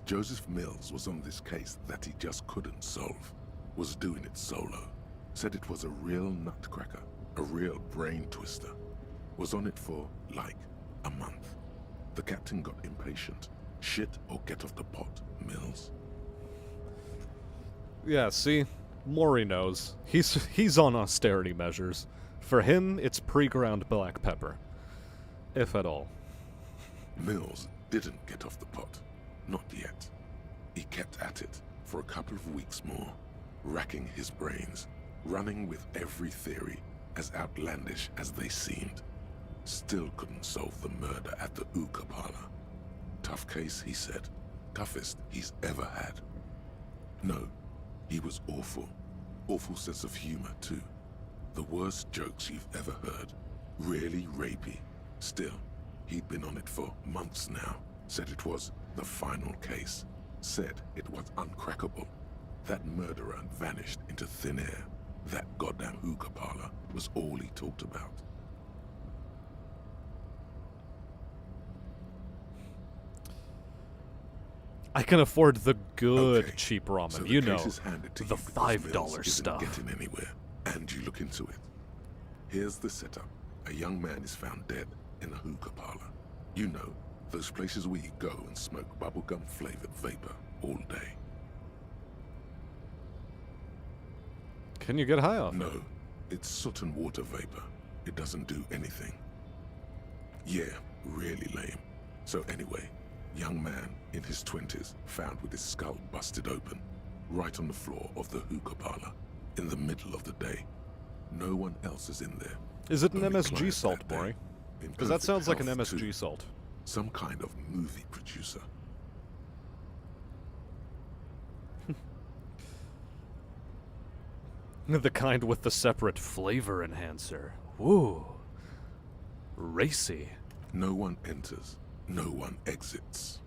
Speaker 6: Joseph Mills was on this case that he just couldn't solve, was doing it solo, said it was a real nutcracker, a real brain twister, was on it for, like, a month. The captain got impatient. Shit or get off the pot, Mills.
Speaker 1: Yeah, see? Maury knows. He's on austerity measures. For him, it's pre-ground black pepper. If at all.
Speaker 6: Mills didn't get off the pot. Not yet. He kept at it for a couple of weeks more, racking his brains, running with every theory, as outlandish as they seemed. Still couldn't solve the murder at the hookah parlor. Tough case, he said. Toughest he's ever had. No, he was awful. Awful sense of humor, too. The worst jokes you've ever heard. Really rapey. Still, he'd been on it for months now. Said it was the final case. Said it was uncrackable. That murderer vanished into thin air. That goddamn hookah parlor was all he talked about.
Speaker 1: I can afford the good
Speaker 6: Okay,
Speaker 1: cheap ramen,
Speaker 6: so the
Speaker 1: you
Speaker 6: case
Speaker 1: know,
Speaker 6: is handed to
Speaker 1: the
Speaker 6: you because
Speaker 1: $5
Speaker 6: Mills isn't
Speaker 1: stuff.
Speaker 6: getting anywhere, and you look into it. Here's the setup. A young man is found dead in a hookah parlor. You know, those places where you go and smoke bubblegum-flavored vapor all day.
Speaker 1: Can you get high off?
Speaker 6: No, it's soot and water vapor. It doesn't do anything. Yeah, really lame. So anyway, young man in his 20s found with his skull busted open, right on the floor of the hookah parlor, in the middle of the day. No one else is in there.
Speaker 1: Is it an
Speaker 6: Only
Speaker 1: MSG
Speaker 6: clients
Speaker 1: salt,
Speaker 6: that day.
Speaker 1: Maury?
Speaker 6: In
Speaker 1: Because that
Speaker 6: perfect
Speaker 1: sounds like an
Speaker 6: health,
Speaker 1: MSG
Speaker 6: too.
Speaker 1: salt.
Speaker 6: Some kind of movie producer.
Speaker 1: The kind with the separate flavor enhancer. Ooh. Racy.
Speaker 6: No one enters, no one exits.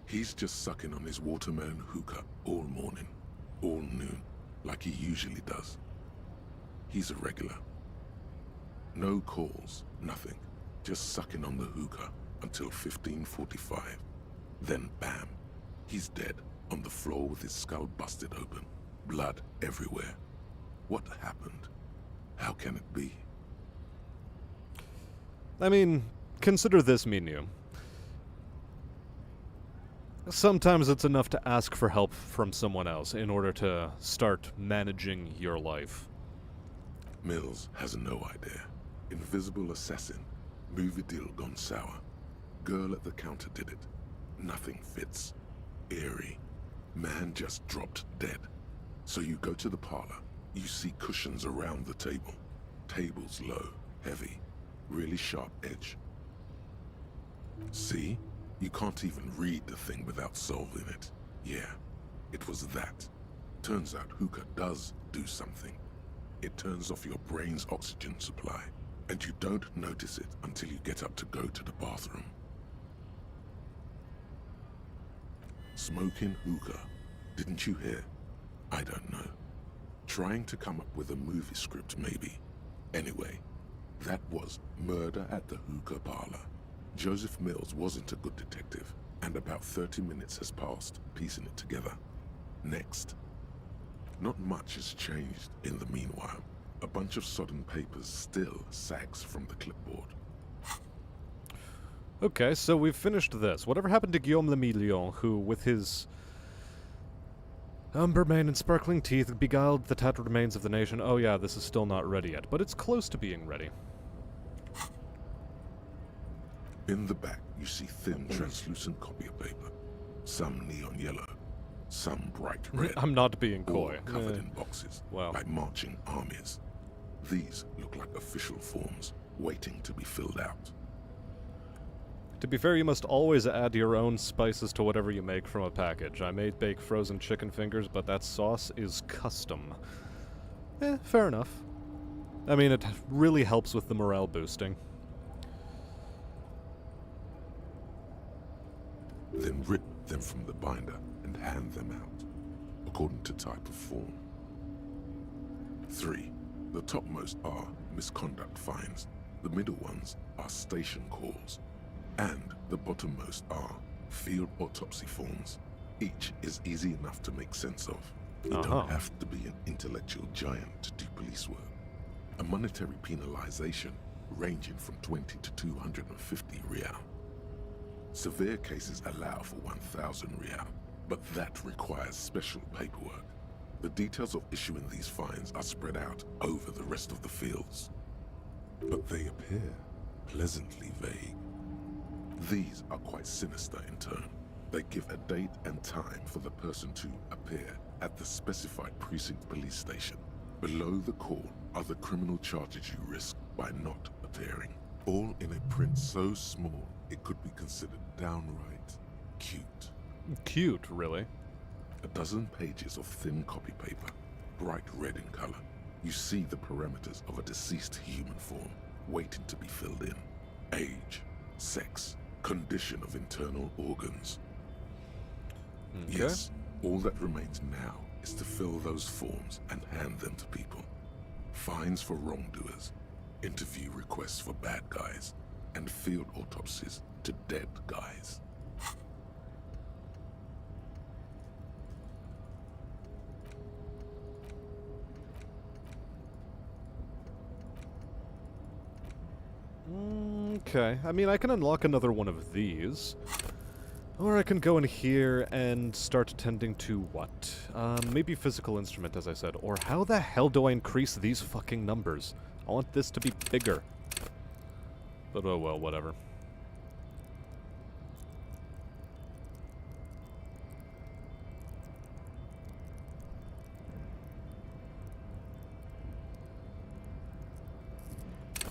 Speaker 6: He's just sucking on his watermelon hookah all morning, all noon, like he usually does. He's a regular. No calls, nothing. Just sucking on the hookah until 15:45. Then bam, he's dead on the floor with his skull busted open, blood everywhere. What happened? How can it be?
Speaker 1: I mean, consider this menu. Sometimes it's enough to ask for help from someone else in order to start managing your life.
Speaker 6: Mills has no idea. Invisible assassin. Movie deal gone sour. Girl at the counter did it. Nothing fits. Eerie. Man just dropped dead. So you go to the parlor. You see cushions around the table. Table's low, heavy, really sharp edge. See? You can't even read the thing without solving it. Yeah, it was that. Turns out hookah does do something. It turns off your brain's oxygen supply, and you don't notice it until you get up to go to the bathroom. Smoking hookah. Didn't you hear? I don't know. Trying to come up with a movie script, maybe. Anyway, that was murder at the hookah parlor. Joseph Mills wasn't a good detective, and about 30 minutes has passed, piecing it together. Next, Not much has changed in the meanwhile. A bunch of sodden papers still sags from the clipboard.
Speaker 1: Okay, so we've finished this. Whatever happened to Guillaume le Million, who, with his umber mane and sparkling teeth, beguiled the tattered remains of the nation? Oh yeah, this is still not ready yet, but it's close to being ready.
Speaker 6: In the back, you see thin, translucent copy of paper. Some neon yellow, some bright red.
Speaker 1: I'm not being coy.
Speaker 6: All covered in boxes,
Speaker 1: Wow.
Speaker 6: like marching armies. These look like official forms, waiting to be filled out.
Speaker 1: To be fair, you must always add your own spices to whatever you make from a package. I may bake frozen chicken fingers, but that sauce is custom. Fair enough. I mean, it really helps with the morale boosting.
Speaker 6: Then rip them from the binder and hand them out, according to type of form. 3. The topmost are misconduct fines, the middle ones are station calls, and the bottommost are field autopsy forms. Each is easy enough to make sense of. You don't have to be an intellectual giant to do police work. A monetary penalization ranging from 20 to 250 real. Severe cases allow for 1,000 real, but that requires special paperwork. The details of issuing these fines are spread out over the rest of the fields, but they appear pleasantly vague. These are quite sinister in turn. They give a date and time for the person to appear at the specified precinct police station. Below the call are the criminal charges you risk by not appearing, all in a print so small it could be considered downright cute.
Speaker 1: Cute, really?
Speaker 6: A dozen pages of thin copy paper, bright red in color. You see the parameters of a deceased human form waiting to be filled in. Age, sex, condition of internal organs.
Speaker 1: Okay.
Speaker 6: Yes, all that remains now is to fill those forms and hand them to people. Fines for wrongdoers, interview requests for bad guys, and field autopsies to dead guys.
Speaker 1: Okay, I mean, I can unlock another one of these. Or I can go in here and start tending to what? Maybe physical instrument, as I said. Or how the hell do I increase these fucking numbers? I want this to be bigger. But oh well, whatever.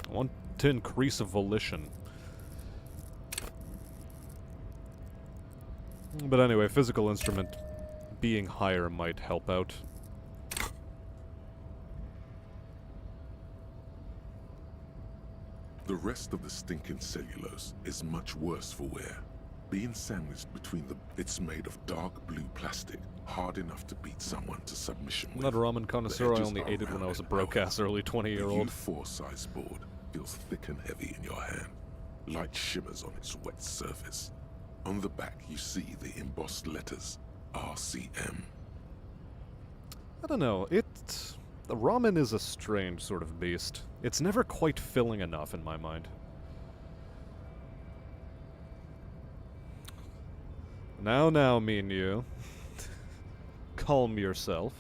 Speaker 1: I want to increase volition. But anyway, physical instrument being higher might help out.
Speaker 6: The rest of the stinking cellulose is much worse for wear. Being sandwiched between the... It's made of dark blue plastic, hard enough to beat someone to submission
Speaker 1: I'm
Speaker 6: with.
Speaker 1: not a ramen connoisseur, I
Speaker 6: edges
Speaker 1: only
Speaker 6: are
Speaker 1: ate it when I
Speaker 6: rounded
Speaker 1: was a broke-ass early 20-year-old.
Speaker 6: The U4 size board feels thick and heavy in your hand. Light shimmers on its wet surface. On the back, you see the embossed letters, RCM.
Speaker 1: I don't know, the ramen is a strange sort of beast. It's never quite filling enough in my mind. Now, me and you. Calm yourself.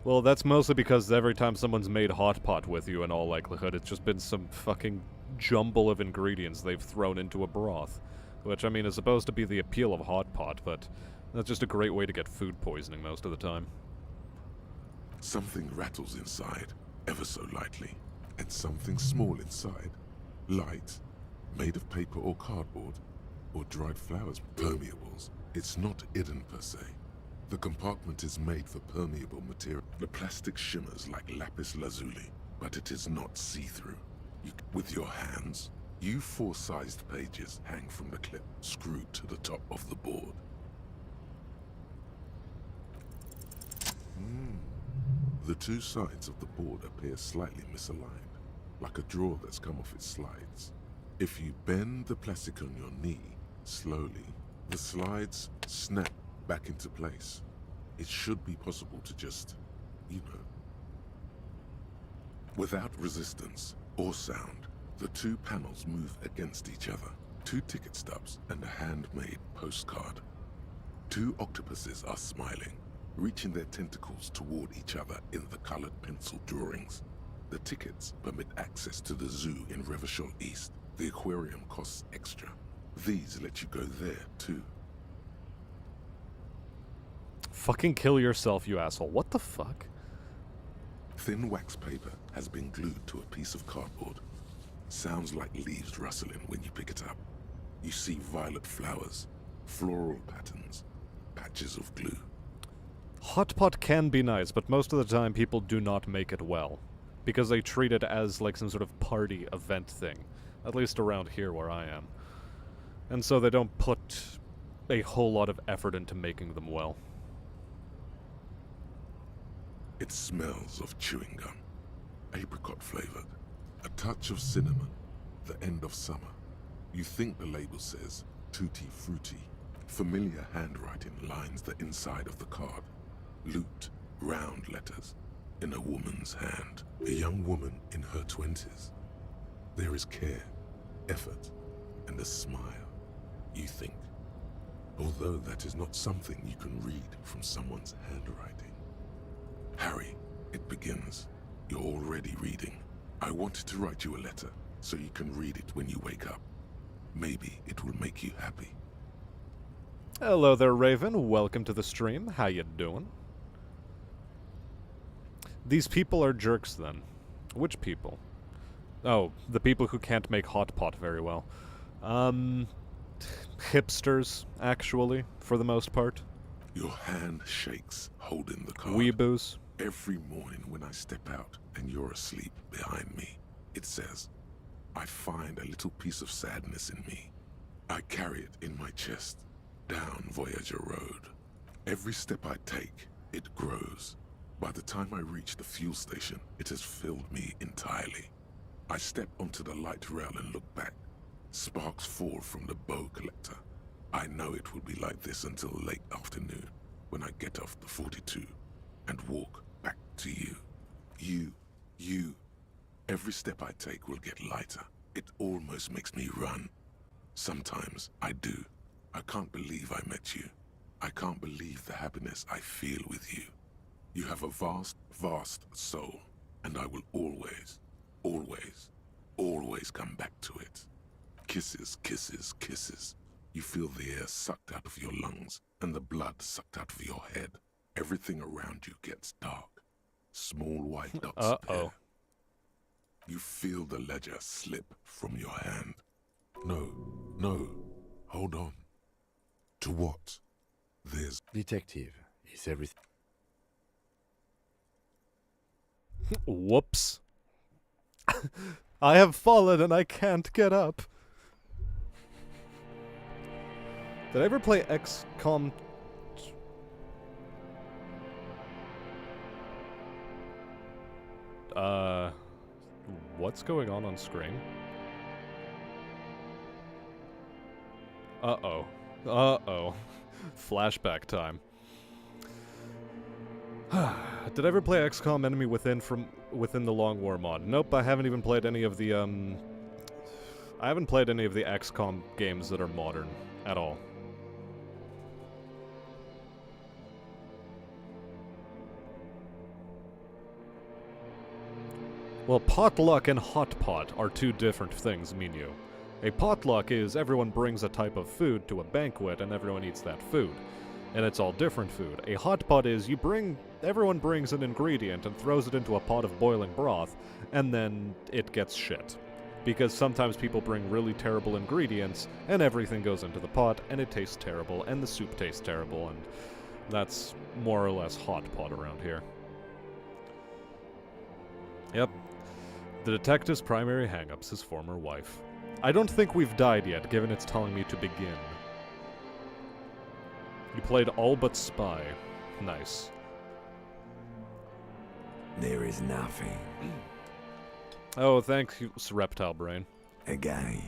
Speaker 1: Well, that's mostly because every time someone's made hot pot with you, in all likelihood, it's just been some fucking jumble of ingredients they've thrown into a broth. Which, I mean, is supposed to be the appeal of hot pot, but that's just a great way to get food poisoning most of the time.
Speaker 6: Something rattles inside, ever so lightly, and something small inside, light, made of paper or cardboard, or dried flowers, permeables. It's not hidden per se. The compartment is made for permeable material. The plastic shimmers like lapis lazuli, but it is not see-through. With your hands, U4-sized pages hang from the clip, screwed to the top of the board. The two sides of the board appear slightly misaligned, like a drawer that's come off its slides. If you bend the plastic on your knee, slowly, The slides snap back into place. It should be possible to just, you know. Without resistance or sound, the two panels move against each other. 2 ticket stubs and a handmade postcard. 2 octopuses are smiling, reaching their tentacles toward each other in the colored pencil drawings. The tickets permit access to the zoo in Revachol East. The aquarium costs extra. These let you go there, too.
Speaker 1: Fucking kill yourself, you asshole. What the fuck?
Speaker 6: Thin wax paper has been glued to a piece of cardboard. Sounds like leaves rustling when you pick it up. You see violet flowers, floral patterns, patches of glue.
Speaker 1: Hot pot can be nice, but most of the time people do not make it well. Because they treat it as like some sort of party event thing. At least around here where I am. And so they don't put a whole lot of effort into making them well.
Speaker 6: It smells of chewing gum, apricot flavored, a touch of cinnamon, the end of summer. You think the label says tutti frutti. Familiar handwriting lines the inside of the card. Looped, round letters in a woman's hand. A young woman in her 20s. There is care, effort, and a smile, you think. Although that is not something you can read from someone's handwriting. Harry, it begins. You're already reading. I wanted to write you a letter so you can read it when you wake up. Maybe it will make you happy.
Speaker 1: Hello there, Raven. Welcome to the stream. How you doing? These people are jerks, then. Which people? Oh, the people who can't make hot pot very well. Hipsters, actually, for the most part.
Speaker 6: Your hand shakes, holding the card.
Speaker 1: Weeboos.
Speaker 6: Every morning when I step out and you're asleep behind me, it says, I find a little piece of sadness in me. I carry it in my chest, down Voyager Road. Every step I take, it grows. By the time I reach the fuel station, it has filled me entirely. I step onto the light rail and look back. Sparks fall from the bow collector. I know it will be like this until late afternoon, when I get off the 42 and walk back to you. You. Every step I take will get lighter. It almost makes me run. Sometimes I do. I can't believe I met you. I can't believe the happiness I feel with you. You have a vast, vast soul, and I will always, always, always come back to it. Kisses, kisses, kisses. You feel the air sucked out of your lungs and the blood sucked out of your head. Everything around you gets dark. Small white dots appear. You feel the ledger slip from your hand. No, hold on. To what? There's...
Speaker 5: Detective, is everything...
Speaker 1: Whoops. I have fallen and I can't get up. Did I ever play XCOM? What's going on screen? Uh-oh. Flashback time. Did I ever play XCOM Enemy Within from within the Long War mod? Nope, I haven't even played any of the, I haven't played any of the XCOM games that are modern at all. Well, potluck and hot pot are two different things, Minyu. A potluck is everyone brings a type of food to a banquet and everyone eats that food. And it's all different food. A hot pot is everyone brings an ingredient and throws it into a pot of boiling broth, and then it gets shit. Because sometimes people bring really terrible ingredients, and everything goes into the pot, and it tastes terrible, and the soup tastes terrible, and that's more or less hot pot around here. Yep. The detective's primary hang-up's his former wife. I don't think we've died yet, given it's telling me to begin. You played all but Spy. Nice.
Speaker 11: There is nothing.
Speaker 1: Oh, thanks, Reptile Brain.
Speaker 11: Again.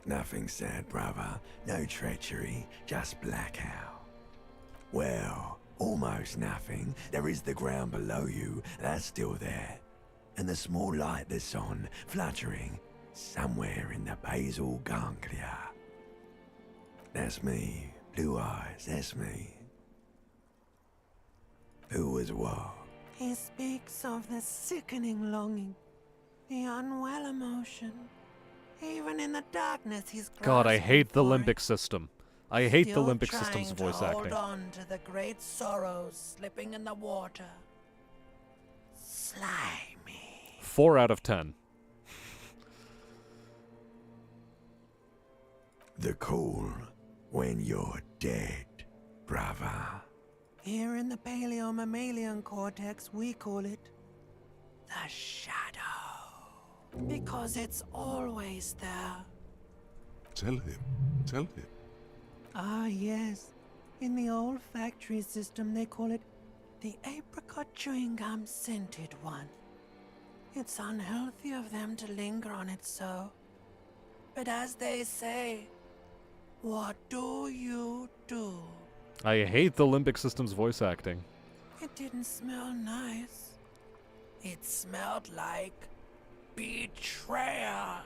Speaker 11: Nothing sad, brother. No treachery, just blackout. Well, almost nothing. There is the ground below you, that's still there. And the small light that's on, fluttering, somewhere in the basal ganglia. That's me. Blue eyes, that's me. Who was what?
Speaker 8: He speaks of the sickening longing, the unwell emotion. Even in the darkness, he's
Speaker 1: God, I hate the
Speaker 8: grasping for
Speaker 1: limbic system. I hate the
Speaker 8: Still
Speaker 1: limbic system's
Speaker 8: trying
Speaker 1: voice
Speaker 8: to
Speaker 1: acting.
Speaker 8: Hold on to the great sorrows slipping in the water. Slimy.
Speaker 1: 4 out of 10.
Speaker 11: The call when you're dead, brother.
Speaker 8: Here in the paleo-mammalian cortex, we call it the shadow. Because it's always there.
Speaker 6: Tell him. Tell him.
Speaker 8: Ah, yes. In the olfactory system, they call it the apricot chewing gum scented one. It's unhealthy of them to linger on it so. But as they say, what do you do?
Speaker 1: I hate the limbic system's voice acting.
Speaker 8: It didn't smell nice. It smelled like betrayal.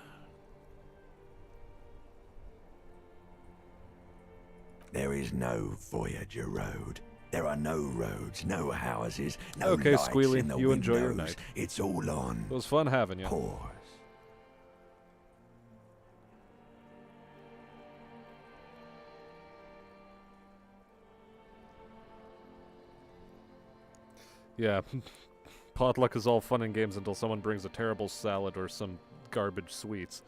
Speaker 11: There is no Voyager Road. There are no roads, no houses, no
Speaker 1: Okay,
Speaker 11: lights
Speaker 1: Squealy,
Speaker 11: in the
Speaker 1: you enjoy your
Speaker 11: windows.
Speaker 1: night.
Speaker 11: It's all on.
Speaker 1: It was fun having you.
Speaker 11: Pause.
Speaker 1: Yeah, potluck is all fun and games until someone brings a terrible salad or some garbage sweets.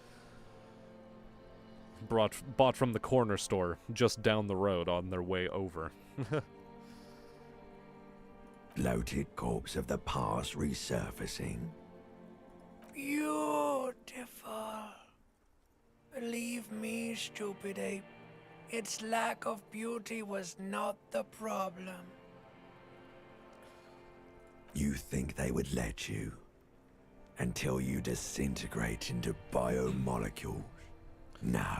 Speaker 1: Bought from the corner store just down the road on their way over.
Speaker 11: Bloated corpse of the past resurfacing.
Speaker 8: Beautiful. Believe me, stupid ape, its lack of beauty was not the problem.
Speaker 11: You think they would let you? Until you disintegrate into biomolecules? No.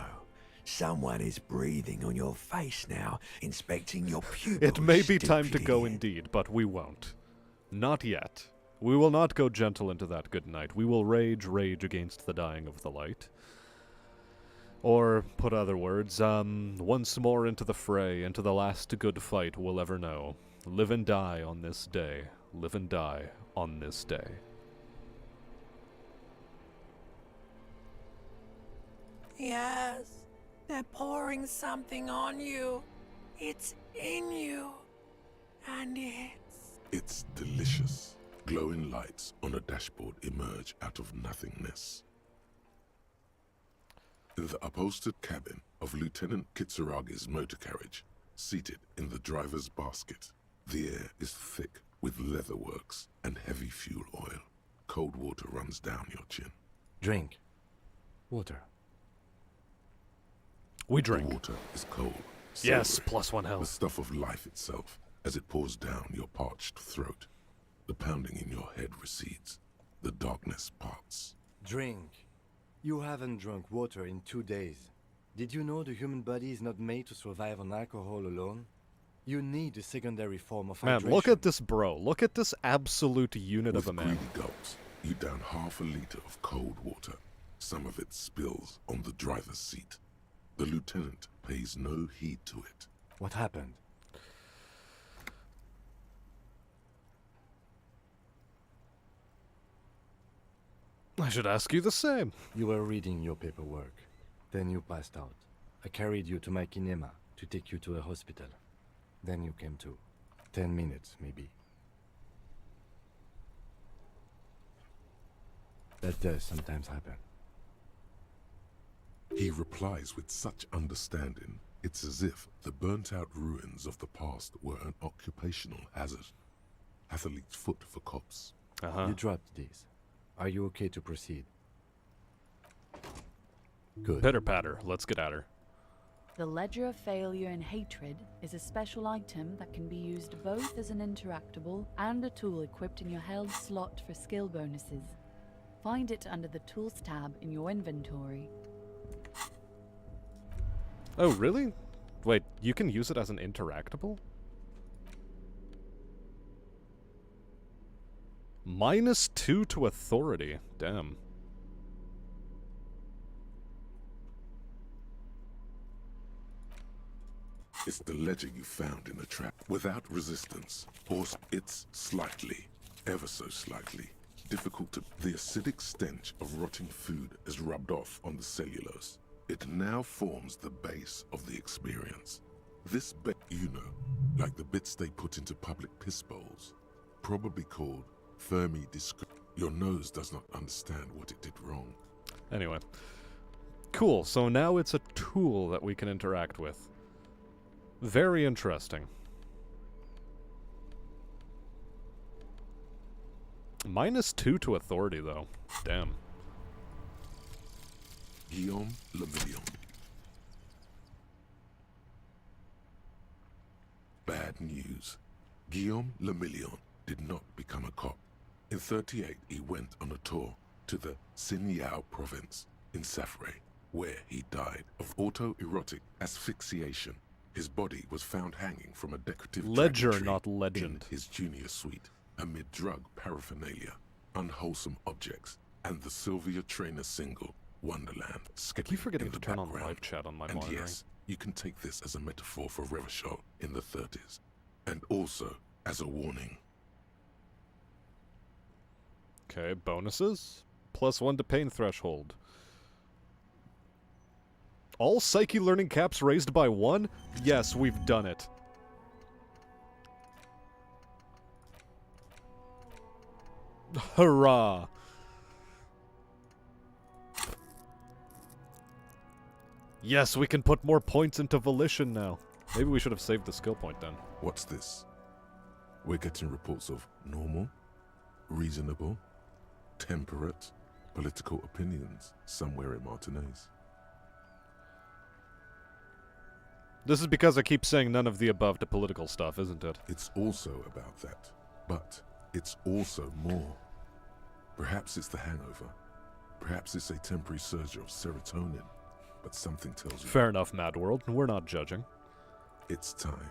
Speaker 11: Someone is breathing on your face now, inspecting your pupils.
Speaker 1: It may be time to go
Speaker 11: stupidly.
Speaker 1: indeed, but we won't. Not yet. We will not go gentle into that good night. We will rage against the dying of the light. Or, put other words, once more into the fray, into the last good fight we'll ever know. Live and die on this day. Live and die on this day.
Speaker 8: Yes, they're pouring something on you. It's in you. And
Speaker 6: It's delicious. Glowing lights on a dashboard emerge out of nothingness. In the upholstered cabin of Lieutenant Kitsuragi's motor carriage, seated in the driver's basket, the air is thick with leatherworks and heavy fuel oil. Cold water runs down your chin.
Speaker 5: Drink. Water.
Speaker 1: We
Speaker 6: The
Speaker 1: drink.
Speaker 6: water is cold.
Speaker 1: Yes,
Speaker 6: silvery,
Speaker 1: +1
Speaker 6: the
Speaker 1: health.
Speaker 6: stuff of life itself as it pours down your parched throat. The pounding in your head recedes. The darkness parts.
Speaker 5: Drink. You haven't drunk water in 2 days. Did you know the human body is not made to survive on alcohol alone? You need a secondary form of
Speaker 1: Man,
Speaker 5: hydration.
Speaker 1: look at this bro. Look at this absolute unit
Speaker 6: With
Speaker 1: of a man.
Speaker 6: greedy gulps, you down half a liter of cold water. Some of it spills on the driver's seat. The lieutenant pays no heed to it.
Speaker 5: What happened?
Speaker 1: I should ask you the same.
Speaker 5: You were reading your paperwork. Then you passed out. I carried you to my kinema to take you to a hospital. Then you came to. 10 minutes, maybe. That does sometimes happen.
Speaker 6: He replies with such understanding, it's as if the burnt-out ruins of the past were an occupational hazard. Athlete's foot for cops.
Speaker 5: You dropped these. Are you okay to proceed? Good.
Speaker 1: Pitter-patter. Let's get at her.
Speaker 12: The Ledger of Failure and Hatred is a special item that can be used both as an interactable and a tool equipped in your held slot for skill bonuses. Find it under the Tools tab in your inventory.
Speaker 1: Oh, really? Wait, you can use it as an interactable? -2 to authority. Damn.
Speaker 6: It's the ledger you found in the trap. Without resistance, or it's slightly, ever so slightly, difficult to... The acidic stench of rotting food is rubbed off on the cellulose. It now forms the base of the experience. This bit, you know, like the bits they put into public piss bowls, probably called Fermi discre... Your nose does not understand what it did wrong.
Speaker 1: Anyway. Cool, so now it's a tool that we can interact with. Very interesting. -2 to authority, though. Damn.
Speaker 6: Guillaume Le Million. Bad news. Guillaume Le Million did not become a cop. In 38, he went on a tour to the Sinyao province in Safre, where he died of autoerotic asphyxiation. His body was found hanging from a decorative
Speaker 1: Ledger,
Speaker 6: tree
Speaker 1: not legend.
Speaker 6: in his junior suite, amid drug paraphernalia, unwholesome objects, and the Sylvia Trainer single, Wonderland,
Speaker 1: I keep forgetting
Speaker 6: in
Speaker 1: to
Speaker 6: the
Speaker 1: turn on
Speaker 6: background.
Speaker 1: live chat on my
Speaker 6: And
Speaker 1: monitoring.
Speaker 6: yes, you can take this as a metaphor for Revachol in the 30s, and also as a warning.
Speaker 1: Okay, bonuses? +1 to pain threshold. All psyche learning caps raised by 1? Yes, we've done it. Hurrah! Yes, we can put more points into volition now. Maybe we should have saved the skill point then.
Speaker 6: What's this? We're getting reports of normal, reasonable, temperate, political opinions somewhere in Martinez.
Speaker 1: This is because I keep saying none of the above to political stuff, isn't it?
Speaker 6: It's also about that, but it's also more. Perhaps it's the hangover. Perhaps it's a temporary surge of serotonin, but something tells you...
Speaker 1: Fair enough, Mad World. We're not judging.
Speaker 6: It's time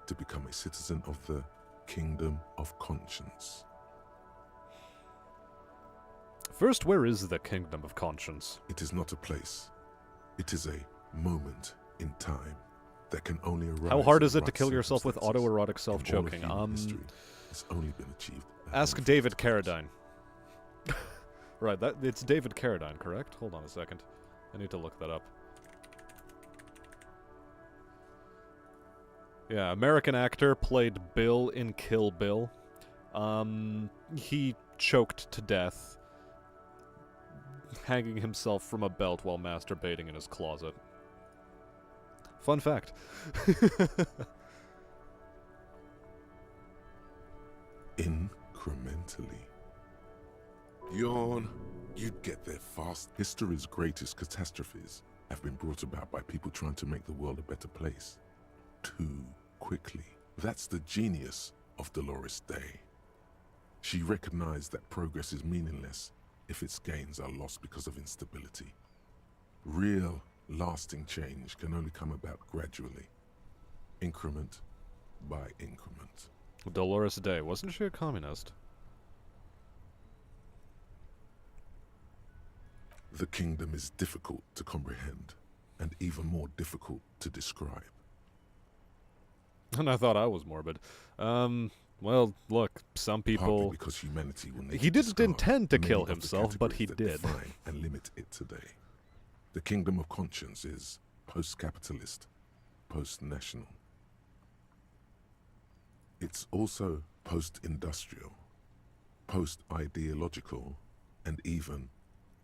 Speaker 6: to become a citizen of the Kingdom of Conscience.
Speaker 1: First, where is the Kingdom of Conscience?
Speaker 6: It is not a place. It is a moment in time that can only arise.
Speaker 1: How hard
Speaker 6: in
Speaker 1: is it to
Speaker 6: right
Speaker 1: kill yourself with
Speaker 6: circumstances.
Speaker 1: autoerotic self-choking?
Speaker 6: In all of human history, it's only been achieved. a
Speaker 1: Ask
Speaker 6: handful
Speaker 1: David
Speaker 6: of times.
Speaker 1: Carradine. Right, it's David Carradine, correct? Hold on a second. I need to look that up. Yeah, American actor, played Bill in Kill Bill. He choked to death, hanging himself from a belt while masturbating in his closet. Fun fact.
Speaker 6: Incrementally. Yawn. You'd get there fast. History's greatest catastrophes have been brought about by people trying to make the world a better place. Too quickly. That's the genius of Dolores Day. She recognized that progress is meaningless if its gains are lost because of instability. Real, lasting change can only come about gradually, increment by increment.
Speaker 1: Dolores Day, wasn't she a communist?
Speaker 6: The kingdom is difficult to comprehend, and even more difficult to describe.
Speaker 1: And I thought I was morbid. Well, look, some
Speaker 6: Partly
Speaker 1: people...
Speaker 6: because humanity will need
Speaker 1: He
Speaker 6: to
Speaker 1: didn't
Speaker 6: discard
Speaker 1: intend to
Speaker 6: many
Speaker 1: kill
Speaker 6: of the
Speaker 1: himself, but he
Speaker 6: categories that
Speaker 1: did.
Speaker 6: define and limit it today. The kingdom of conscience is post-capitalist, post-national. It's also post-industrial, post-ideological, and even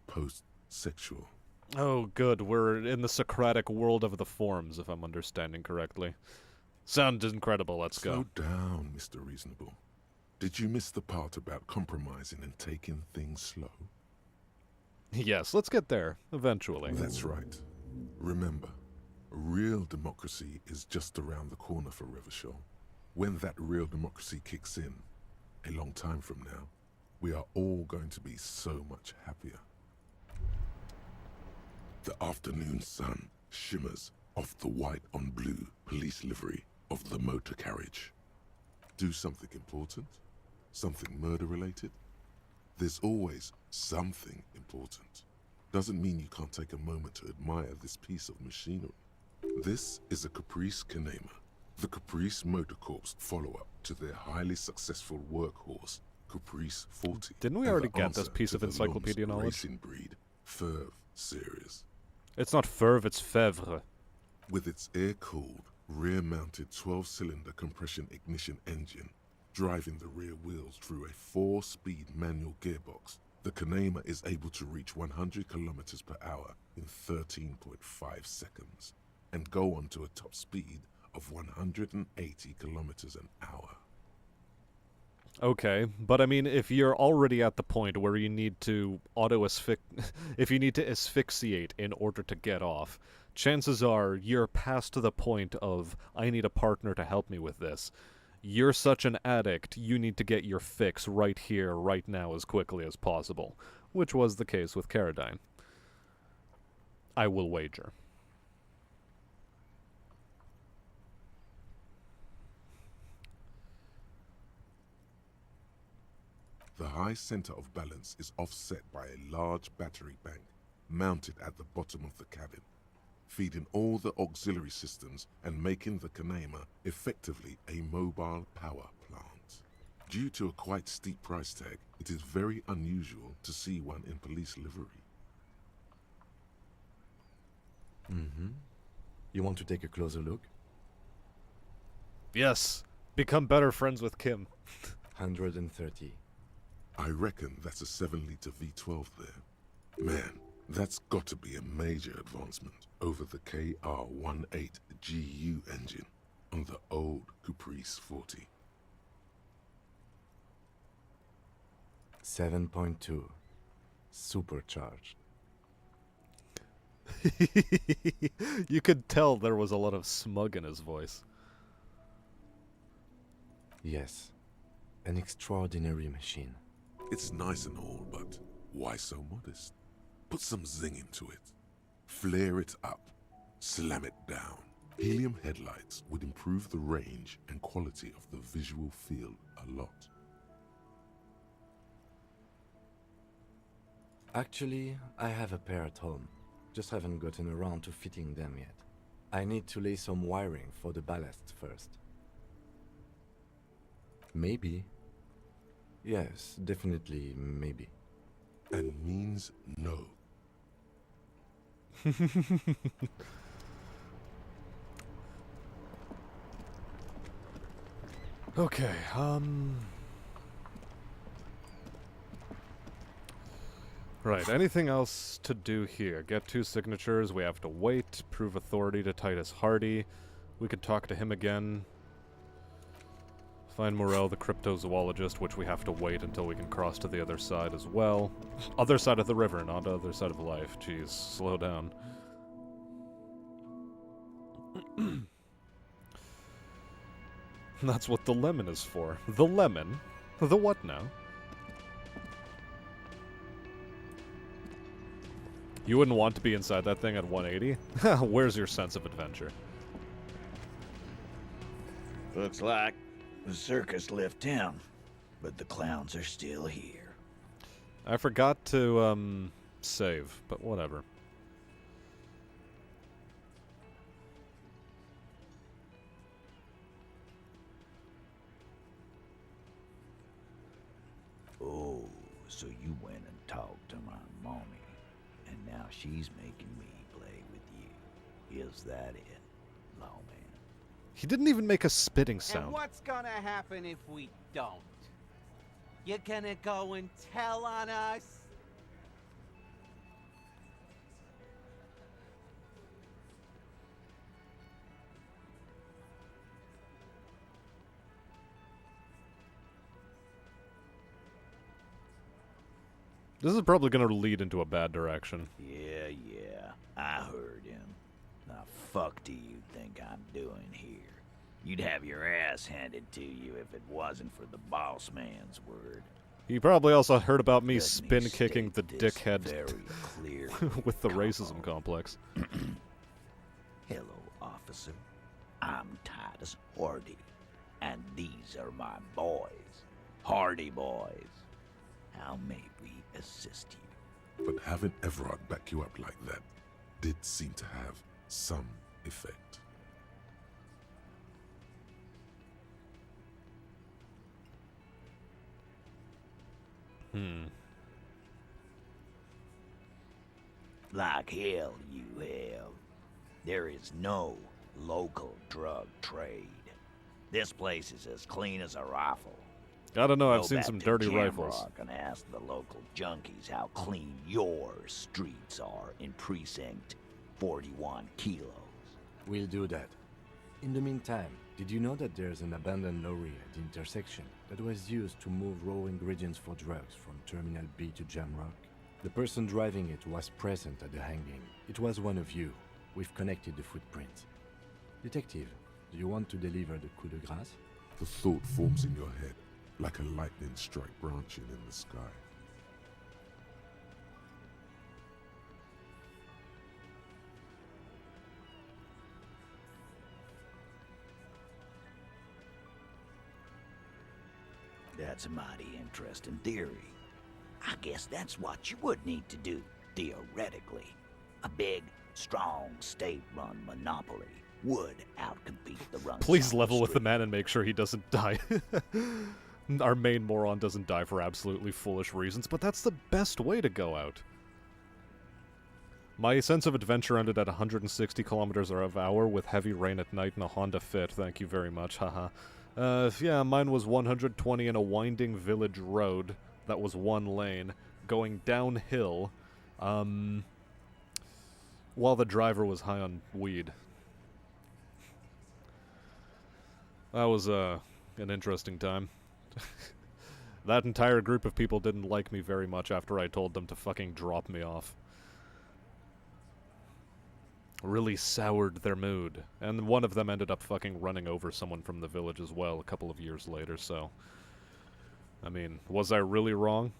Speaker 6: post-sexual.
Speaker 1: Oh, good. We're in the Socratic world of the forms, if I'm understanding correctly. Sounds incredible. Let's go.
Speaker 6: Slow down, Mr. Reasonable. Did you miss the part about compromising and taking things slow?
Speaker 1: Yes, let's get there, eventually.
Speaker 6: That's right. Remember, real democracy is just around the corner for Revachol. When that real democracy kicks in, a long time from now, we are all going to be so much happier. The afternoon sun shimmers of the white on blue police livery of the motor carriage. Do something important? Something murder-related? There's always something important. Doesn't mean you can't take a moment to admire this piece of machinery. This is a Caprice Kanema, the Caprice Motor Corps follow-up to their highly successful workhorse, Caprice 40.
Speaker 1: Didn't we
Speaker 6: and
Speaker 1: already
Speaker 6: the
Speaker 1: get this
Speaker 6: answer
Speaker 1: piece
Speaker 6: to
Speaker 1: of
Speaker 6: the
Speaker 1: encyclopedia
Speaker 6: Lom's
Speaker 1: knowledge?
Speaker 6: racing breed, Ferv series.
Speaker 1: It's not Ferv, it's Fevre.
Speaker 6: With its air-cooled, rear-mounted 12-cylinder compression ignition engine, driving the rear wheels through a 4-speed manual gearbox, the Kanema is able to reach 100 kilometers per hour in 13.5 seconds, and go on to a top speed of 180 kilometers an hour.
Speaker 1: Okay, but I mean, if you're already at the point where you need to if you need to asphyxiate in order to get off, chances are you're past the point of, I need a partner to help me with this. You're such an addict, you need to get your fix right here, right now, as quickly as possible, which was the case with Caradine. I will wager.
Speaker 6: The high center of balance is offset by a large battery bank mounted at the bottom of the cabin, feeding all the auxiliary systems and making the Kanema effectively a mobile power plant. Due to a quite steep price tag, it is very unusual to see one in police livery.
Speaker 5: Mm-hmm. You want to take a closer look?
Speaker 1: Yes, become better friends with Kim.
Speaker 5: 130.
Speaker 6: I reckon that's a 7-liter V12 there. Man, that's got to be a major advancement over the KR-18 GU engine on the old Caprice 40.
Speaker 5: 7.2. Supercharged.
Speaker 1: You could tell there was a lot of smug in his voice.
Speaker 5: Yes. An extraordinary machine.
Speaker 6: It's nice and all, but why so modest? Put some zing into it. Flare it up. Slam it down. Helium headlights would improve the range and quality of the visual field a lot.
Speaker 5: Actually, I have a pair at home. Just haven't gotten around to fitting them yet. I need to lay some wiring for the ballast first. Maybe. Yes, definitely maybe.
Speaker 6: And means no.
Speaker 1: Okay, Right, anything else to do here? Get 2 signatures, we have to wait, prove authority to Titus Hardy. We could talk to him again. Find Morel, the cryptozoologist, which we have to wait until we can cross to the other side as well. Other side of the river, not the other side of life. Jeez, slow down. That's what the lemon is for. The lemon? The what now? You wouldn't want to be inside that thing at 180? Where's your sense of adventure?
Speaker 3: Looks like the circus left town, but the clowns are still here.
Speaker 1: I forgot to, save, but whatever.
Speaker 3: Oh, so you went and talked to my mommy, and now she's making me play with you. Is that it, lawman?
Speaker 1: He didn't even make a spitting
Speaker 13: And
Speaker 1: sound.
Speaker 13: what's gonna happen if we don't? You're gonna go and tell on us?
Speaker 1: This is probably going to lead into a bad direction.
Speaker 3: Yeah, I heard him. Now fuck do you think I'm doing here? You'd have your ass handed to you if it wasn't for the boss man's word.
Speaker 1: He probably also heard about me
Speaker 3: Let me
Speaker 1: spin-kicking the
Speaker 3: state this
Speaker 1: dickhead
Speaker 3: very clearly,
Speaker 1: with the
Speaker 3: Combo.
Speaker 1: racism complex.
Speaker 3: Hello, officer. I'm Titus Hardy, and these are my boys. Hardy boys. How may we assist you?
Speaker 6: But having Everard back you up like that did seem to have some effect.
Speaker 3: Like hell you have. There is no local drug trade. This place is as clean as a rifle.
Speaker 1: I don't know, I've
Speaker 3: Go
Speaker 1: seen
Speaker 3: back
Speaker 1: some
Speaker 3: to
Speaker 1: dirty
Speaker 3: Jamrock
Speaker 1: rifles.
Speaker 3: and ask the local junkies how clean your streets are in Precinct 41 kilos.
Speaker 5: We'll do that. In the meantime, did you know that there's an abandoned lorry at the intersection that was used to move raw ingredients for drugs from Terminal B to Jamrock? The person driving it was present at the hanging. It was one of you. We've connected the footprints. Detective, do you want to deliver the coup de grace?
Speaker 6: The thought forms in your head, like a lightning strike branching in the sky.
Speaker 3: That's a mighty interesting theory. I guess that's what you would need to do, theoretically. A big, strong, state-run monopoly would outcompete the run.
Speaker 1: Please level with the man and make sure he doesn't die. Our main moron doesn't die for absolutely foolish reasons, but that's the best way to go out. My sense of adventure ended at 160 kilometers per hour with heavy rain at night in a Honda Fit. Thank you very much, haha. Yeah, mine was 120 in a winding village road that was one lane, going downhill, while the driver was high on weed. That was, an interesting time. That entire group of people didn't like me very much after I told them to fucking drop me off. Really soured their mood. And one of them ended up fucking running over someone from the village as well a couple of years later, so... I mean, was I really wrong?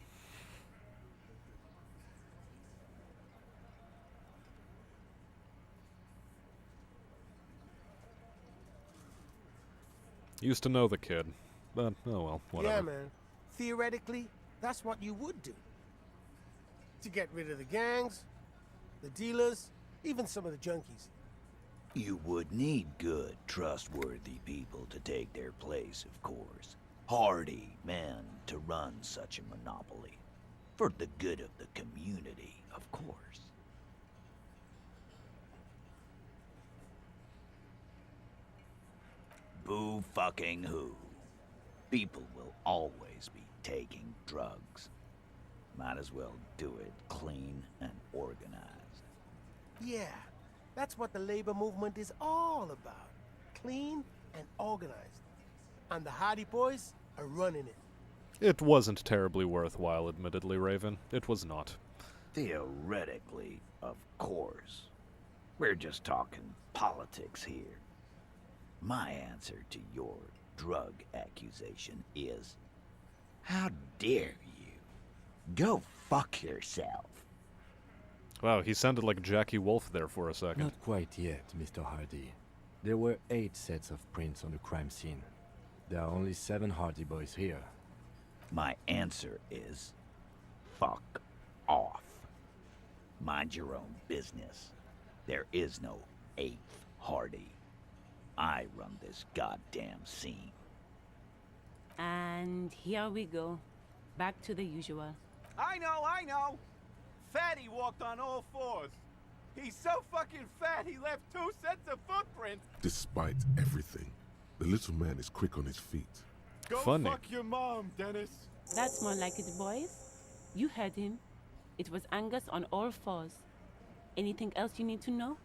Speaker 1: Used to know the kid, but oh well, whatever.
Speaker 14: Yeah, man. Theoretically, that's what you would do. To get rid of the gangs, the dealers, even some of the junkies.
Speaker 3: You would need good, trustworthy people to take their place, of course. Hardy men to run such a monopoly. For the good of the community, of course. Boo fucking who. People will always be taking drugs. Might as well do it clean and organized.
Speaker 14: Yeah, that's what the labor movement is all about. Clean and organized. And the Hardy boys are running it.
Speaker 1: It wasn't terribly worthwhile, admittedly, Raven. It was not.
Speaker 3: Theoretically, of course. We're just talking politics here. My answer to your drug accusation is, how dare you? Go fuck yourself.
Speaker 1: Wow, he sounded like Jackie Wolf there for a second.
Speaker 5: Not quite yet, Mr. Hardy. There were 8 sets of prints on the crime scene. There are only 7 Hardy boys here.
Speaker 3: My answer is, fuck off. Mind your own business. There is no 8th Hardy. I run this goddamn scene.
Speaker 15: And here we go. Back to the usual.
Speaker 13: I know! Fatty walked on all 4s. He's so fucking fat he left 2 sets of footprints.
Speaker 6: Despite everything, the little man is quick on his feet.
Speaker 13: Go
Speaker 1: Funny.
Speaker 13: fuck your mom, Dennis.
Speaker 15: That's more like it, boys. You heard him. It was Angus on all 4s. Anything else you need to know?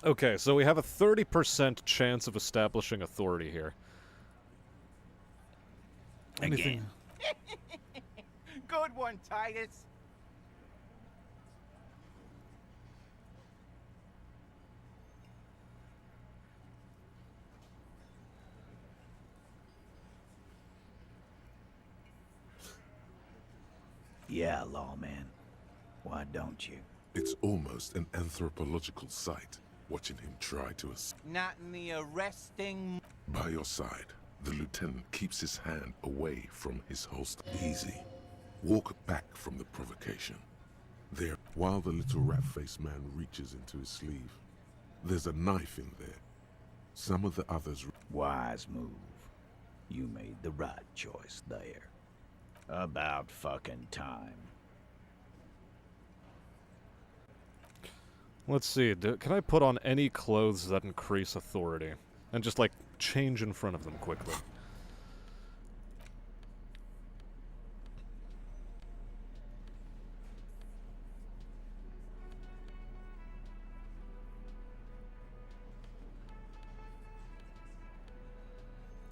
Speaker 1: Okay, so we have a 30% chance of establishing authority here.
Speaker 3: Again.
Speaker 13: Good one, Titus.
Speaker 3: Yeah, lawman. Why don't you?
Speaker 6: It's almost an anthropological sight, watching him try to
Speaker 13: Not in the arresting...
Speaker 6: By your side, the lieutenant keeps his hand away from his holster. Easy. Walk back from the provocation. There, while the little rat-faced man reaches into his sleeve, there's a knife in there. Some of the others...
Speaker 3: Wise move. You made the right choice there. About fucking time.
Speaker 1: Let's see, can I put on any clothes that increase authority? And just, like, change in front of them quickly.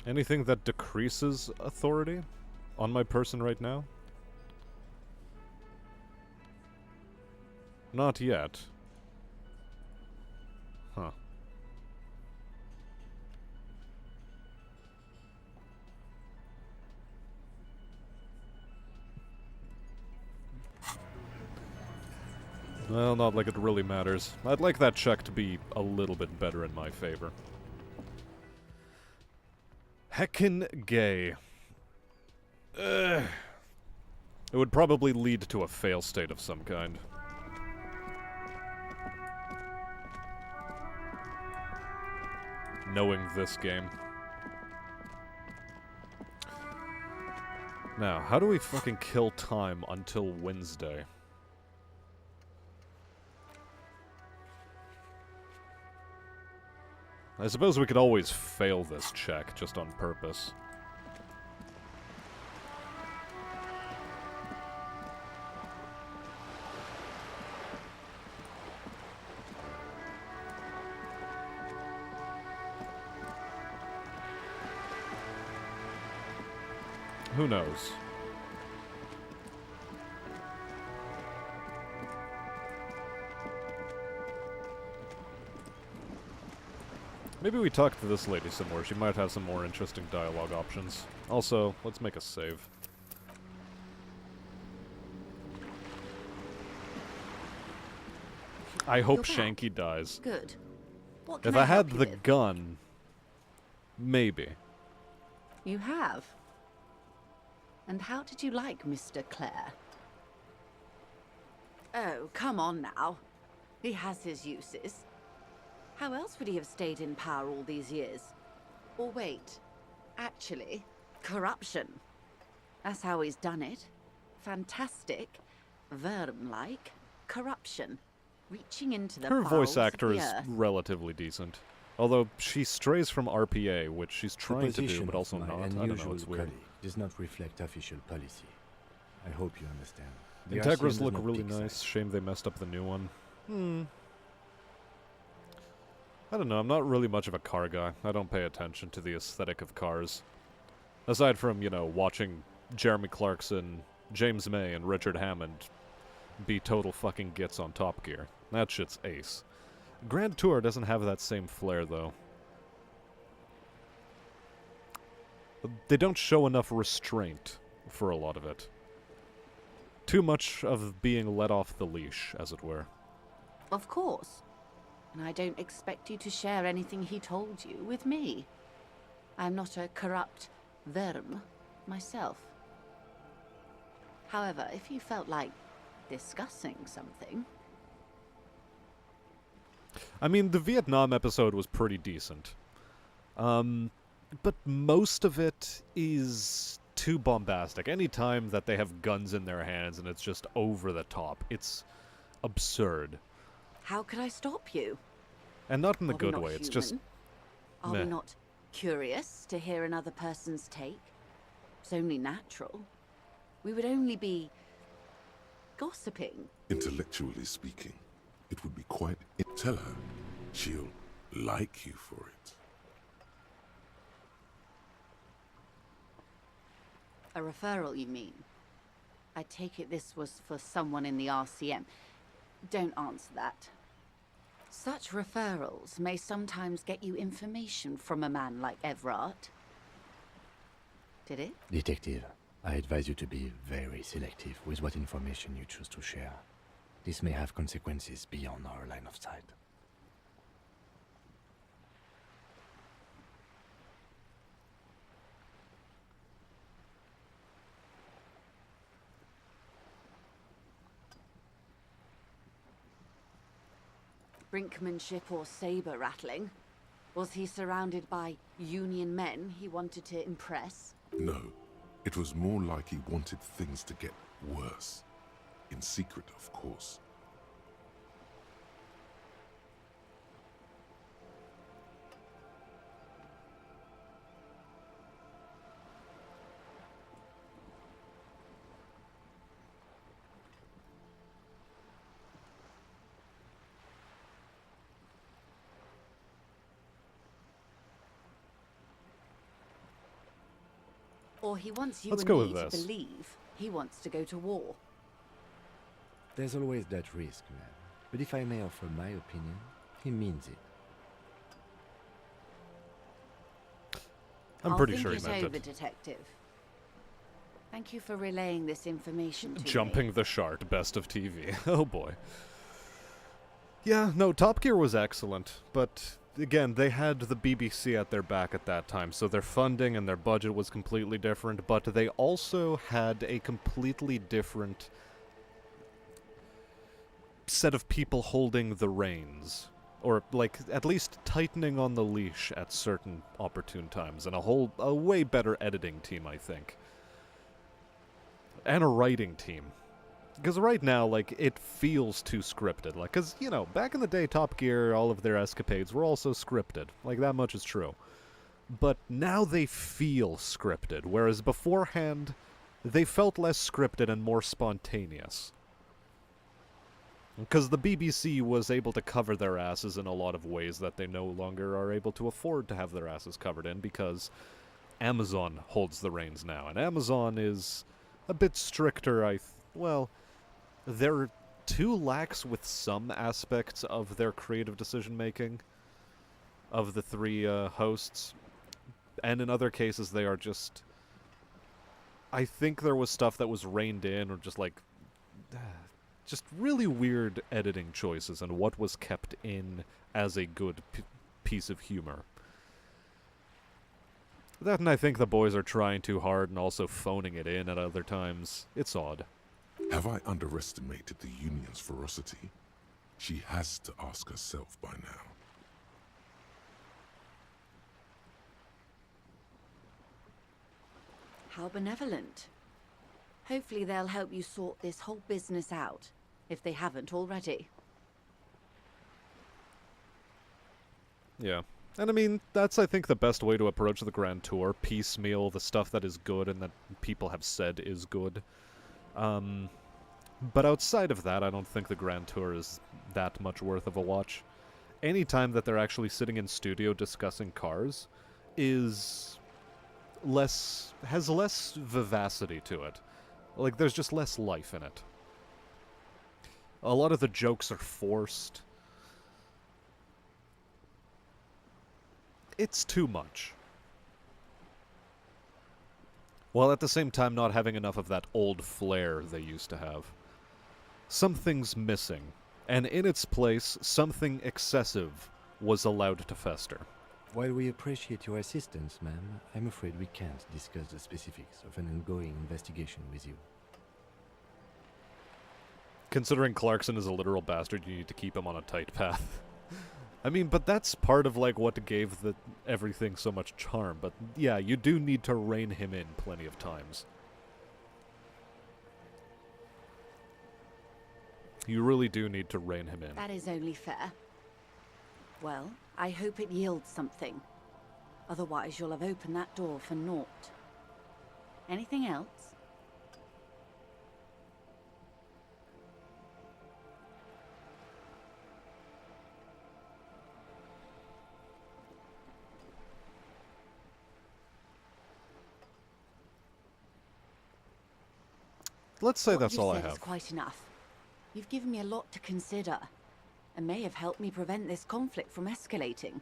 Speaker 1: Anything that decreases authority on my person right now? Not yet. Huh. Well, not like it really matters. I'd like that check to be a little bit better in my favor. Heckin' gay. It would probably lead to a fail state of some kind. Knowing this game. Now, how do we fucking kill time until Wednesday? I suppose we could always fail this check, just on purpose. Who knows? Maybe we talk to this lady some more. She might have some more interesting dialogue options. Also, let's make a save. I hope Shanky dies.
Speaker 16: Good. What can
Speaker 1: If I had
Speaker 16: help you
Speaker 1: the
Speaker 16: with?
Speaker 1: gun, maybe.
Speaker 16: You have. And how did you like Mr. Clare? Oh, come on now. He has his uses. How else would he have stayed in power all these years? Or wait, actually, corruption. That's how he's done it. Fantastic, Verm-like corruption. Reaching into the
Speaker 1: Her voice
Speaker 16: bowels of
Speaker 1: actor
Speaker 16: the
Speaker 1: is
Speaker 16: earth.
Speaker 1: relatively decent. Although she strays from RPA, which she's trying to do,
Speaker 5: position
Speaker 1: but also
Speaker 5: of my
Speaker 1: not. I don't know,
Speaker 5: unusual
Speaker 1: it's weird.
Speaker 5: colleague does not reflect official policy. I hope you understand. The RCM
Speaker 1: Integras
Speaker 5: does
Speaker 1: look
Speaker 5: not
Speaker 1: really
Speaker 5: pick
Speaker 1: nice.
Speaker 5: sides.
Speaker 1: Shame they messed up the new one. I don't know, I'm not really much of a car guy. I don't pay attention to the aesthetic of cars. Aside from, you know, watching Jeremy Clarkson, James May, and Richard Hammond be total fucking gits on Top Gear. That shit's ace. Grand Tour doesn't have that same flair, though. They don't show enough restraint for a lot of it. Too much of being let off the leash, as it were.
Speaker 16: Of course. And I don't expect you to share anything he told you with me. I'm not a corrupt Verm myself. However, if you felt like discussing something...
Speaker 1: I mean, the Vietnam episode was pretty decent. But most of it is too bombastic. Any time that they have guns in their hands and it's just over the top, it's absurd.
Speaker 16: How could I stop you?
Speaker 1: And not in the
Speaker 16: Are we
Speaker 1: good
Speaker 16: not
Speaker 1: way, it's just...
Speaker 16: human? Are
Speaker 1: meh.
Speaker 16: we not curious to hear another person's take? It's only natural. We would only be... gossiping.
Speaker 6: Intellectually speaking, it would be quite... Tell her she'll like you for it.
Speaker 16: A referral, you mean? I take it this was for someone in the RCM. Don't answer that. Such referrals may sometimes get you information from a man like Everard. Did it?
Speaker 5: Detective, I advise you to be very selective with what information you choose to share. This may have consequences beyond our line of sight.
Speaker 16: Brinkmanship or saber rattling? Was he surrounded by Union men he wanted to impress?
Speaker 6: No, it was more like he wanted things to get worse. In secret, of course.
Speaker 16: Or he wants you
Speaker 1: Let's
Speaker 16: and
Speaker 1: go
Speaker 16: me
Speaker 1: with
Speaker 16: to
Speaker 1: this.
Speaker 16: believe he wants to go to war.
Speaker 5: There's always that risk, man. But if I may offer my opinion, he means it.
Speaker 1: I'm pretty sure he
Speaker 16: I'll
Speaker 1: meant
Speaker 16: think it over,
Speaker 1: it.
Speaker 16: Detective. Thank you for relaying this information to me.
Speaker 1: Jumping the shark, best of TV. Oh boy. Yeah, no, Top Gear was excellent, but again, they had the BBC at their back at that time, so their funding and their budget was completely different, but they also had a completely different set of people holding the reins. Or, like, at least tightening on the leash at certain opportune times, and a way better editing team, I think. And a writing team. Because right now, like, it feels too scripted. Like, because, you know, back in the day, Top Gear, all of their escapades were also scripted. Like, that much is true. But now they feel scripted, whereas beforehand, they felt less scripted and more spontaneous. Because the BBC was able to cover their asses in a lot of ways that they no longer are able to afford to have their asses covered in, because Amazon holds the reins now. And Amazon is a bit stricter, well, they're too lax with some aspects of their creative decision-making of the three hosts. And in other cases, they are just... I think there was stuff that was reined in, or just like... just really weird editing choices and what was kept in as a good piece of humor. That, and I think the boys are trying too hard and also phoning it in at other times. It's odd.
Speaker 6: Have I underestimated the Union's ferocity? She has to ask herself by now.
Speaker 16: How benevolent. Hopefully they'll help you sort this whole business out, if they haven't already.
Speaker 1: Yeah. And I mean, that's, I think, the best way to approach the Grand Tour. Piecemeal the stuff that is good and that people have said is good. But outside of that, I don't think the Grand Tour is that much worth of a watch. Any time that they're actually sitting in studio discussing cars has less vivacity to it. Like, there's just less life in it. A lot of the jokes are forced. It's too much. While at the same time not having enough of that old flair they used to have. Something's missing, and in its place, something excessive was allowed to fester.
Speaker 5: While we appreciate your assistance, ma'am, I'm afraid we can't discuss the specifics of an ongoing investigation with you.
Speaker 1: Considering Clarkson is a literal bastard, you need to keep him on a tight path. I mean, but that's part of, like, what gave everything so much charm. But, yeah, you do need to rein him in plenty of times. You really do need to rein him in.
Speaker 16: That is only fair. Well, I hope it yields something. Otherwise, you'll have opened that door for naught. Anything else?
Speaker 1: Let's say
Speaker 16: What
Speaker 1: that's
Speaker 16: you've
Speaker 1: all I
Speaker 16: said
Speaker 1: have.
Speaker 16: is quite enough. You've given me a lot to consider, and may have helped me prevent this conflict from escalating.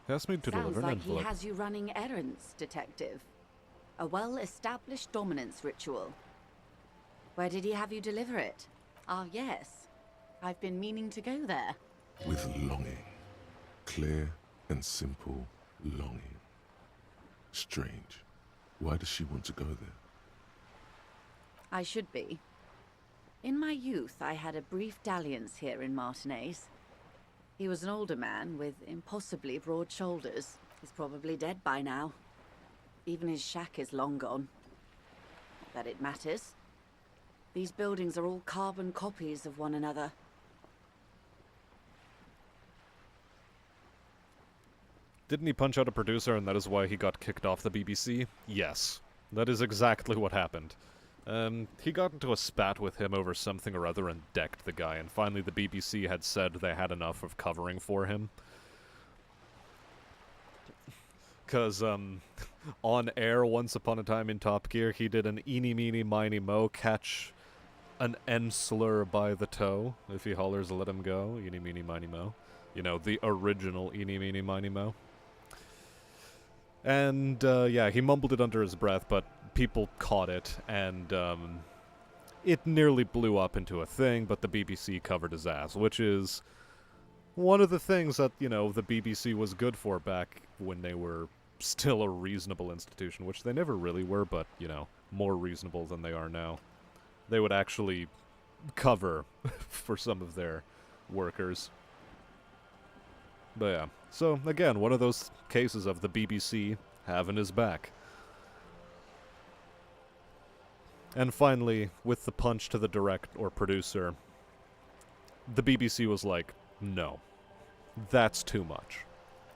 Speaker 1: He asked me to
Speaker 16: Sounds
Speaker 1: deliver an
Speaker 16: like he
Speaker 1: envelope.
Speaker 16: has you running errands, Detective. A well-established dominance ritual. Where did he have you deliver it? Ah, yes. I've been meaning to go there.
Speaker 6: With longing. Clear and simple longing. Strange. Why does she want to go there?
Speaker 16: I should be. In my youth, I had a brief dalliance here in Martinez. He was an older man with impossibly broad shoulders. He's probably dead by now. Even his shack is long gone. Not that it matters. These buildings are all carbon copies of one another.
Speaker 1: Didn't he punch out a producer and that is why he got kicked off the BBC? Yes. That is exactly what happened. He got into a spat with him over something or other and decked the guy, and finally the BBC had said they had enough of covering for him. Because, on air once upon a time in Top Gear, he did an eeny meeny miny mo catch an N-slur by the toe. If he hollers, let him go. Eeny meeny miny mo. You know, the original eeny meeny miny mo. And, yeah, he mumbled it under his breath, but people caught it, and, it nearly blew up into a thing, but the BBC covered his ass, which is one of the things that, you know, the BBC was good for back when they were still a reasonable institution, which they never really were, but, you know, more reasonable than they are now. They would actually cover for some of their workers. But yeah, so again, one of those cases of the BBC having his back. And finally, with the punch to the direct or producer, the BBC was like, no, that's too much.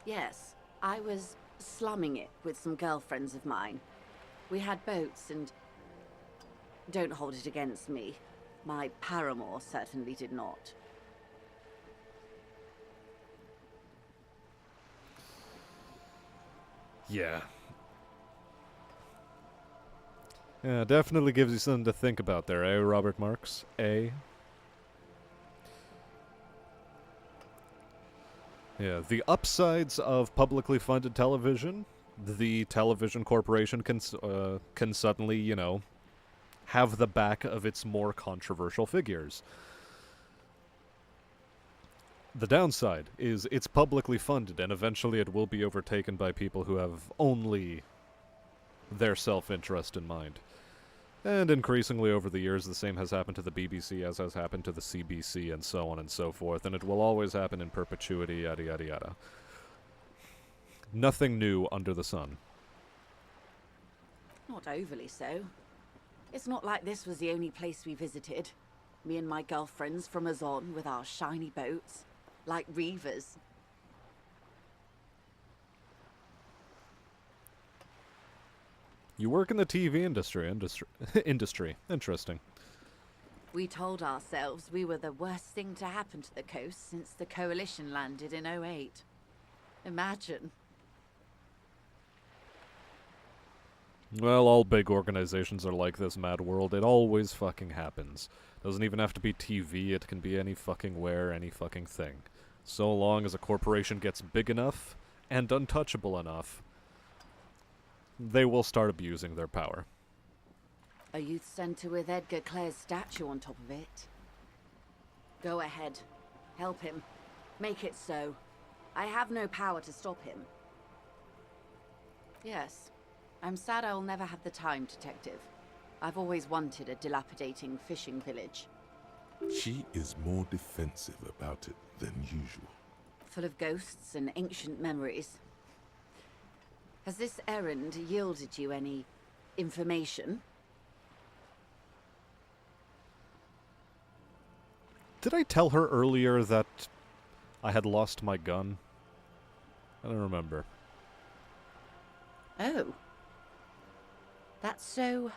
Speaker 16: Yes, I was slumming it with some girlfriends of mine. We had boats and... Don't hold it against me. My paramour certainly did not.
Speaker 1: Yeah. Yeah, definitely gives you something to think about there, eh, Robert Marks? Eh? Yeah, the upsides of publicly funded television, the television corporation can suddenly, you know, have the back of its more controversial figures. The downside is it's publicly funded, and eventually it will be overtaken by people who have only their self-interest in mind. And increasingly over the years, the same has happened to the BBC as has happened to the CBC, and so on and so forth, and it will always happen in perpetuity, yada yada yada. Nothing new under the sun.
Speaker 16: Not overly so. It's not like this was the only place we visited. Me and my girlfriends from Azon with our shiny boats. Like reavers.
Speaker 1: You work in the TV industry. Interesting.
Speaker 16: We told ourselves we were the worst thing to happen to the coast since the Coalition landed in 08. Imagine.
Speaker 1: Well, all big organizations are like this, Mad World. It always fucking happens. Doesn't even have to be TV, it can be any fucking where, any fucking thing. So long as a corporation gets big enough and untouchable enough, they will start abusing their power.
Speaker 16: A youth center with Edgar Clare's statue on top of it. Go ahead. Help him. Make it so. I have no power to stop him. Yes. I'm sad I'll never have the time, Detective. I've always wanted a dilapidating fishing village.
Speaker 6: She is more defensive about it than usual.
Speaker 16: Full of ghosts and ancient memories. Has this errand yielded you any information?
Speaker 1: Did I tell her earlier that I had lost my gun? I don't remember.
Speaker 16: Oh. That's so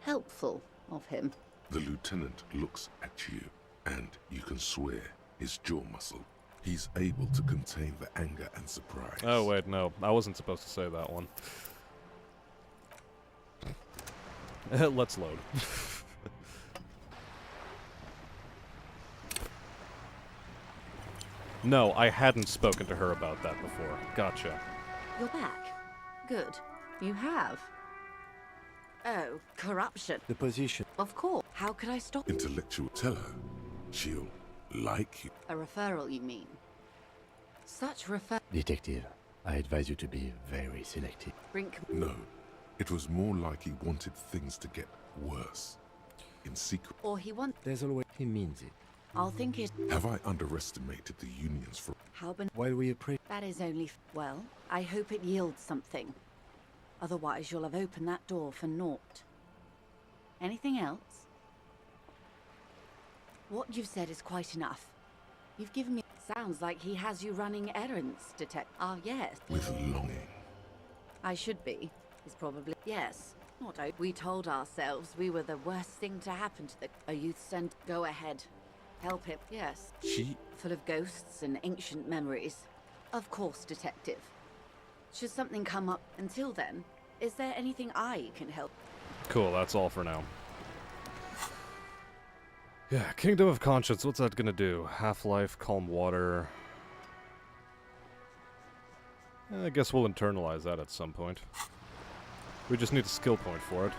Speaker 16: helpful of him.
Speaker 6: The lieutenant looks at you, and you can swear his jaw muscle. He's able to contain the anger and surprise.
Speaker 1: Oh, wait, no. I wasn't supposed to say that one. Let's load. No, I hadn't spoken to her about that before. Gotcha.
Speaker 16: You're back. Good. You have. Oh, corruption.
Speaker 5: The position.
Speaker 16: Of course. How could I stop?
Speaker 6: Intellectual. Tell her. She'll like you.
Speaker 16: A referral, you mean? Such
Speaker 5: Detective, I advise you to be very selective.
Speaker 16: Brink.
Speaker 6: No. It was more like he wanted things to get worse. In secret.
Speaker 16: Or he wants.
Speaker 5: There's always... He means it.
Speaker 16: I'll think it.
Speaker 6: Have I underestimated the unions for...
Speaker 16: How ben...
Speaker 5: While we appraise...
Speaker 16: That is only... Well, I hope it yields something. Otherwise, you'll have opened that door for naught. Anything else? What you've said is quite enough. You've given me... Sounds like he has you running errands, detect... Ah, yes.
Speaker 6: With longing.
Speaker 16: I should be. Is probably... Yes. Not we told ourselves we were the worst thing to happen to a youth sent. Go ahead. Help him. Yes.
Speaker 6: She...
Speaker 16: Full of ghosts and ancient memories. Of course, detective. Should something come up until then, is there anything I can help?
Speaker 1: Cool, that's all for now. Yeah, Kingdom of Conscience, what's that gonna do? Half-life, calm water... I guess we'll internalize that at some point. We just need a skill point for it.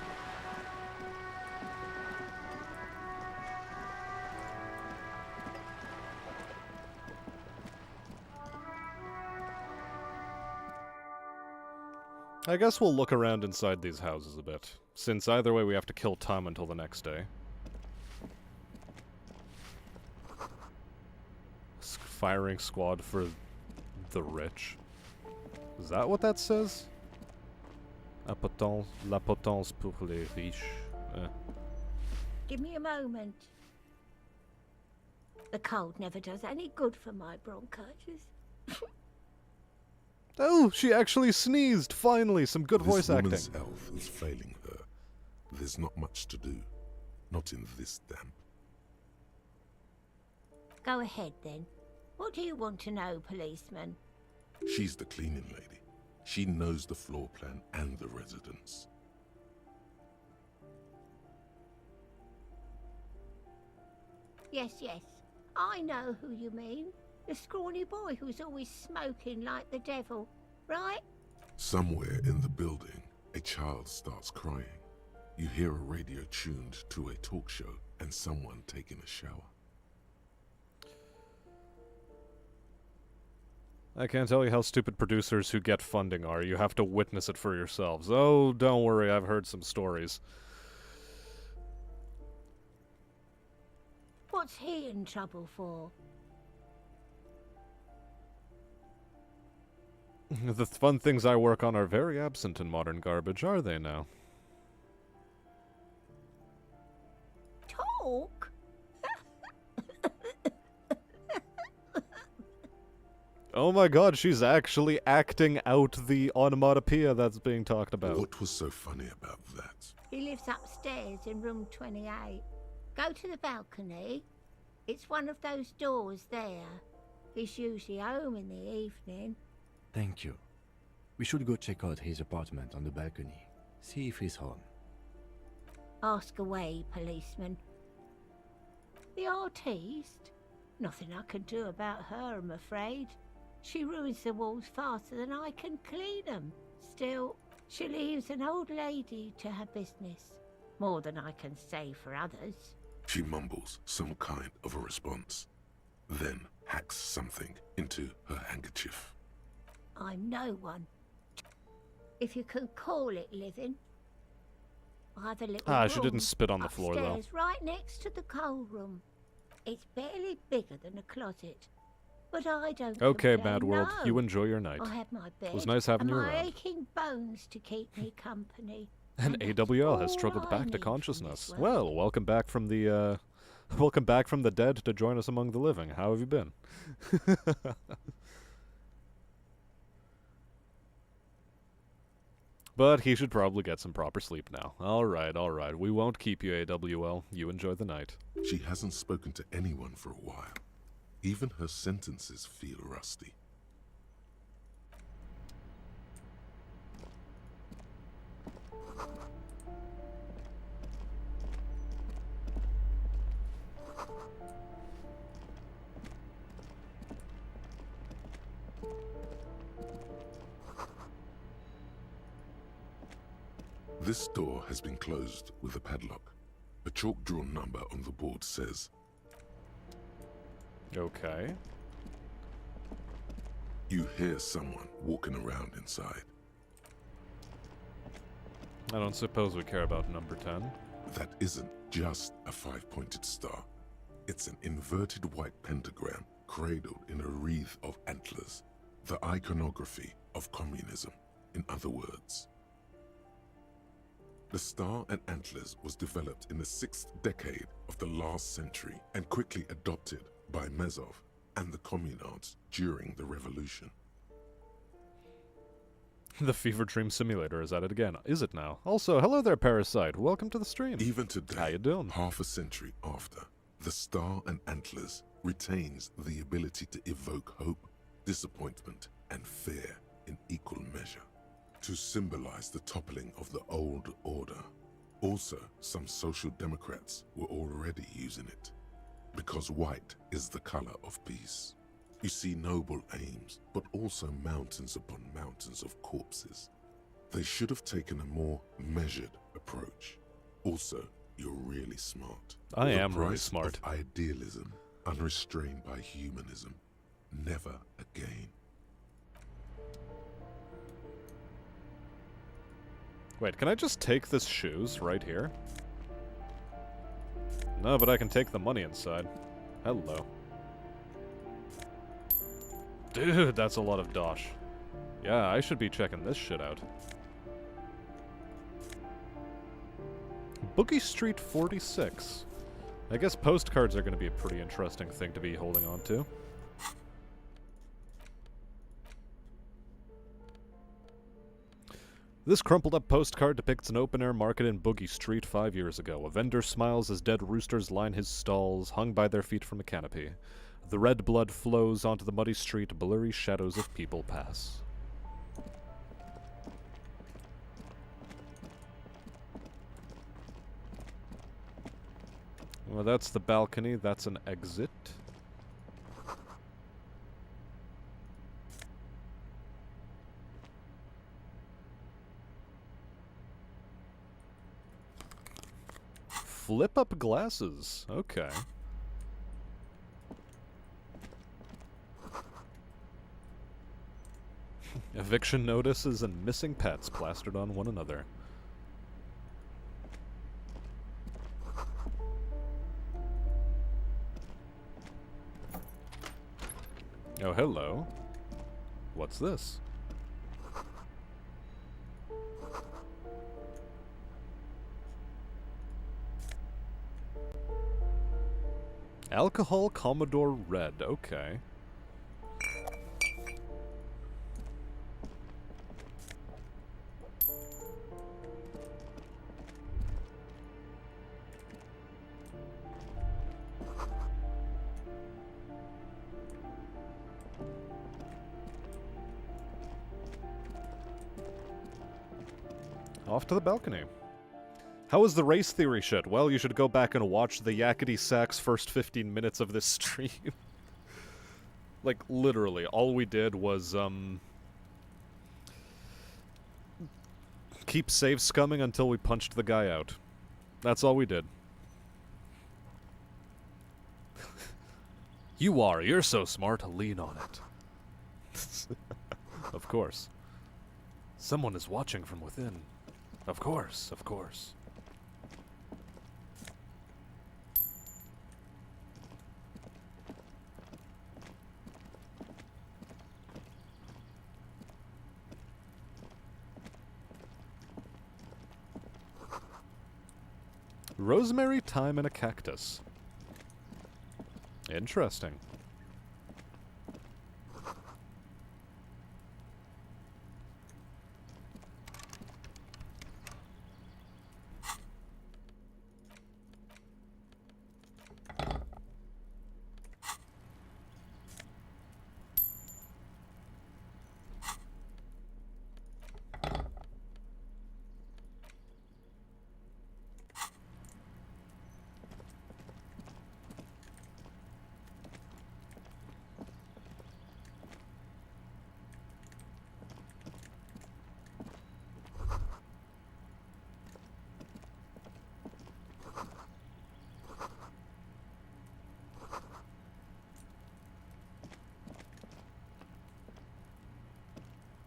Speaker 1: I guess we'll look around inside these houses a bit, since either way we have to kill time until the next day. Firing squad for the rich. Is that what that says? La potence pour les riches.
Speaker 17: Give me a moment. The cold never does any good for my bronchitis.
Speaker 1: Oh, she actually sneezed! Finally, some good voice acting.
Speaker 6: This woman's health is failing her. There's not much to do. Not in this damp.
Speaker 17: Go ahead, then. What do you want to know, policeman?
Speaker 6: She's the cleaning lady. She knows the floor plan and the residents.
Speaker 17: Yes, yes. I know who you mean. The scrawny boy who's always smoking like the devil, right?
Speaker 6: Somewhere in the building, a child starts crying. You hear a radio tuned to a talk show and someone taking a shower.
Speaker 1: I can't tell you how stupid producers who get funding are. You have to witness it for yourselves. Oh, don't worry, I've heard some stories.
Speaker 17: What's he in trouble for?
Speaker 1: The fun things I work on are very absent in modern garbage, are they now?
Speaker 17: Talk?
Speaker 1: Oh my god, she's actually acting out the onomatopoeia that's being talked about.
Speaker 6: What was so funny about that?
Speaker 17: He lives upstairs in room 28. Go to the balcony. It's one of those doors there. He's usually home in the evening.
Speaker 5: Thank you. We should go check out his apartment on the balcony. See if he's home.
Speaker 17: Ask away, policeman. The artiste? Nothing I can do about her, I'm afraid. She ruins the walls faster than I can clean them. Still, she leaves an old lady to her business. More than I can say for others.
Speaker 6: She mumbles some kind of a response, then hacks something into her handkerchief.
Speaker 17: I'm no one. If you can call it living. I have a little
Speaker 1: she didn't spit on the floor, though.
Speaker 17: upstairs, right next to the coal room. It's barely bigger than a closet. But I don't
Speaker 1: Okay,
Speaker 17: complain,
Speaker 1: Mad World,
Speaker 17: no.
Speaker 1: you enjoy your night.
Speaker 17: I have my bed
Speaker 1: It was nice having
Speaker 17: and
Speaker 1: you
Speaker 17: my
Speaker 1: around.
Speaker 17: aching bones to keep me company.
Speaker 1: And AWL has struggled
Speaker 17: all I
Speaker 1: back to
Speaker 17: need from
Speaker 1: consciousness.
Speaker 17: this world.
Speaker 1: Well, welcome back from the, welcome back from the dead to join us among the living. How have you been? But he should probably get some proper sleep now. Alright, alright. We won't keep you, AWL. You enjoy the night.
Speaker 6: She hasn't spoken to anyone for a while. Even her sentences feel rusty. This door has been closed with a padlock. A chalk-drawn number on the board says...
Speaker 1: Okay.
Speaker 6: You hear someone walking around inside.
Speaker 1: I don't suppose we care about number 10.
Speaker 6: That isn't just a 5-pointed star. It's an inverted white pentagram cradled in a wreath of antlers. The iconography of communism, in other words. The star and antlers was developed in the 6th decade of the last century and quickly adopted by Mezov and the communards during the revolution.
Speaker 1: The Fever Dream Simulator is at it again. Is it now? Also, hello there, Parasite. Welcome to the stream.
Speaker 6: Even today,
Speaker 1: how you doing?
Speaker 6: Half a century after, the star and antlers retains the ability to evoke hope, disappointment, and fear in equal measure, to symbolize the toppling of the old order. Also, some social democrats were already using it, because white is the color of peace. You see noble aims, but also mountains upon mountains of corpses. They should have taken a more measured approach. Also, you're really smart.
Speaker 1: I am really smart.
Speaker 6: Of idealism, unrestrained by humanism. Never again.
Speaker 1: Wait, can I just take this shoes right here? No, but I can take the money inside. Hello. Dude, that's a lot of dosh. Yeah, I should be checking this shit out. Boogie Street 46. I guess postcards are going to be a pretty interesting thing to be holding on to. This crumpled up postcard depicts an open-air market in Boogie Street 5 years ago. A vendor smiles as dead roosters line his stalls, hung by their feet from a canopy. The red blood flows onto the muddy street, blurry shadows of people pass. Well, that's the balcony, that's an exit. Flip up glasses. Okay. Eviction notices and missing pets plastered on one another. Oh, hello. What's this? Alcohol Commodore Red, okay. Off to the balcony. How was the race theory shit? Well, you should go back and watch the Yakety Sax first 15 minutes of this stream. Like, literally, all we did was, keep save scumming until we punched the guy out. That's all we did. You're so smart, lean on it. Of course. Someone is watching from within. Of course, of course. Rosemary, thyme, and a cactus. Interesting.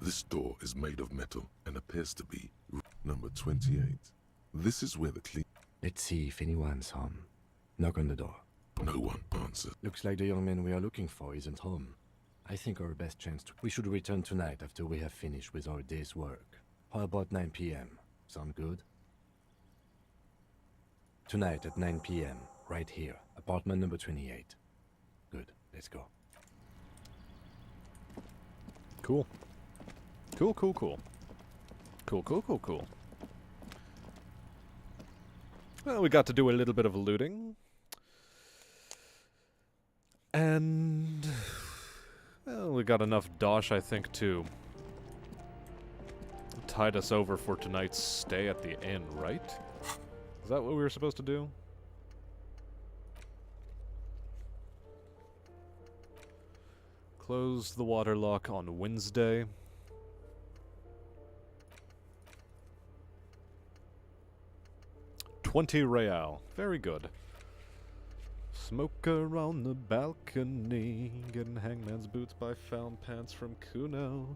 Speaker 6: This door is made of metal and appears to be number 28. This is where the clean...
Speaker 5: Let's see if anyone's home. Knock on the door.
Speaker 6: No one answered.
Speaker 5: Looks like the young man we are looking for isn't home. I think our best chance we should return tonight after we have finished with our day's work. How about 9 p.m.? Sound good? Tonight at 9 p.m., right here, apartment number 28. Good, let's go.
Speaker 1: Cool. Cool, cool, cool. Cool, cool, cool, cool. Well, we got to do a little bit of looting. And... well, we got enough dosh, I think, to tide us over for tonight's stay at the inn, right? Is that what we were supposed to do? Close the water lock on Wednesday. $20 real. Very good. Smoker on the balcony, getting hangman's boots by found pants from Kuno.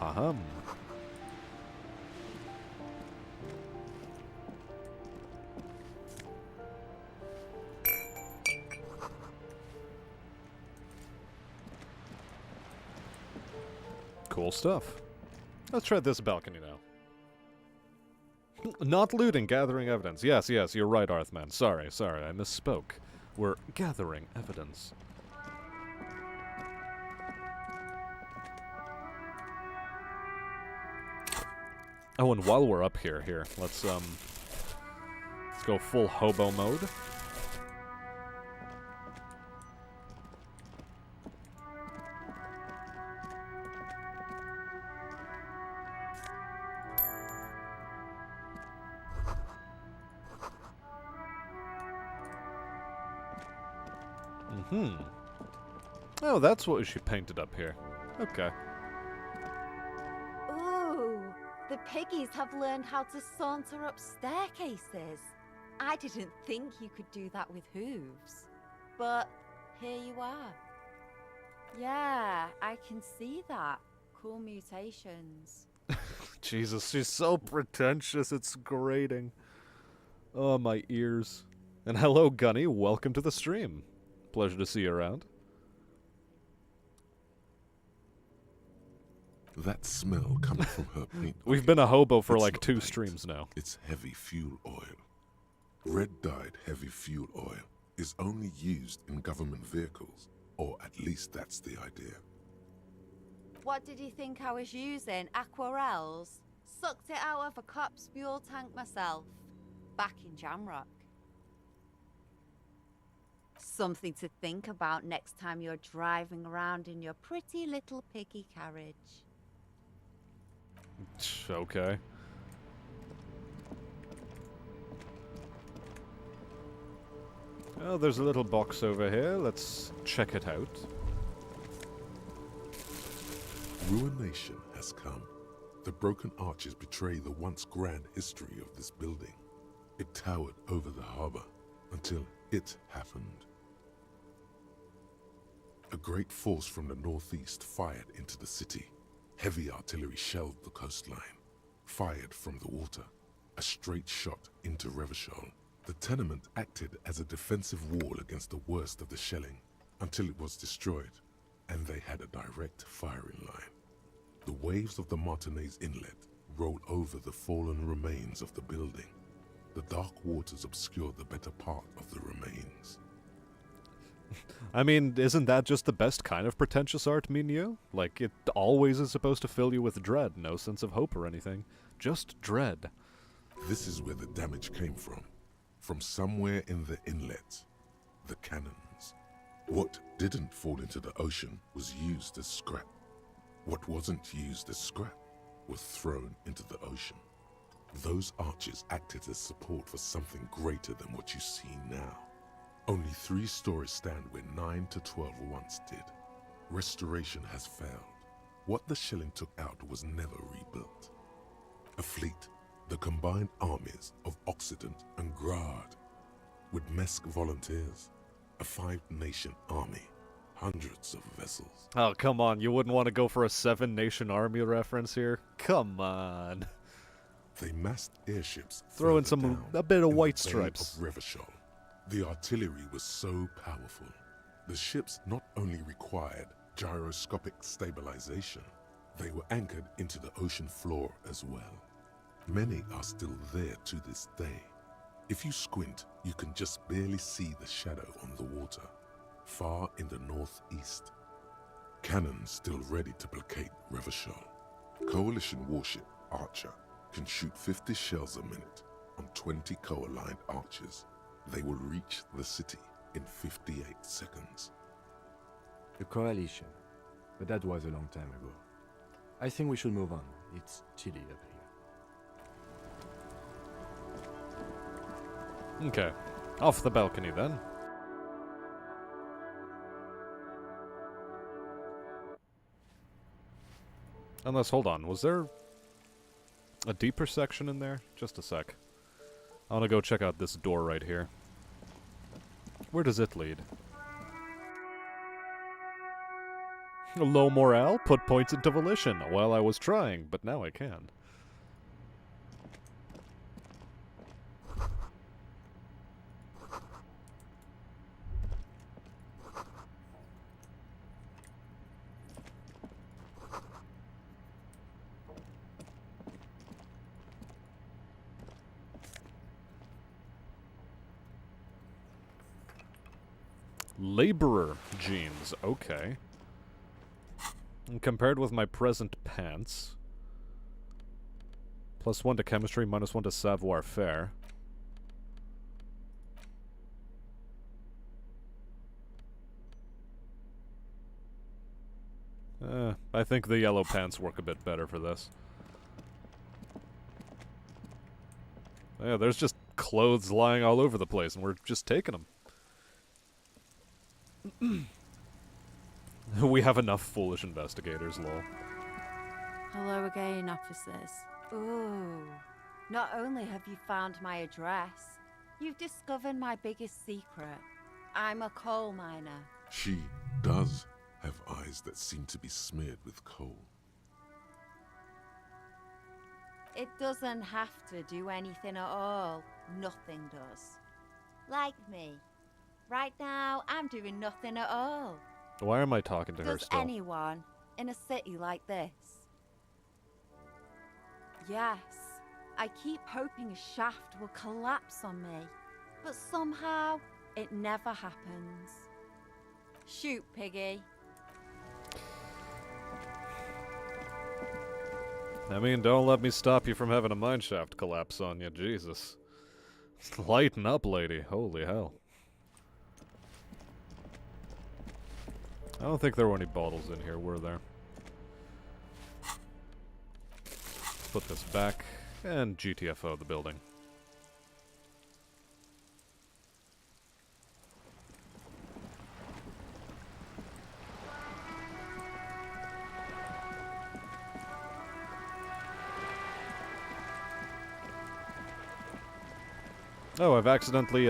Speaker 1: Ahem. Cool stuff. Let's try this balcony now. Not looting, gathering evidence. Yes, yes, you're right, Arthman. Sorry, I misspoke. We're gathering evidence. Oh, and while we're up here, let's go full hobo mode. Oh, that's what she painted up here. Okay.
Speaker 16: Ooh, the piggies have learned how to saunter up staircases. I didn't think you could do that with hooves. But here you are. Yeah, I can see that. Cool mutations.
Speaker 1: Jesus, she's so pretentious, it's grating. Oh, my ears. And hello, Gunny, welcome to the stream. Pleasure to see you around.
Speaker 6: That smell coming from her paint.
Speaker 1: We've been a hobo for like 2
Speaker 6: paint.
Speaker 1: streams now.
Speaker 6: It's heavy fuel oil. Red-dyed heavy fuel oil is only used in government vehicles, or at least that's the idea.
Speaker 16: What did you think I was using? Aquarels? Sucked it out of a cop's fuel tank myself. Back in Jamrock. Something to think about next time you're driving around in your pretty little piggy carriage.
Speaker 1: Okay. Oh, there's a little box over here. Let's check it out.
Speaker 6: Ruination has come. The broken arches betray the once grand history of this building. It towered over the harbor until it happened. A great force from the northeast fired into the city. Heavy artillery shelled the coastline. Fired from the water. A straight shot into Revachol. The tenement acted as a defensive wall against the worst of the shelling until it was destroyed, and they had a direct firing line. The waves of the Martinez Inlet roll over the fallen remains of the building. The dark waters obscure the better part of the remains.
Speaker 1: I mean, isn't that just the best kind of pretentious art, Minyo? Like, it always is supposed to fill you with dread, no sense of hope or anything. Just dread.
Speaker 6: This is where the damage came from. From somewhere in the inlet. The cannons. What didn't fall into the ocean was used as scrap. What wasn't used as scrap was thrown into the ocean. Those arches acted as support for something greater than what you see now. Only 3 stories stand where 9 to 12 once did. Restoration has failed. What the shelling took out was never rebuilt. A fleet, the combined armies of Occident and Grad, with Mesk volunteers, a 5-nation army, hundreds of vessels.
Speaker 1: Oh, come on, you wouldn't want to go for a 7-nation army reference here? Come on.
Speaker 6: They massed airships.
Speaker 1: Throw in a bit of white stripes.
Speaker 6: Of Revachol. The artillery was so powerful. The ships not only required gyroscopic stabilization, they were anchored into the ocean floor as well. Many are still there to this day. If you squint, you can just barely see the shadow on the water, far in the northeast. Cannons still ready to placate Revachol. Coalition warship Archer can shoot 50 shells a minute on 20 co-aligned archers. They will reach the city in 58 seconds.
Speaker 5: The coalition. But that was a long time ago. I think we should move on. It's chilly up here.
Speaker 1: Okay. Off the balcony then. Unless, hold on, was there a deeper section in there? Just a sec. I want to go check out this door right here. Where does it lead? Low morale? Put points into volition. Well, I was trying, but now I can. Laborer jeans, okay. And compared with my present pants. +1 to chemistry, -1 to savoir-faire. I think the yellow pants work a bit better for this. Yeah, there's just clothes lying all over the place, and we're just taking them. We have enough foolish investigators, lol.
Speaker 16: Hello again, officers. Ooh. Not only have you found my address, you've discovered my biggest secret. I'm a coal miner.
Speaker 6: She does have eyes that seem to be smeared with coal.
Speaker 16: It doesn't have to do anything at all. Nothing does. Like me. Right now, I'm doing nothing at all.
Speaker 1: Why am I talking to her
Speaker 16: Does
Speaker 1: still?
Speaker 16: anyone in a city like this? Yes, I keep hoping a shaft will collapse on me, but somehow it never happens. Shoot, Piggy.
Speaker 1: I mean, don't let me stop you from having a mineshaft collapse on you, Jesus. Lighten up, lady. Holy hell. I don't think there were any bottles in here, were there? Put this back, and GTFO the building. Oh, I've accidentally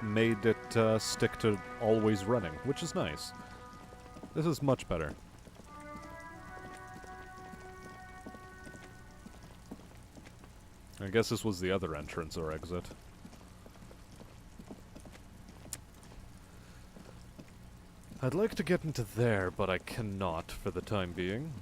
Speaker 1: made it stick to always running, which is nice. This is much better. I guess this was the other entrance or exit. I'd like to get into there, but I cannot for the time being.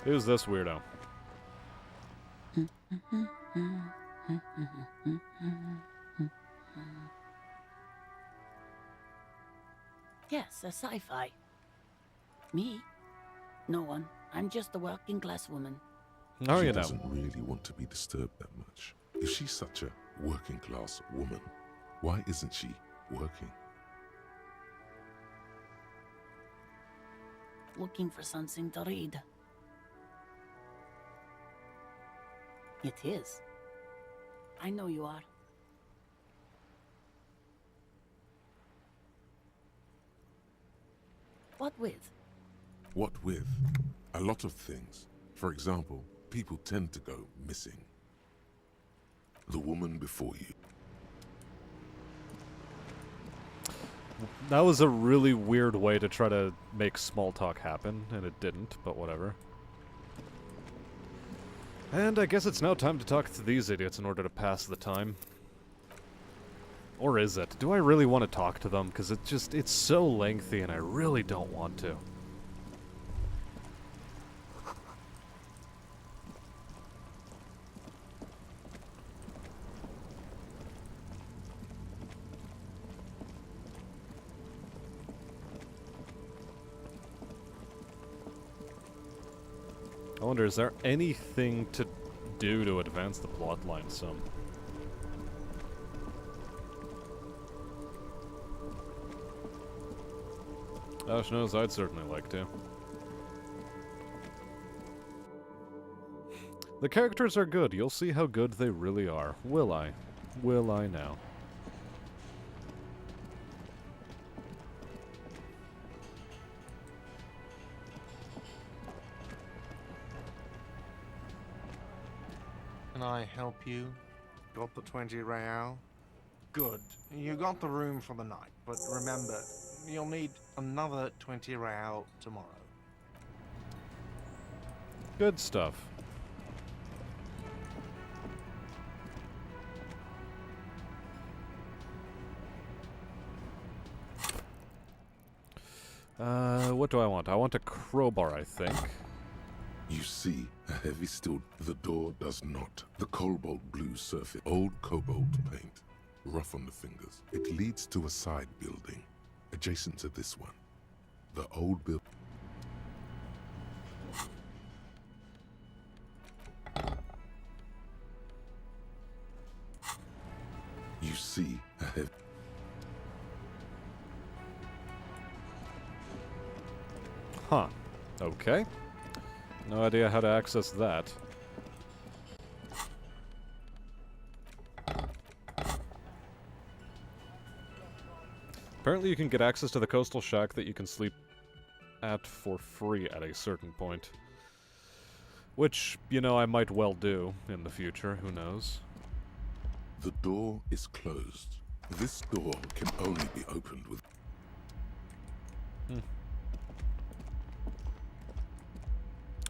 Speaker 1: Who's this weirdo?
Speaker 18: Yes, a sci-fi. Me? No one. I'm just a working class woman.
Speaker 1: How are
Speaker 6: She
Speaker 1: you now?
Speaker 6: doesn't really want to be disturbed that much. If she's such a working class woman, why isn't she working?
Speaker 18: Looking for something to read. It is. I know you are. What with?
Speaker 6: What with? A lot of things. For example, people tend to go missing. The woman before you.
Speaker 1: That was a really weird way to try to make small talk happen, and it didn't, but whatever. And I guess it's now time to talk to these idiots in order to pass the time. Or is it? Do I really want to talk to them? Because it's so lengthy and I really don't want to. I wonder, is there anything to do to advance the plotline some? Gosh knows, I'd certainly like to. The characters are good. You'll see how good they really are. Will I? Will I now?
Speaker 19: Can I help you? Got the 20 real? Good. You got the room for the night, but remember, you'll need another 20 real tomorrow.
Speaker 1: Good stuff. What do I want? I want a crowbar, I think.
Speaker 6: You see, a heavy steel. The door does not. The cobalt blue surface. Old cobalt paint. Rough on the fingers. It leads to a side building. Adjacent to this one. The old building. You see, a heavy.
Speaker 1: Huh. Okay. No idea how to access that. Apparently you can get access to the coastal shack that you can sleep at for free at a certain point. Which, you know, I might well do in the future, who knows.
Speaker 6: The door is closed. This door can only be opened with...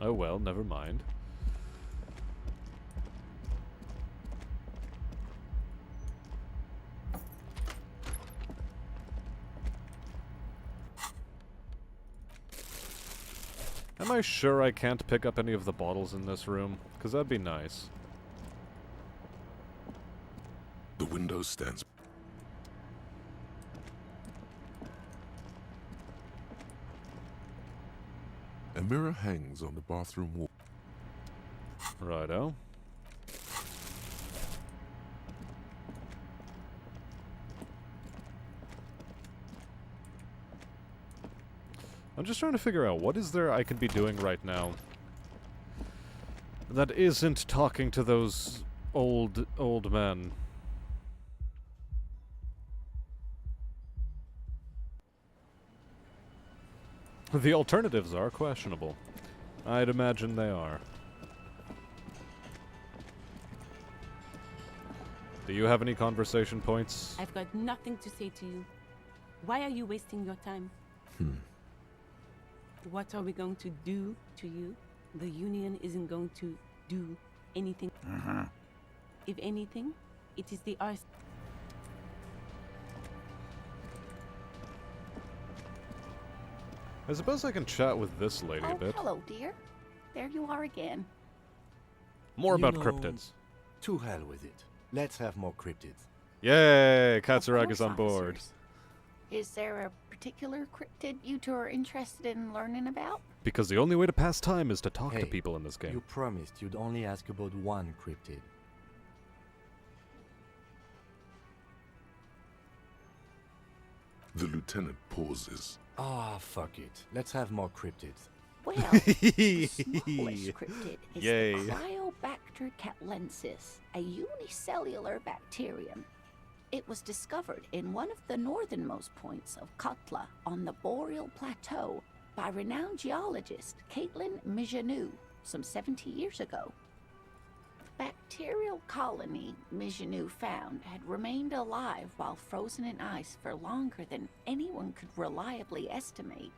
Speaker 1: Oh well, never mind. Am I sure I can't pick up any of the bottles in this room? Because that'd be nice.
Speaker 6: The window stands... A mirror hangs on the bathroom wall.
Speaker 1: Righto. I'm just trying to figure out what is there I could be doing right now that isn't talking to those old men. The alternatives are questionable. I'd imagine they are. Do you have any conversation points?
Speaker 15: I've got nothing to say to you. Why are you wasting your time? What are we going to do to you? The Union isn't going to do anything. If anything, it is the arse.
Speaker 1: I suppose I can chat with this lady a bit.
Speaker 20: Hello, dear.
Speaker 18: there you are again.
Speaker 1: More
Speaker 5: You
Speaker 1: about
Speaker 5: know,
Speaker 1: cryptids.
Speaker 5: To hell with it. Let's have more cryptids.
Speaker 1: Yay!
Speaker 18: Of
Speaker 1: Katsuragi is
Speaker 18: course,
Speaker 1: on board.
Speaker 18: officers. Is there a particular cryptid you two are interested in learning about?
Speaker 1: Because the only way to pass time is to talk
Speaker 5: Hey,
Speaker 1: to people in this game.
Speaker 5: You promised you'd only ask about one cryptid.
Speaker 6: The lieutenant pauses.
Speaker 5: Ah, fuck it. Let's have more cryptids.
Speaker 18: Well, the smallest cryptid is
Speaker 1: Yay.
Speaker 18: the Cryobacter catlensis, a unicellular bacterium. It was discovered in one of the northernmost points of Katla on the Boreal Plateau by renowned geologist Caitlin Mijanou some 70 years ago. The bacterial colony Mijanou found had remained alive while frozen in ice for longer than anyone could reliably estimate.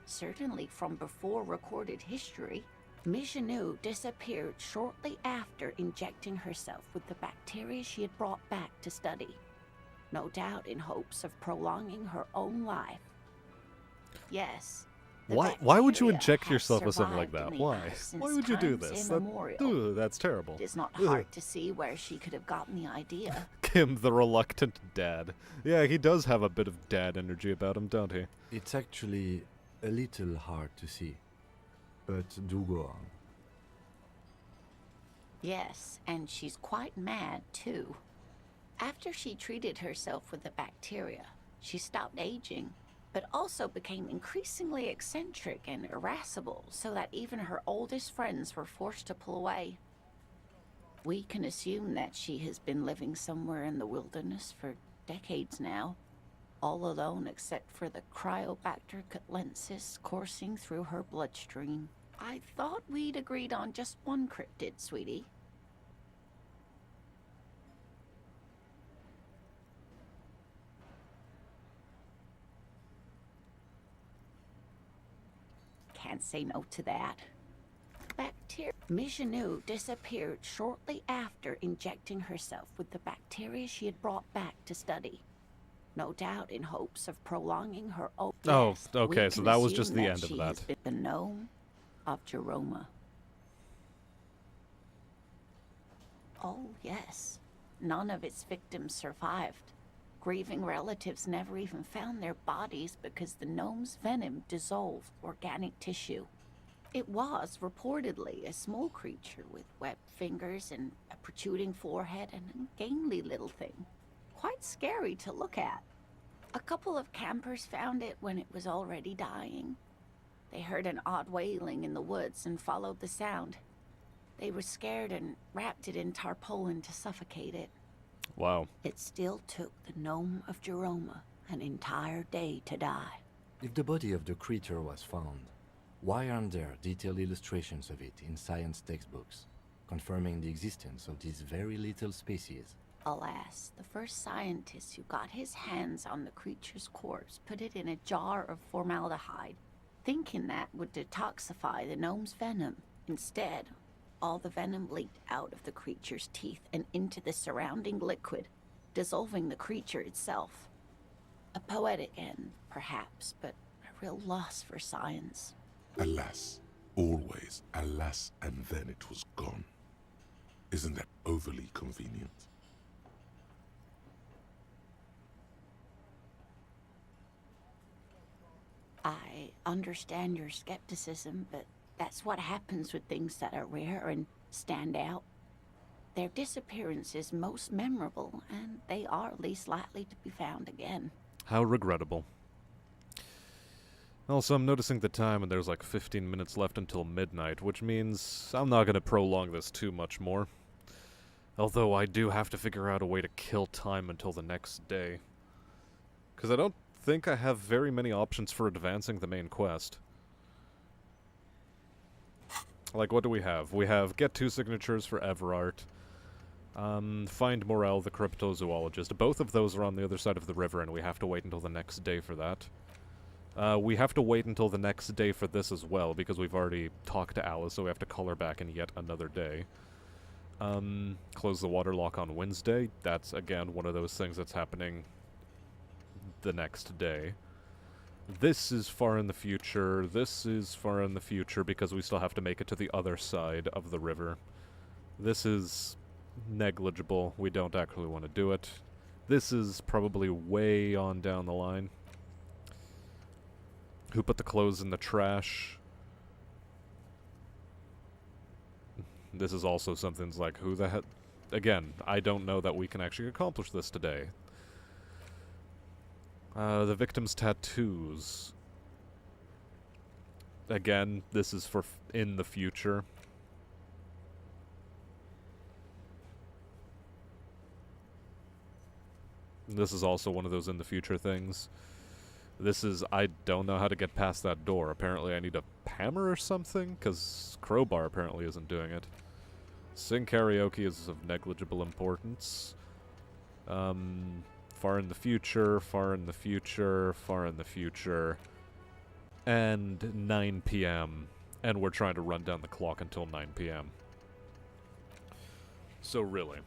Speaker 18: Certainly from before recorded history, Mijanou disappeared shortly after injecting herself with the bacteria she had brought back to study, no doubt in hopes of prolonging her own life. Yes. the
Speaker 1: Why would you
Speaker 18: bacteria
Speaker 1: inject
Speaker 18: has
Speaker 1: yourself with something like
Speaker 18: survived
Speaker 1: that?
Speaker 18: in the
Speaker 1: Why?
Speaker 18: ice
Speaker 1: Why
Speaker 18: since
Speaker 1: would you do
Speaker 18: times
Speaker 1: this?
Speaker 18: immemorial.
Speaker 1: That's terrible.
Speaker 18: It is not
Speaker 1: Ugh.
Speaker 18: hard to see where she could have gotten the idea.
Speaker 1: Kim, the reluctant dad. Yeah, he does have a bit of dad energy about him, don't he?
Speaker 5: It's actually a little hard to see. But do go on.
Speaker 18: Yes, and she's quite mad, too. After she treated herself with the bacteria, she stopped aging, but also became increasingly eccentric and irascible, so that even her oldest friends were forced to pull away. We can assume that she has been living somewhere in the wilderness for decades now, all alone except for the Cryobacter catlensis coursing through her bloodstream. I thought we'd agreed on just one cryptid, sweetie. Can't say no to that. Mijanou disappeared shortly after injecting herself with the bacteria she had brought back to study, no doubt in hopes of prolonging her own.
Speaker 1: Oh,
Speaker 18: Yes,
Speaker 1: okay,
Speaker 18: we
Speaker 1: so
Speaker 18: can
Speaker 1: that was
Speaker 18: assume
Speaker 1: just the end of
Speaker 18: she
Speaker 1: that.
Speaker 18: has been the gnome of Jeroma. Oh, yes. None of its victims survived. Grieving relatives never even found their bodies because the gnome's venom dissolved organic tissue. It was reportedly a small creature with webbed fingers and a protruding forehead and a gangly little thing. Quite scary to look at. A couple of campers found it when it was already dying. They heard an odd wailing in the woods and followed the sound. They were scared and wrapped it in tarpaulin to suffocate it.
Speaker 1: Wow.
Speaker 18: It still took the gnome of Jeroma an entire day to die.
Speaker 5: If the body of the creature was found, why aren't there detailed illustrations of it in science textbooks, confirming the existence of this very little species?
Speaker 18: Alas, the first scientist who got his hands on the creature's corpse put it in a jar of formaldehyde, thinking that would detoxify the gnome's venom. Instead, all the venom leaked out of the creature's teeth and into the surrounding liquid, dissolving the creature itself. A poetic end, perhaps, but a real loss for science.
Speaker 6: Alas, always alas, and then it was gone. Isn't that overly convenient?
Speaker 18: I understand your skepticism, but that's what happens with things that are rare and stand out. Their disappearance is most memorable, and they are least likely to be found again.
Speaker 1: How regrettable. Also, I'm noticing the time and there's like 15 minutes left until midnight, which means I'm not going to prolong this too much more. Although I do have to figure out a way to kill time until the next day. Because I don't think I have very many options for advancing the main quest. Like, what do we have? We have get 2 signatures for Everart. Find Morel, the cryptozoologist. Both of those are on the other side of the river, and we have to wait until the next day for that. We have to wait until the next day for this as well, because we've already talked to Alice, so we have to call her back in yet another day. Close the water lock on Wednesday. That's, again, one of those things that's happening the next day. This is far in the future. This is far in the future because we still have to make it to the other side of the river. This is negligible. We don't actually want to do it. This is probably way on down the line. Who put the clothes in the trash? This is also something that's like, who the heck? Again, I don't know that we can actually accomplish this today. The victim's tattoos. Again, this is for in the future. This is also one of those in the future things. This is, I don't know how to get past that door. Apparently I need a hammer or something, because crowbar apparently isn't doing it. Sing karaoke is of negligible importance. Far in the future, far in the future, far in the future. And 9 p.m. And we're trying to run down the clock until 9 p.m. So really.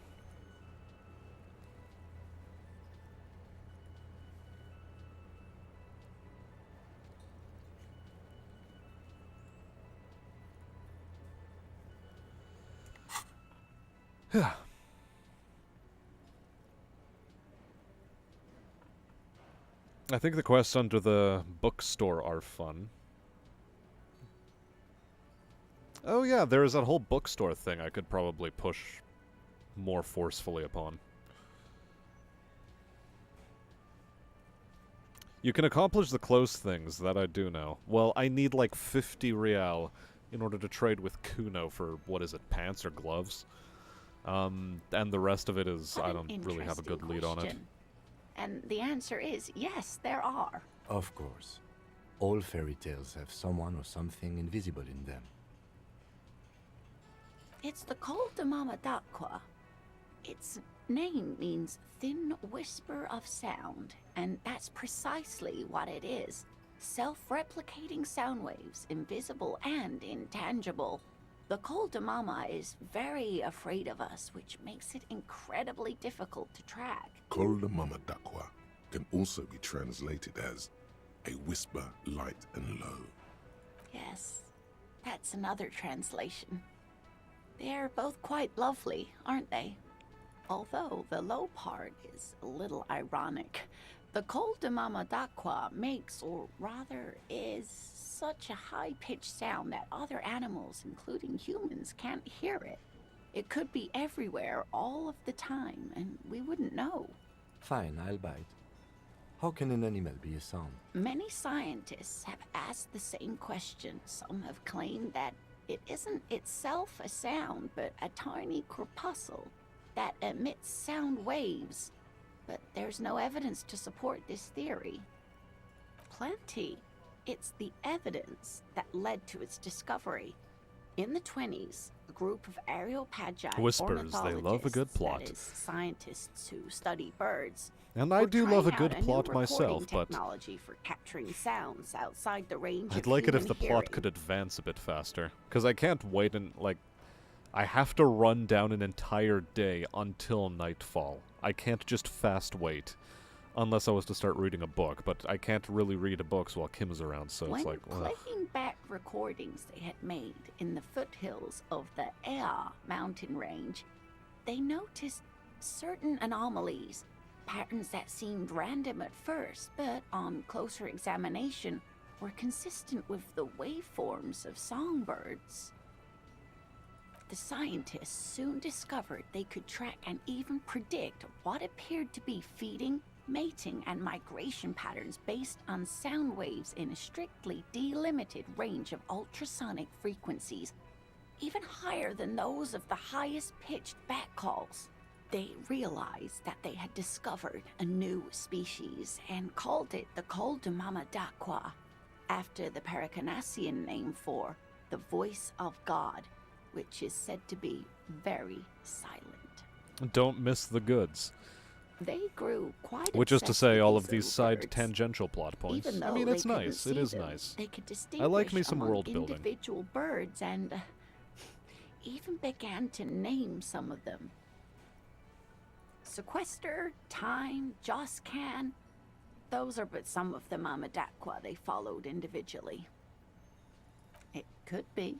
Speaker 1: I think the quests under the bookstore are fun. Oh yeah, there is that whole bookstore thing I could probably push more forcefully upon. You can accomplish the close things, that I do know. Well, I need like 50 real in order to trade with Kuno for, what is it, pants or gloves? And the rest of it is, I don't really have a good lead on it.
Speaker 18: And the answer is yes, there are.
Speaker 5: Of course. All fairy tales have someone or something invisible in them.
Speaker 18: It's the Col de Mama d'Aqua. Its name means thin whisper of sound, and that's precisely what it is. Self-replicating sound waves, invisible and intangible. The Col de Mama is very afraid of us, which makes it incredibly difficult to track.
Speaker 6: Col de Mama d'Aqua can also be translated as a whisper light and low.
Speaker 18: Yes, that's another translation. They're both quite lovely, aren't they? Although the low part is a little ironic. The Col de Mama d'Aqua makes, or rather is, such a high-pitched sound that other animals, including humans, can't hear it. It could be everywhere all of the time, and we wouldn't know.
Speaker 5: Fine, I'll bite. How can an animal be a sound?
Speaker 18: Many scientists have asked the same question. Some have claimed that it isn't itself a sound, but a tiny corpuscle that emits sound waves. But there's no evidence to support this theory. Plenty. It's the evidence that led to its discovery. In the 20s, a group of areopagi
Speaker 1: Whispers, they love a good plot.
Speaker 18: that is, scientists who study birds,
Speaker 1: And I
Speaker 18: were
Speaker 1: do love a
Speaker 18: trying
Speaker 1: good
Speaker 18: out
Speaker 1: plot
Speaker 18: new
Speaker 1: myself,
Speaker 18: recording
Speaker 1: but
Speaker 18: technology for capturing sounds outside the range
Speaker 1: I'd
Speaker 18: of
Speaker 1: like it if
Speaker 18: human
Speaker 1: the plot
Speaker 18: hearing.
Speaker 1: could advance a bit faster. Because I can't wait and, like, I have to run down an entire day until nightfall. I can't just fast wait. Unless I was to start reading a book, but I can't really read a book while Kim's around, so
Speaker 18: When
Speaker 1: it's like, ugh.
Speaker 18: playing back recordings they had made in the foothills of the Ea mountain range, they noticed certain anomalies, patterns that seemed random at first, but on closer examination were consistent with the waveforms of songbirds. The scientists soon discovered they could track and even predict what appeared to be feeding, mating, and migration patterns based on sound waves in a strictly delimited range of ultrasonic frequencies, even higher than those of the highest pitched bat calls. They realized that they had discovered a new species and called it the Col de Mama d'Aqua, after the Paracanassian name for the voice of God, which is said to be very silent.
Speaker 1: Don't miss the goods.
Speaker 18: They grew quite
Speaker 1: Which is to say, all of these
Speaker 18: obsessed
Speaker 1: side
Speaker 18: with these
Speaker 1: tangential plot points.
Speaker 18: Even
Speaker 1: I
Speaker 18: though
Speaker 1: mean,
Speaker 18: they
Speaker 1: it's
Speaker 18: couldn't
Speaker 1: nice. It
Speaker 18: see
Speaker 1: is
Speaker 18: them,
Speaker 1: nice.
Speaker 18: They could
Speaker 1: I like me
Speaker 18: distinguish
Speaker 1: some
Speaker 18: among
Speaker 1: world building.
Speaker 18: individual birds and even began to name some of them. Sequester, Time, Joscan. those are but some of the Mamadakwa they followed individually. It could be.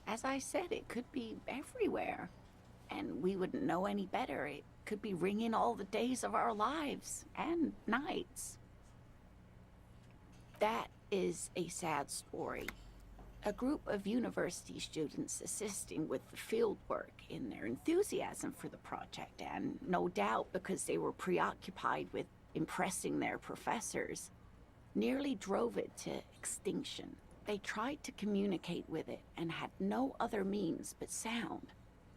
Speaker 18: As I said, it could be everywhere. And we wouldn't know any better. It could be ringing all the days of our lives and nights. That is a sad story. A group of university students assisting with the field work in their enthusiasm for the project, and no doubt because they were preoccupied with impressing their professors, nearly drove it to extinction. They tried to communicate with it and had no other means but sound.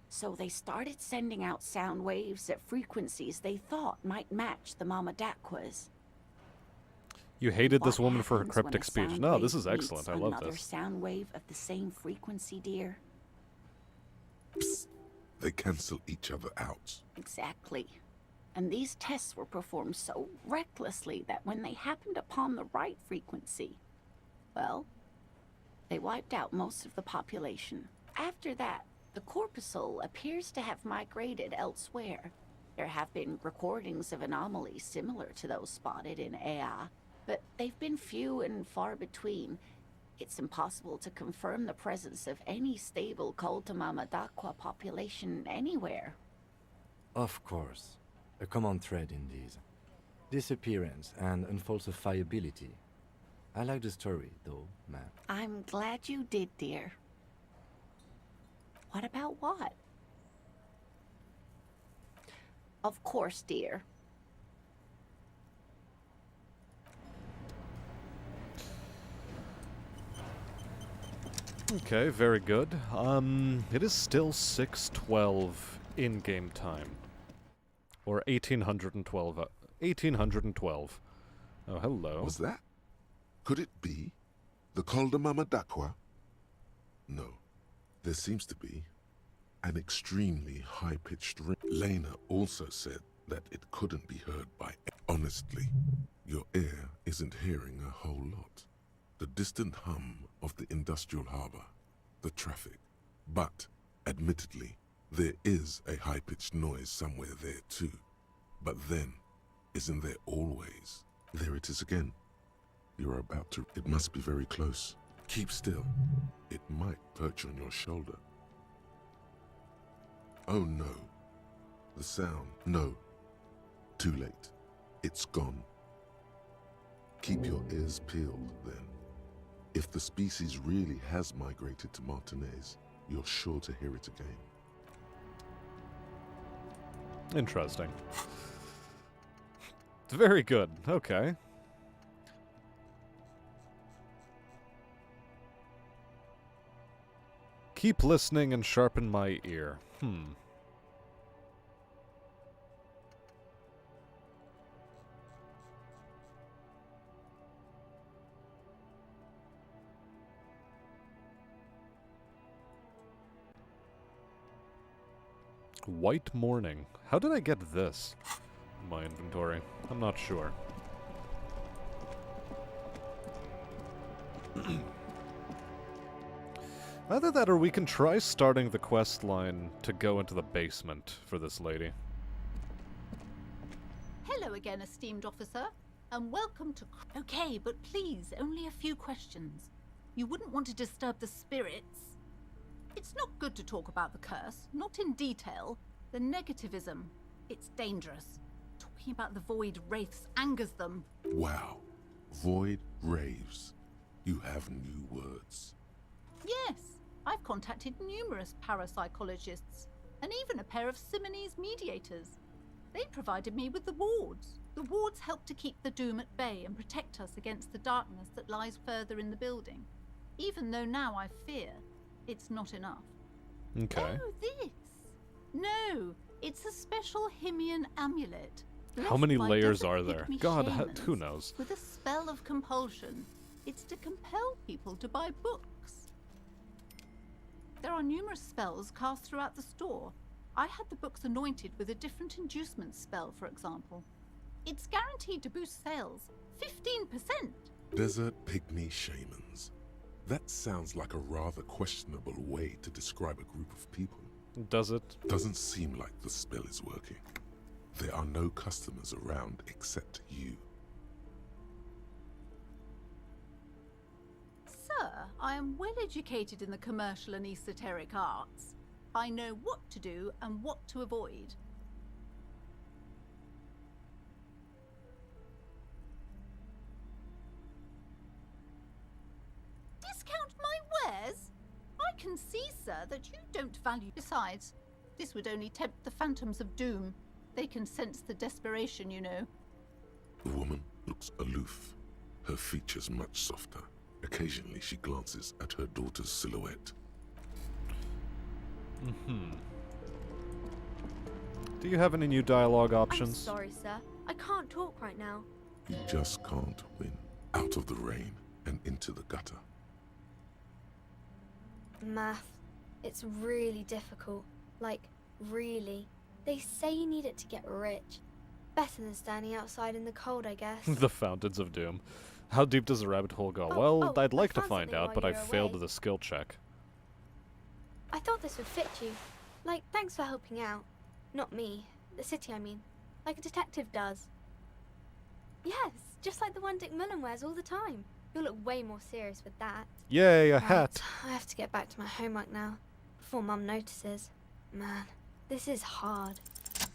Speaker 18: So they started sending out sound waves at frequencies they thought might match the Mamadakwas.
Speaker 1: You hated this
Speaker 18: What
Speaker 1: woman for her
Speaker 18: happens when
Speaker 1: cryptic
Speaker 18: a
Speaker 1: speech.
Speaker 18: sound
Speaker 1: No,
Speaker 18: wave
Speaker 1: this is
Speaker 18: meets
Speaker 1: excellent. I love
Speaker 18: another
Speaker 1: this.
Speaker 18: sound wave of the same frequency, dear?
Speaker 6: They cancel each other out.
Speaker 18: Exactly. And these tests were performed so recklessly that when they happened upon the right frequency, well, they wiped out most of the population. After that, the corpuscle appears to have migrated elsewhere. There have been recordings of anomalies similar to those spotted in Ea, but they've been few and far between. It's impossible to confirm the presence of any stable Mamadakwa population anywhere.
Speaker 5: Of course. A common thread in these. Disappearance and unfalsifiability. I like the story, though, ma'am.
Speaker 18: I'm glad you did, dear. What about what? Of course, dear.
Speaker 1: Okay, very good. It is still 6:12 in-game time. Or 1812. 1812. Oh, hello.
Speaker 6: Was that? Could it be? The Calder Mamadakwa? No. There seems to be an extremely high-pitched ring. Lena also said that it couldn't be heard by... Honestly, your ear isn't hearing a whole lot. The distant hum of the industrial harbor, the traffic. But, admittedly, there is a high-pitched noise somewhere there too. But then, isn't there always? There it is again. You're about to... It must be very close. Keep still. It might perch on your shoulder. Oh no. The sound. No. Too late. It's gone. Keep your ears peeled, then. If the species really has migrated to Martinez, you're sure to hear it again.
Speaker 1: Interesting. It's very good. Okay. Keep listening and sharpen my ear. White Morning. How did I get this in my inventory? I'm not sure. Either that or we can try starting the quest line to go into the basement for this lady.
Speaker 20: Hello again, esteemed officer, and welcome to... Okay, but please, only a few questions. You wouldn't want to disturb the spirits. It's not good to talk about the curse, not in detail. The negativism, it's dangerous. Talking about the void wraiths angers them.
Speaker 6: Wow. Void raves. You have new words.
Speaker 20: Yes, I've contacted numerous parapsychologists, and even a pair of Simonese mediators. They provided me with the wards. The wards help to keep the doom at bay and protect us against the darkness that lies further in the building. Even though now I fear it's not enough.
Speaker 1: Okay.
Speaker 20: Oh, this? No, it's a special Himian amulet.
Speaker 1: How many
Speaker 20: left by
Speaker 1: layers
Speaker 20: desert
Speaker 1: are there?
Speaker 20: pygmy
Speaker 1: God,
Speaker 20: shamans
Speaker 1: who knows?
Speaker 20: With a spell of compulsion. It's to compel people to buy books. There are numerous spells cast throughout the store. I had the books anointed with a different inducement spell, for example. It's guaranteed to boost sales 15%.
Speaker 6: Desert pygmy shamans. That sounds like a rather questionable way to describe a group of people.
Speaker 1: Does it?
Speaker 6: Doesn't seem like the spell is working. There are no customers around except you.
Speaker 20: I am well educated in the commercial and esoteric arts. I know what to do and what to avoid. Discount my wares? I can see, sir, that you don't value. Besides, this would only tempt the phantoms of doom. They can sense the desperation, you know.
Speaker 6: The woman looks aloof, her features much softer. Occasionally she glances at her daughter's silhouette.
Speaker 1: Do you have any new dialogue
Speaker 21: I'm
Speaker 1: options?
Speaker 21: sorry, sir. I can't talk right now.
Speaker 6: You just can't win. Out of the rain and into the gutter.
Speaker 21: Math. It's really difficult. Like, really. They say you need it to get rich. Better than standing outside in the cold, I guess.
Speaker 1: The Fountains of Doom. How deep does the rabbit hole go? Well, I'd like to find out, but I failed the skill check.
Speaker 21: I thought this would fit you. Like, thanks for helping out. Not me. The city, I mean. Like a detective does. Yes, just like the one Dick Mullen wears all the time. You'll look way more serious with that.
Speaker 1: Yay, a
Speaker 21: Right,
Speaker 1: hat!
Speaker 21: I have to get back to my homework now, before Mum notices. Man, this is hard.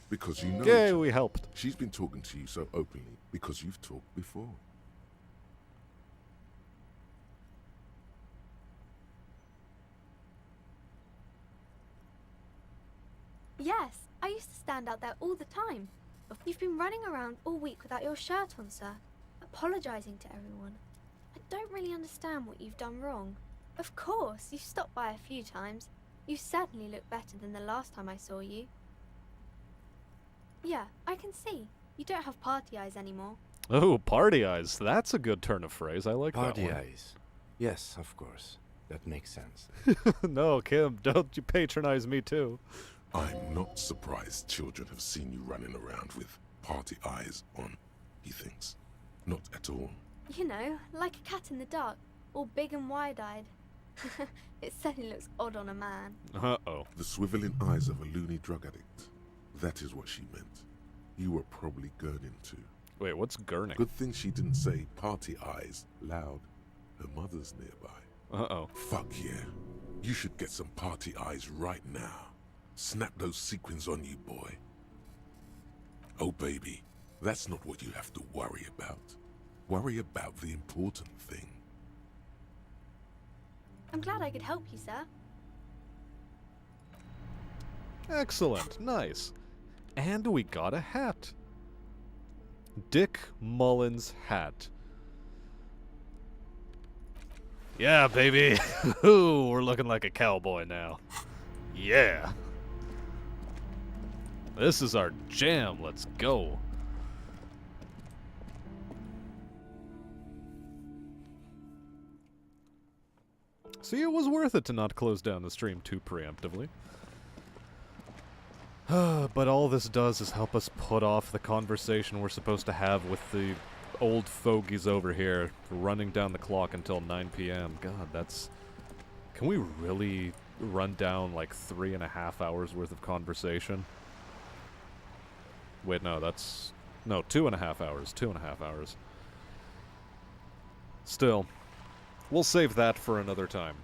Speaker 6: Because you know
Speaker 1: Yay, we helped.
Speaker 6: She's been talking to you so openly because you've talked before.
Speaker 21: Yes, I used to stand out there all the time. You've been running around all week without your shirt on, sir, apologizing to everyone. I don't really understand what you've done wrong. Of course, you've stopped by a few times. You certainly look better than the last time I saw you. Yeah, I can see. You don't have party eyes anymore.
Speaker 1: Oh, party eyes. That's a good turn of phrase. I like
Speaker 5: Party
Speaker 1: that one.
Speaker 5: eyes. Yes, of course. That makes sense.
Speaker 1: No, Kim, don't you patronize me too.
Speaker 6: I'm not surprised children have seen you running around with party eyes on, he thinks. Not at all.
Speaker 21: You know, like a cat in the dark, all big and wide-eyed. It certainly looks odd on a man.
Speaker 1: Uh-oh.
Speaker 6: The swiveling eyes of a loony drug addict. That is what she meant. You were probably gurning too.
Speaker 1: Wait, what's gurning?
Speaker 6: Good thing she didn't say party eyes loud. Her mother's nearby.
Speaker 1: Uh-oh.
Speaker 6: Fuck yeah. You should get some party eyes right now. Snap those sequins on you, boy. Oh, baby, that's not what you have to worry about. Worry about the important thing.
Speaker 21: I'm glad I could help you, sir.
Speaker 1: Excellent. Nice. And we got a hat. Dick Mullen's hat. Yeah, baby. Ooh, we're looking like a cowboy now. Yeah. This is our jam. Let's go. See, it was worth it to not close down the stream too preemptively. But all this does is help us put off the conversation we're supposed to have with the old fogies over here, running down the clock until 9 p.m. God, that's... Can we really run down like 3.5 hours worth of conversation? Wait, no, that's... No, 2.5 hours. 2.5 hours. Still, we'll save that for another time.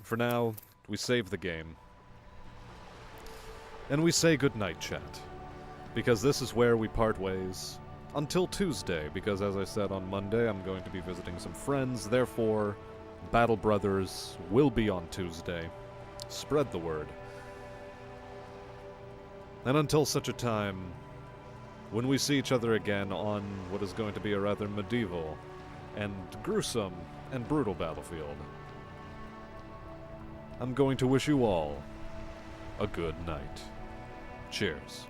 Speaker 1: For now, we save the game. And we say goodnight, chat. Because this is where we part ways. Until Tuesday, because as I said on Monday, I'm going to be visiting some friends. Therefore, Battle Brothers will be on Tuesday. Spread the word. And until such a time, when we see each other again on what is going to be a rather medieval and gruesome and brutal battlefield, I'm going to wish you all a good night. Cheers.